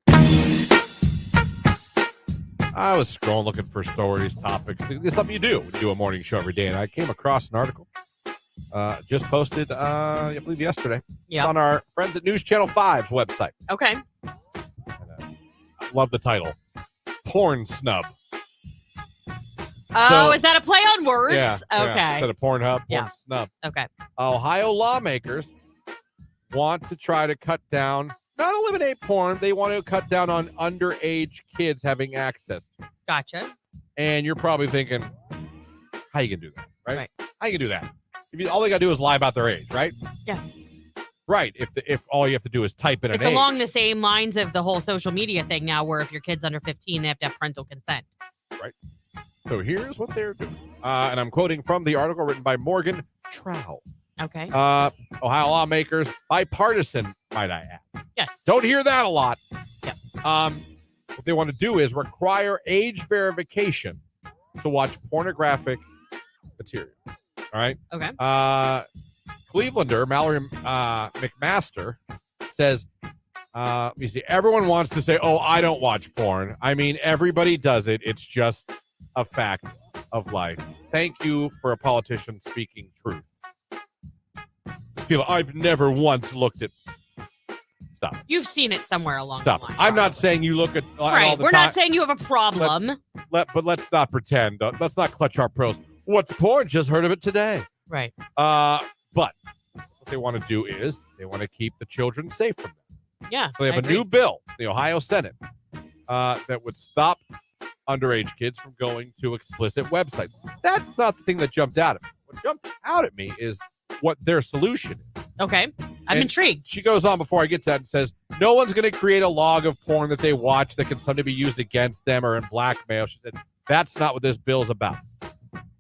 I was scrolling looking for stories, topics. It's something you do. We do a morning show every day, and I came across an article just posted, I believe yesterday. Yeah. On our friends at News Channel 5's website. Okay. And, I love the title. Porn snub. Oh, is that a play on words? Yeah. Okay. Yeah. Instead of Pornhub, porn snub. Okay. Ohio lawmakers want to try to cut down, not eliminate porn, they want to cut down on underage kids having access to it. Gotcha. And you're probably thinking, how you can do that, right? How you can do that? All they got to do is lie about their age, right? Yeah. Right. If all you have to do is type in an age. It's along the same lines of the whole social media thing now, where if your kid's under 15, they have to have parental consent. Right. So here's what they're doing. And I'm quoting from the article written by Morgan Trow. Okay. Ohio lawmakers, bipartisan, might I add. Yes. Don't hear that a lot. Yep. What they want to do is require age verification to watch pornographic material. All right. Okay. Clevelander Mallory McMaster says, you see, everyone wants to say, "Oh, I don't watch porn." I mean, everybody does it. It's just a fact of life. Thank you for a politician speaking truth. People, I've never once looked at. Stop. You've seen it somewhere along Stop. the line. I'm not saying you look at right. all the We're time. not saying you have a problem. But let's not pretend. Let's not clutch our pearls. What's porn? Just heard of it today. Right. But what they want to do is they want to keep the children safe from them. Yeah. So they have a new bill, the Ohio Senate, that would stop underage kids from going to explicit websites. That's not the thing that jumped out at me. What jumped out at me is what their solution is. Okay. I'm intrigued. She goes on before I get to that and says, no one's going to create a log of porn that they watch that can someday be used against them or in blackmail. She said, that's not what this bill's about.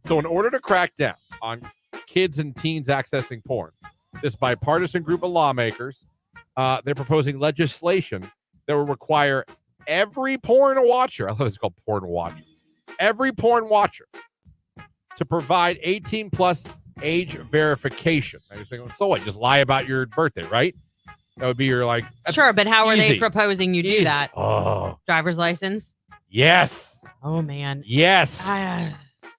So in order to crack down on kids and teens accessing porn, this bipartisan group of lawmakers, they're proposing legislation that will require every porn watcher, I love it's called porn watcher, every porn watcher to provide 18 plus age verification. Now you're saying, so what? Just lie about your birthday, right? That would be your like. That's Sure, but how are they easy. proposing you do Easy. that? Oh, Driver's license? yes. Oh, man. Yes. Ah,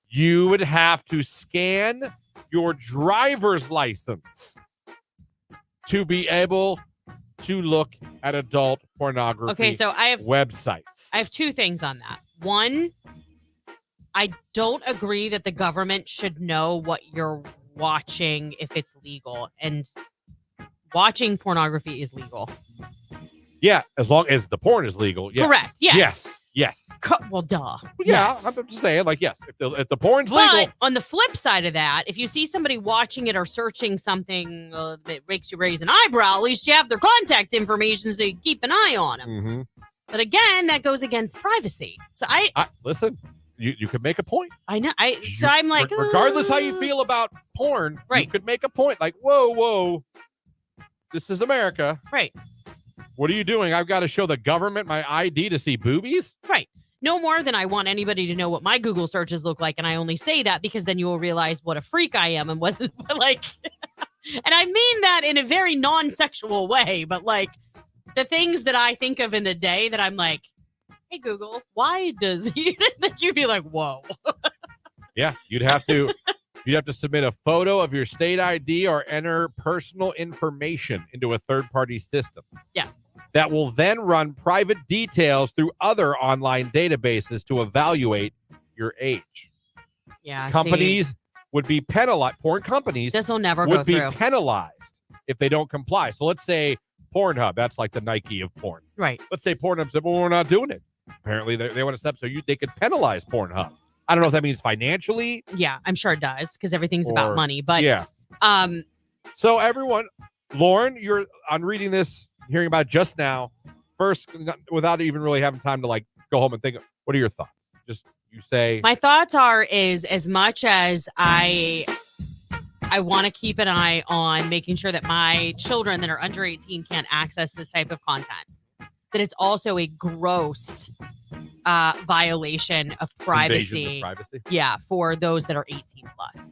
You would have to scan your driver's license to be able to look at adult pornography okay, so I websites. have two things on that. One, I don't agree that the government should know what you're watching if it's legal. And watching pornography is legal. Yeah, as long as the porn is legal. Yeah. Correct. Yes. Yes. Well, duh. Yeah, Yes. I'm just saying, like, yes, if the porn's legal. But on the flip side of that, if you see somebody watching it or searching something that makes you raise an eyebrow, at least you have their contact information so you keep an eye on them. Mm-hmm. But again, that goes against privacy. So I listen, you could make a point. I know. So I'm like, regardless how you feel about porn, right? You could make a point like, whoa, this is America, right? What are you doing? I've got to show the government my ID to see boobies, right? No more than I want anybody to know what my Google searches look like, and I only say that because then you will realize what a freak I am and what like. And I mean that in a very non-sexual way, but like the things that I think of in the day that I'm like, hey Google, why does you'd be like, whoa. Yeah, you'd have to submit a photo of your state ID or enter personal information into a third-party system. Yeah. That will then run private details through other online databases to evaluate your age. Yeah. Companies would be penalized. Porn companies this will never would go be through. penalized if they don't comply. So let's say Pornhub, that's like the Nike of porn. Right. Let's say Pornhub said, well, we're not doing it. Apparently they want to step so they could penalize Pornhub. I don't know if that means financially. Yeah, I'm sure it does because everything's about money. But yeah. So everyone, Lauren, I'm reading this, hearing about it just now. First, without even really having time to like go home and think, what are your thoughts? Just you say. My thoughts is as much as I want to keep an eye on making sure that my children that are under 18 can't access this type of content, that it's also a gross violation of privacy. Invasion of privacy. Yeah, for those that are 18 plus.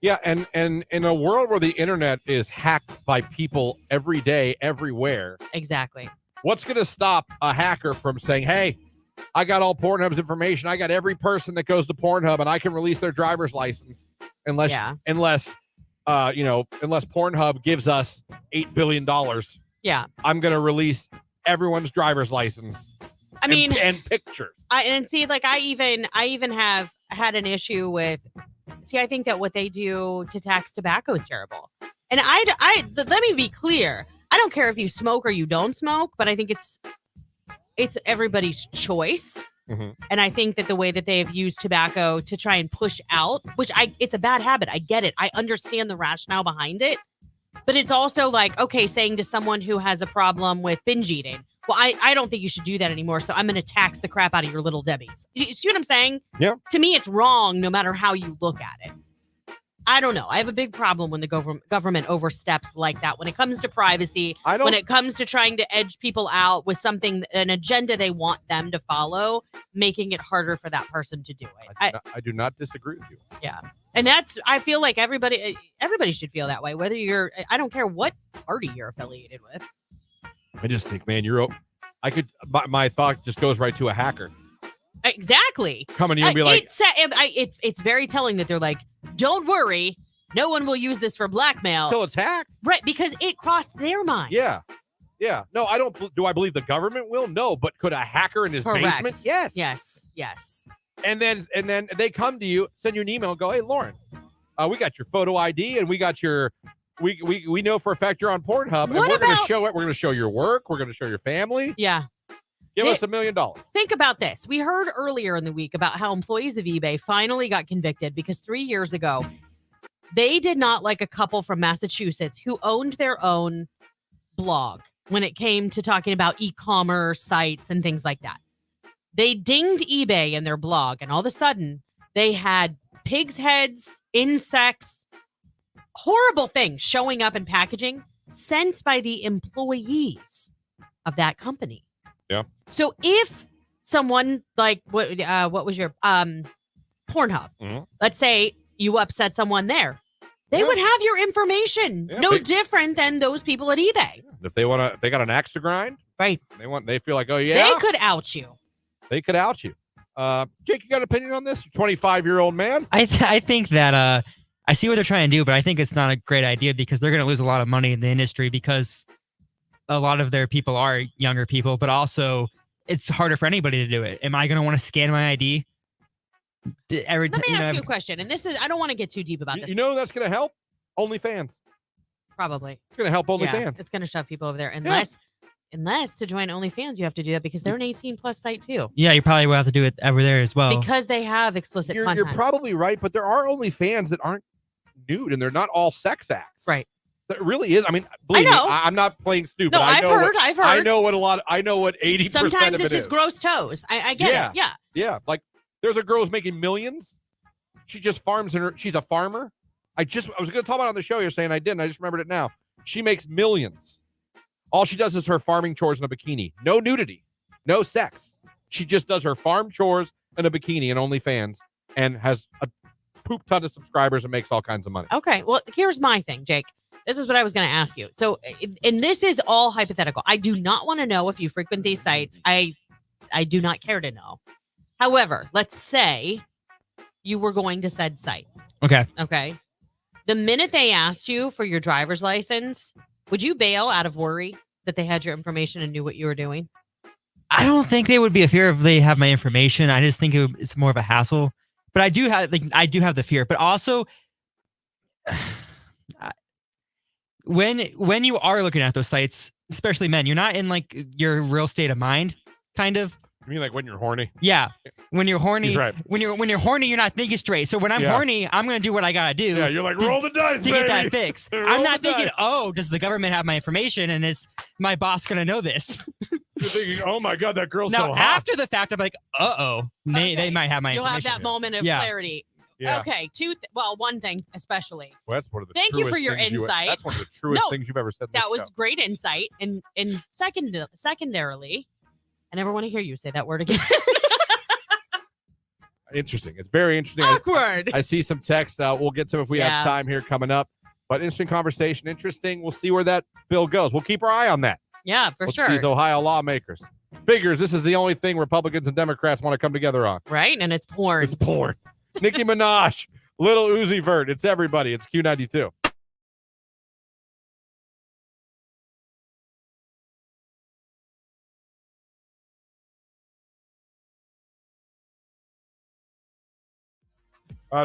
Yeah, and in a world where the internet is hacked by people every day, everywhere. Exactly. What's going to stop a hacker from saying, hey, I got all Pornhub's information. I got every person that goes to Pornhub and I can release their driver's license unless Pornhub gives us $8 billion. Yeah. I'm going to release everyone's driver's license. I mean, and pictures. I even have had an issue with. See, I think that what they do to tax tobacco is terrible. And let me be clear. I don't care if you smoke or you don't smoke, but I think it's everybody's choice. Mm-hmm. And I think that the way that they have used tobacco to try and push out, it's a bad habit. I get it. I understand the rationale behind it. But it's also like, okay, saying to someone who has a problem with binge eating, well, I don't think you should do that anymore. So I'm going to tax the crap out of your Little Debbies. You see what I'm saying? Yeah. To me, it's wrong no matter how you look at it. I don't know. I have a big problem when the government oversteps like that. When it comes to privacy, when it comes to trying to edge people out with an agenda they want them to follow, making it harder for that person to do it. I do not disagree with you. Yeah. And I feel like everybody should feel that way, whether I don't care what party you're affiliated with. I just think, man, my thought just goes right to a hacker. Exactly. Coming to you and be like, it's very telling that they're like, don't worry, no one will use this for blackmail. Until it's hacked. Right, because it crossed their mind. Yeah. Yeah. No, I don't. Do I believe the government will? No. But could a hacker in his basement? Yes. Yes. And then they come to you, send you an email and go, hey, Lauren, we got your photo ID and we got your, we know for a fact you're on Pornhub and we're going to show it. We're going to show your work. We're going to show your family. Yeah. Give us $1 million. Think about this. We heard earlier in the week about how employees of eBay finally got convicted because 3 years ago, they did not like a couple from Massachusetts who owned their own blog when it came to talking about e-commerce sites and things like that. They dinged eBay in their blog, and all of a sudden, they had pigs' heads, insects, horrible things showing up in packaging sent by the employees of that company. Yeah. So if someone like what was your Pornhub? Mm-hmm. Let's say you upset someone there. They Yeah. would have your information. Yeah, No they- different than those people at eBay. If they got an axe to grind, Right. they feel like, oh yeah, They could out you. they could out you. Jake, you got an opinion on this? 25-year-old man. I think that I see what they're trying to do, but I think it's not a great idea because they're going to lose a lot of money in the industry because a lot of their people are younger people, but also it's harder for anybody to do it. Am I going to want to scan my ID? Let me ask you a question, and I don't want to get too deep about this. You know that's going to help? OnlyFans. Probably. It's going to help OnlyFans. Yeah, it's going to shove people over there. Unless to join OnlyFans, you have to do that because they're an 18+ site too. Yeah, you probably will have to do it over there as well. Because they have explicit You're content. probably right, but there are OnlyFans that aren't nude, and they're not all sex acts. Right. That really is. I mean, believe me, I'm not playing stupid. No, I've heard. I know what 80% Sometimes of it it's just is. gross toes. I get it. Yeah. Yeah. Like there's a girl who's making millions. She just farms she's a farmer. I was going to talk about it on the show. You're saying I didn't. I just remembered it now. She makes millions. All she does is her farming chores in a bikini. No nudity. No sex. She just does her farm chores in a bikini and OnlyFans and has a poop ton of subscribers and makes all kinds of money. Okay. Well, here's my thing, Jake. This is what I was going to ask you. So, and this is all hypothetical. I do not want to know if you frequent these sites. I do not care to know. However, let's say you were going to said site. Okay. The minute they asked you for your driver's license, would you bail out of worry that they had your information and knew what you were doing? I don't think they would be a fear if they have my information. I just think it's more of a hassle. But I do have the fear. But also, when you are looking at those sites, especially men, you're not in like your real state of mind, kind of. You mean like when you're horny? Yeah. When you're horny, He's right. when you're horny, you're not thinking straight. So when I'm horny, I'm gonna do what I gotta do. Yeah, you're like, roll the dice, to baby. get that fix. I'm not thinking, oh, does the government have my information and is my boss gonna know this? You're thinking, oh my God, that girl's now, so hot. after the fact, I'm like, they might have my You'll information. have that moment of clarity. Yeah. Okay. One thing especially. Well, that's one of the Thank you for truest your things insight. That's one of the truest things you've ever said. That was great insight. And secondarily, I never want to hear you say that word again. Interesting. It's very interesting. Awkward. I see some text. We'll get to if we have time here coming up. But interesting conversation. Interesting. We'll see where that bill goes. We'll keep our eye on that. Yeah, for sure. These Ohio lawmakers. Figures this is the only thing Republicans and Democrats want to come together on. Right? And it's porn. It's porn. Nicki Minaj, Little Uzi Vert. It's everybody. It's Q92.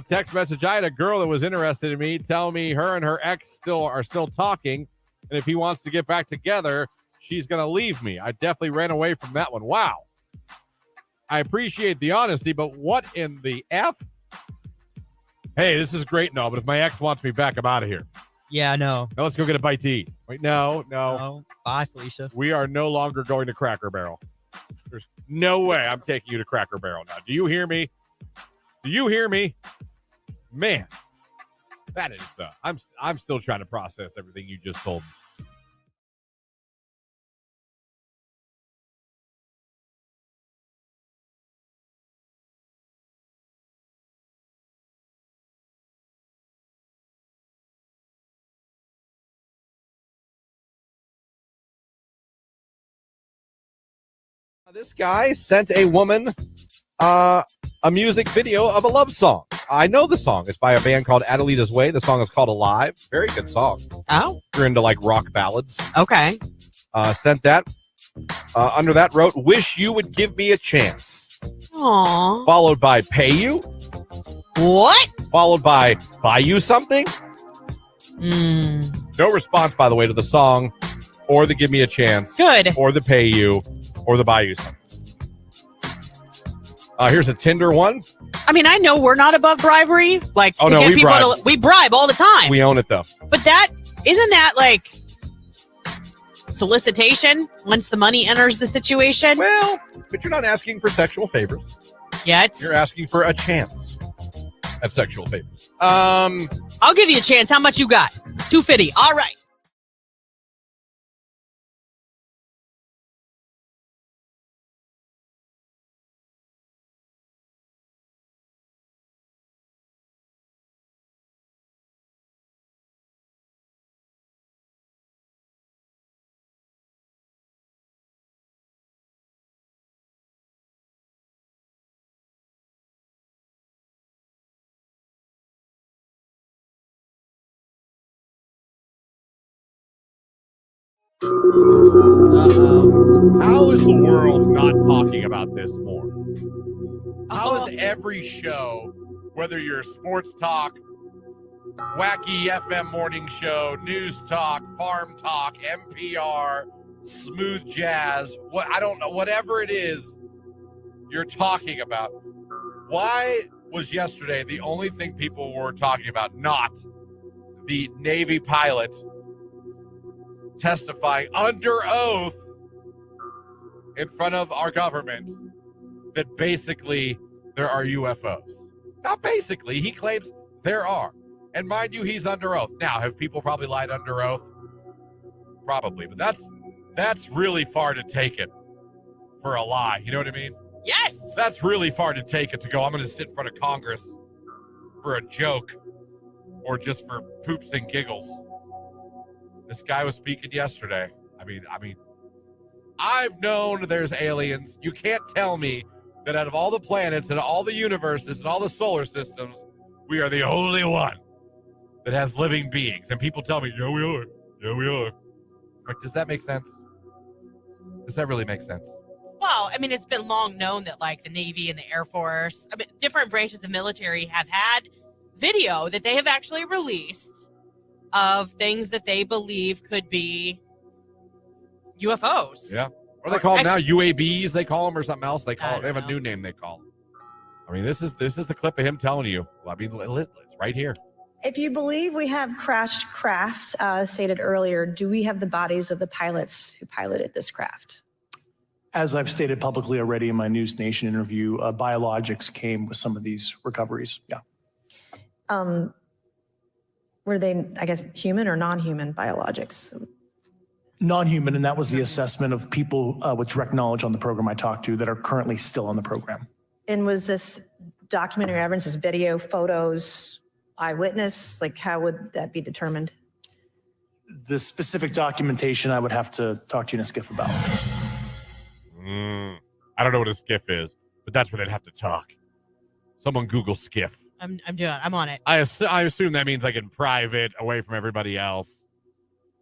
Text message. I had a girl that was interested in me tell me her and her ex are still talking. And if he wants to get back together, she's going to leave me. I definitely ran away from that one. Wow. I appreciate the honesty, but what in the F? Hey, this is great and all, but if my ex wants me back, I'm out of here. Yeah, no. Now let's go get a bite to eat. Wait, no. Bye, Felicia. We are no longer going to Cracker Barrel. There's no way I'm taking you to Cracker Barrel now. Do you hear me? Do you hear me? Man, that is I'm still trying to process everything you just told me. This guy sent a woman a music video of a love song. I know the song. It's by a band called Adelita's Way. The song is called Alive. Very good song. Oh. If you're into like rock ballads. Okay. Sent that. Under that wrote, wish you would give me a chance. Aww. Followed by pay you. What? Followed by buy you something. No response, by the way, to the song or the give me a chance. Good. Or the pay you or the buy you something. Here's a Tinder one. I mean, I know we're not above bribery. Like, oh, to no, get we people bribe. we bribe all the time. We own it, though. But isn't that like solicitation once the money enters the situation? Well, but you're not asking for sexual favors. Yet. You're asking for a chance at sexual favors. I'll give you a chance. How much you got? $250. All right. How is the world not talking about this more? How is every show, whether you're sports talk, wacky FM morning show, news talk, farm talk, NPR, smooth jazz, I don't know, whatever it is you're talking about, why was yesterday the only thing people were talking about not the Navy pilot testifying under oath in front of our government that basically there are UFOs? Not basically, he claims there are. And mind you, he's under oath. Now, have people probably lied under oath? Probably, but that's really far to take it for a lie. You know what I mean? Yes. That's really far to take it to go, I'm going to sit in front of Congress for a joke or just for poops and giggles. This guy was speaking yesterday. I mean, I've known there's aliens. You can't tell me that out of all the planets and all the universes and all the solar systems, we are the only one that has living beings. And people tell me, yeah, we are. Yeah, we are. Like, does that make sense? Does that really make sense? Well, I mean, it's been long known that like the Navy and the Air Force, I mean, different branches of the military have had video that they have actually released of things that they believe could be UFOs. Yeah. What do they call them now? UABs, they call them, or something else? They call it. They have a new name they call them. I mean, this is the clip of him telling you. Well, I mean, it's right here. If you believe we have crashed craft, stated earlier, do we have the bodies of the pilots who piloted this craft? As I've stated publicly already in my News Nation interview, biologics came with some of these recoveries. Yeah. Were they, I guess, human or non-human biologics? Non-human, and that was the assessment of people with direct knowledge on the program I talked to that are currently still on the program. And was this documentary evidence, this video, photos, eyewitness? Like, how would that be determined? The specific documentation I would have to talk to you in a skiff about. I don't know what a skiff is, but that's where they'd have to talk. Someone Google skiff. I'm on it. I assume that means like in private, away from everybody else.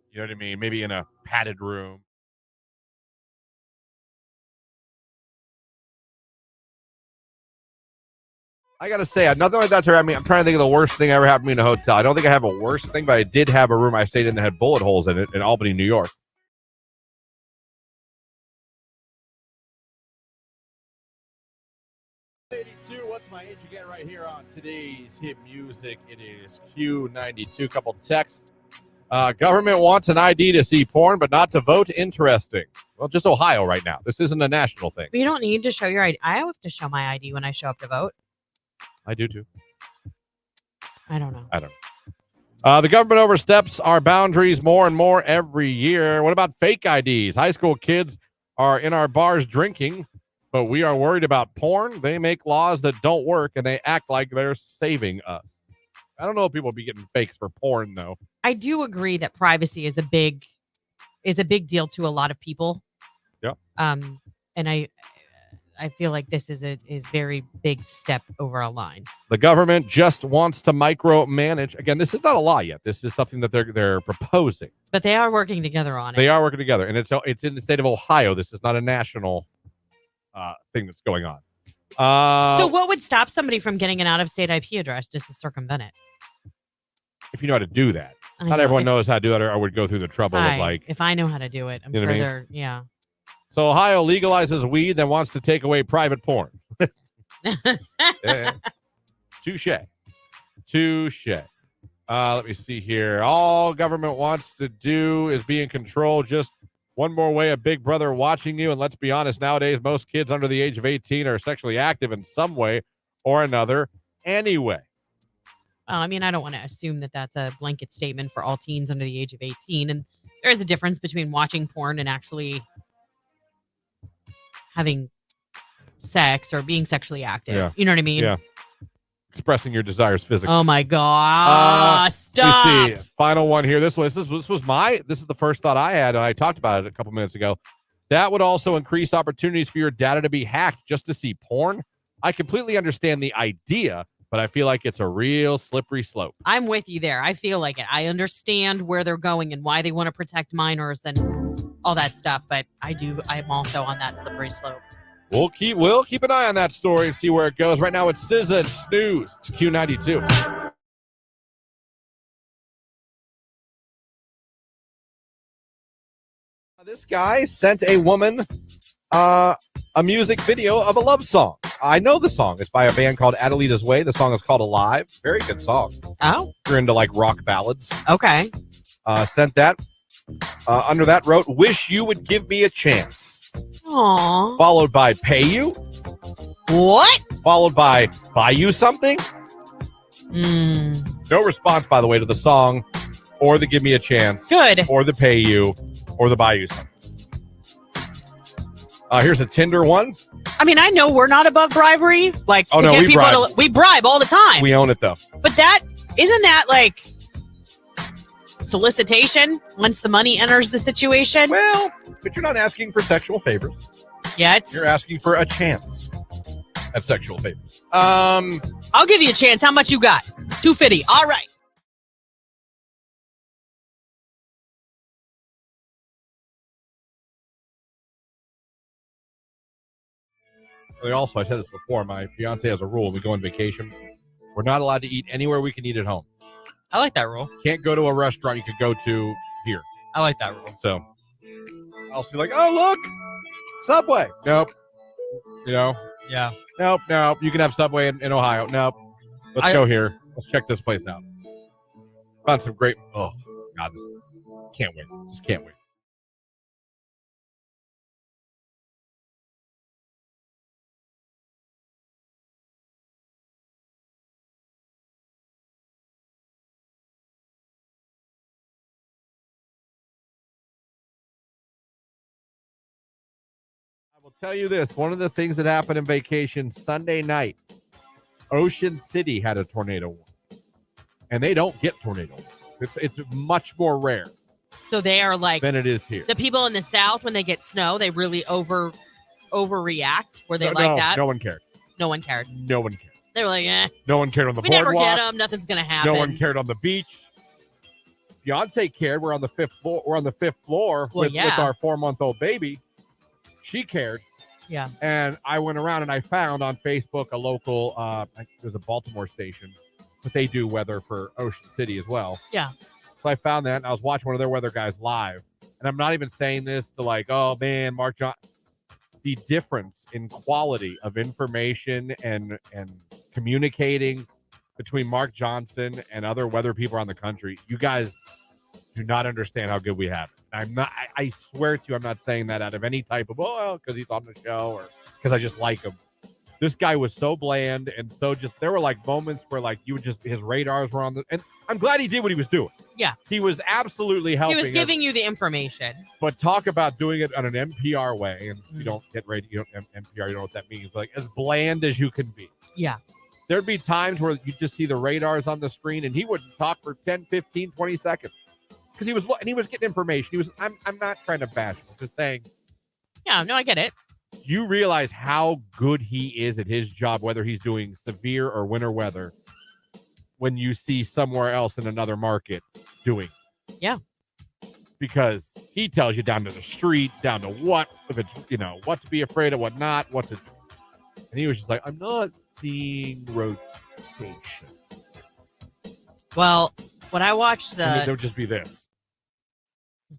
You know what I mean? Maybe in a padded room. I got to say, nothing like that. I mean, I'm trying to think of the worst thing ever happened to me in a hotel. I don't think I have a worse thing, but I did have a room I stayed in that had bullet holes in it in Albany, New York. What's my age again right here on today's hit music? It is Q92. Couple texts. Government wants an ID to see porn, but not to vote. Interesting. Well, just Ohio right now. This isn't a national thing. But you don't need to show your ID. I have to show my ID when I show up to vote. I do too. I don't know. The government oversteps our boundaries more and more every year. What about fake IDs? High school kids are in our bars drinking, but we are worried about porn. They make laws that don't work, and they act like they're saving us. I don't know if people will be getting fakes for porn, though. I do agree that privacy is a big deal to a lot of people. Yeah. And I feel like this is a very big step over a line. The government just wants to micromanage. Again, this is not a law yet. This is something that they're proposing. But they are working together on it. They are working together, and it's in the state of Ohio. This is not a national thing that's going on. So what would stop somebody from getting an out-of-state IP address just to circumvent it? If you know how to do that. Not everyone knows how to do that or would go through the trouble of like... If I know how to do it, I'm sure they're... Yeah. So Ohio legalizes weed, then wants to take away private porn. Touche. Let me see here. All government wants to do is be in control. Just one more way of Big Brother watching you. And let's be honest, nowadays, most kids under the age of 18 are sexually active in some way or another anyway. I mean, I don't want to assume that that's a blanket statement for all teens under the age of 18. And there is a difference between watching porn and actually having sex or being sexually active. Yeah. You know what I mean? Yeah. Expressing your desires physically. Oh my God. Stop. Let me see. Final one here. This is the first thought I had, and I talked about it a couple minutes ago. That would also increase opportunities for your data to be hacked just to see porn. I completely understand the idea, but I feel like it's a real slippery slope. I'm with you there. I feel like it. I understand where they're going and why they want to protect minors and all that stuff, but I'm also on that slippery slope. We'll keep an eye on that story and see where it goes. Right now, it's SZA and Snooze. It's Q92. This guy sent a woman a music video of a love song. I know the song. It's by a band called Adelita's Way. The song is called Alive. Very good song. Oh. If you're into like rock ballads. Okay. Sent that. Under that wrote, wish you would give me a chance. Aww. Followed by pay you. What? Followed by buy you something. No response, by the way, to the song or the give me a chance. Good. Or the pay you or the buy you something. Here's a Tinder one. I mean, I know we're not above bribery. Like, oh, no, we bribe all the time. We own it, though. But isn't that like solicitation once the money enters the situation? Well, but you're not asking for sexual favors. Yeah, you're asking for a chance at sexual favors. I'll give you a chance. How much you got? $250. All right. Also, I said this before, my fiance has a rule. When we go on vacation, we're not allowed to eat anywhere we can eat at home. I like that rule. Can't go to a restaurant you could go to here. I like that rule. So I'll be like, oh, look, Subway. Nope. You know? Yeah. Nope. You can have Subway in Ohio. Nope. Let's go here. Let's check this place out. Found some great, oh, God, can't wait. Just can't wait. I will tell you this. One of the things that happened in vacation Sunday night, Ocean City had a tornado warning. And they don't get tornado warnings. It's much more rare. So they are like than it is here. The people in the South, when they get snow, they really overreact. Were they like that? No one cared. No one cared. No one cared. They were like, No one cared on the we boardwalk. never get them. Nothing's gonna happen. No one cared on the beach. Beyonce cared. We're on the fifth floor. With our 4-month-old baby. She cared. Yeah. And I went around and I found on Facebook a local, there's a Baltimore station, but they do weather for Ocean City as well. Yeah. So I found that and I was watching one of their weather guys live. And I'm not even saying this to like, oh man, Mark John. The difference in quality of information and communicating between Mark Johnson and other weather people around the country, you guys do not understand how good we have it. I swear to you, I'm not saying that out of any type of, because he's on the show or because I just like him. This guy was so bland and so just, there were like moments where like you would just, his radars were on the, and I'm glad he did what he was doing. Yeah. He was absolutely helping. He was giving you the information. But talk about doing it on an NPR way, and you don't get radio, you don't NPR, you don't know what that means, but like as bland as you can be. Yeah. There'd be times where you just see the radars on the screen and he wouldn't talk for 10, 15, 20 seconds. Because he was getting information. I'm not trying to bash him. I'm just saying. Yeah, no, I get it. You realize how good he is at his job, whether he's doing severe or winter weather, when you see somewhere else in another market doing. Yeah. Because he tells you down to the street, down to what, if it's, what to be afraid of, what not, what to do. And he was just like, I'm not seeing rotation. Well, when I watched there'll just be this.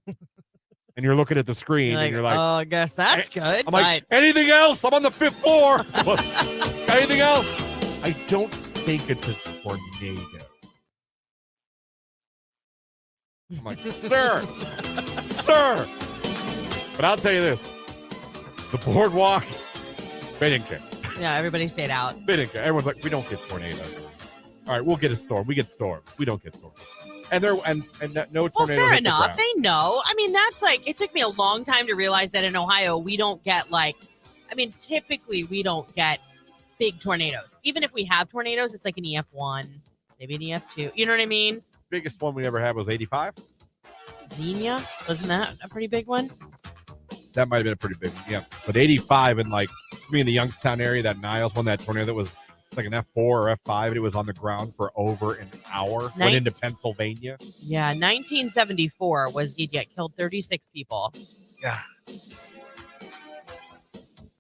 And you're looking at the screen and you're like, oh, I guess that's good. I'm like, anything else? I'm on the 5th floor. Anything else? I don't think it's a tornado. I'm like, sir. But I'll tell you this. The boardwalk, they didn't care. Yeah, everybody stayed out. They didn't care. Everyone's like, we don't get tornadoes. All right, we'll get a storm. We get storms. We don't get storms. And no tornado. Well, fair enough. They know. I mean, that's like, it took me a long time to realize that in Ohio, we don't get typically we don't get big tornadoes. Even if we have tornadoes, it's like an EF1, maybe an EF2. You know what I mean? Biggest one we ever had was 85. Xenia? Wasn't that a pretty big one? That might have been a pretty big one, yeah. But 85 in in the Youngstown area, that Niles one, that tornado that was like an F4 or F5. It was on the ground for over an hour. Went into Pennsylvania. Yeah, 1974 was he'd yet killed 36 people. Yeah.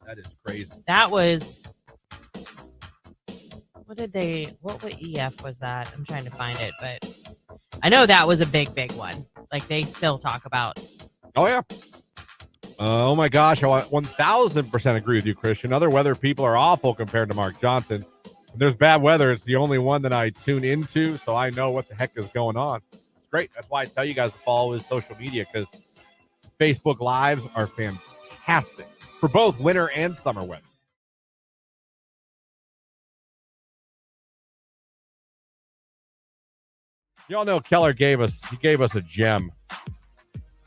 That is crazy. That was, what EF was that? I'm trying to find it, but I know that was a big, big one. Like they still talk about. Oh, yeah. Oh, my gosh. I 1,000% agree with you, Christian. Other weather people are awful compared to Mark Johnson. When there's bad weather, it's the only one that I tune into, so I know what the heck is going on. It's great. That's why I tell you guys to follow his social media, because Facebook Lives are fantastic for both winter and summer weather. Y'all know Keller gave us a gem a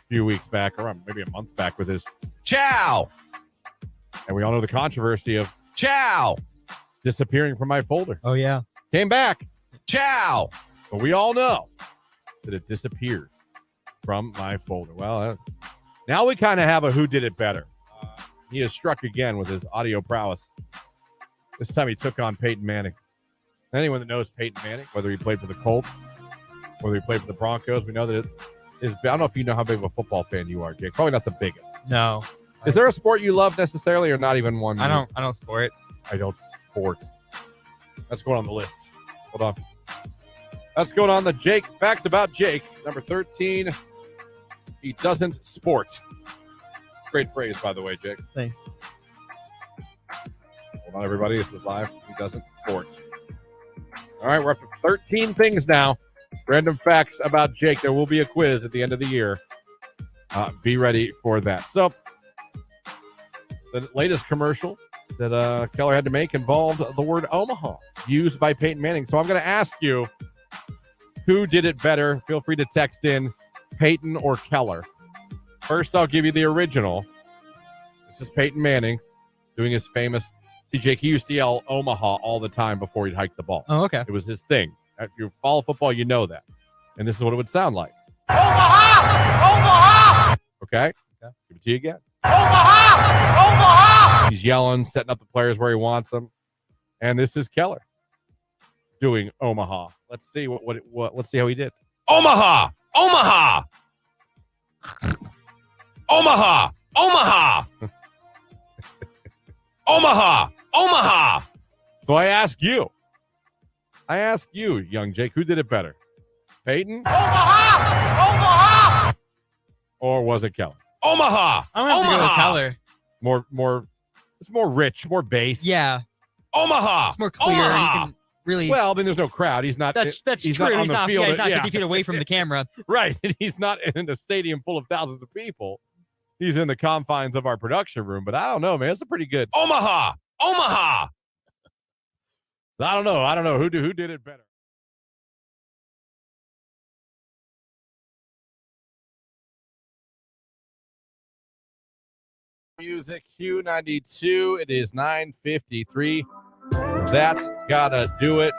few weeks back, or maybe a month back, with his Chow. And we all know the controversy of Chow disappearing from my folder. Oh, yeah. Came back. Chow. But we all know that it disappeared from my folder. Well, now we kind of have a who did it better. He has struck again with his audio prowess. This time he took on Peyton Manning. Anyone that knows Peyton Manning, whether he played for the Colts, whether he played for the Broncos, we know that it is. I don't know if you know how big of a football fan you are, Jake. Probably not the biggest. No. Is there a sport you love necessarily, or not even one? I don't sport. I don't sport. That's going on the list. Hold on. That's going on the Jake. Facts about Jake. Number 13. He doesn't sport. Great phrase, by the way, Jake. Thanks. Hold on, everybody. This is live. He doesn't sport. All right, we're up to 13 things now. Random facts about Jake. There will be a quiz at the end of the year. Be ready for that. So, the latest commercial that Keller had to make involved the word Omaha, used by Peyton Manning. So I'm going to ask you, who did it better? Feel free to text in Peyton or Keller. First, I'll give you the original. This is Peyton Manning doing his famous. See, Jake, he used to yell Omaha all the time before he'd hike the ball. Oh, okay. It was his thing. If you follow football, you know that. And this is what it would sound like. Omaha! Omaha! Okay? Give it to you again. Omaha! Omaha! He's yelling, setting up the players where he wants them. And this is Keller doing Omaha. Let's see let's see how he did. Omaha! Omaha! Omaha! Omaha! Omaha! Omaha! So I ask you, young Jake, who did it better? Peyton? Omaha! Omaha! Or was it Keller? Omaha! I'm going to have to go with Omaha! Keller. It's more rich, more bass. Yeah. Omaha! It's more clear. Omaha! You can really. Well, I mean, there's no crowd. He's not. That's he's true. Not on He's the not. field. Yeah, he's not 50 feet away from the camera. Right. He's not in a stadium full of thousands of people. He's in the confines of our production room. But I don't know, man. It's a pretty good. Omaha! Omaha! I don't know. Who did it better? Music Q92. It is 9:53. That's gotta do it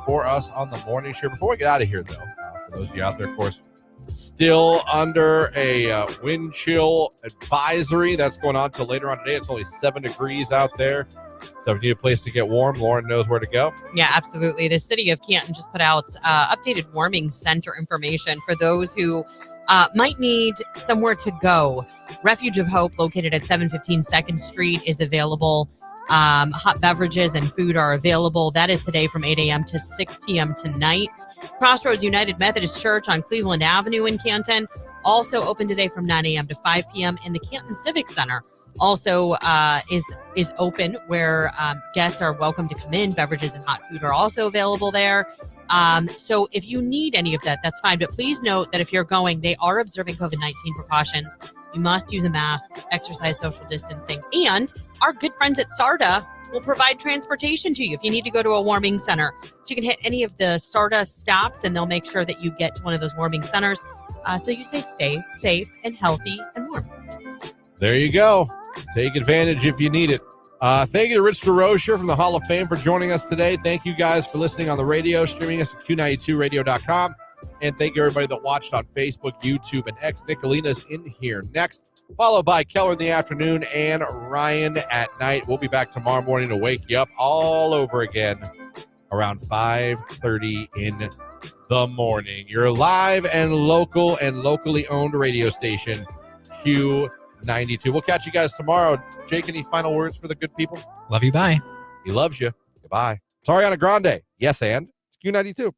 for us on the morning show. Before we get out of here, though, for those of you out there, of course, still under a wind chill advisory. That's going on till later on today. It's only 7 degrees out there. So if you need a place to get warm, Lauren knows where to go. Yeah, absolutely. The city of Canton just put out updated warming center information for those who might need somewhere to go. Refuge of Hope, located at 715 2nd Street, is available. Hot beverages and food are available. That is today from 8 a.m. to 6 p.m. tonight. Crossroads United Methodist Church on Cleveland Avenue in Canton, also open today from 9 a.m. to 5 p.m. And the Canton Civic Center also is open, where guests are welcome to come in. Beverages and hot food are also available there. So if you need any of that, that's fine. But please note that if you're going, they are observing COVID-19 precautions. You must use a mask, exercise social distancing, and our good friends at SARTA will provide transportation to you if you need to go to a warming center. So you can hit any of the SARTA stops, and they'll make sure that you get to one of those warming centers. So you stay safe and healthy and warm. There you go. Take advantage if you need it. Thank you to Rich DeRocher from the Hall of Fame for joining us today. Thank you guys for listening on the radio, streaming us at Q92radio.com. And thank you everybody that watched on Facebook, YouTube, and X. Nicolina's in here next. followed by Keller in the afternoon and Ryan at night. We'll be back tomorrow morning to wake you up all over again around 5:30 in the morning. Your live and local and locally owned radio station, Q92. We'll catch you guys tomorrow. Jake, any final words for the good people? Love you. Bye. He loves you. Goodbye. It's Ariana Grande. Yes, and it's Q92.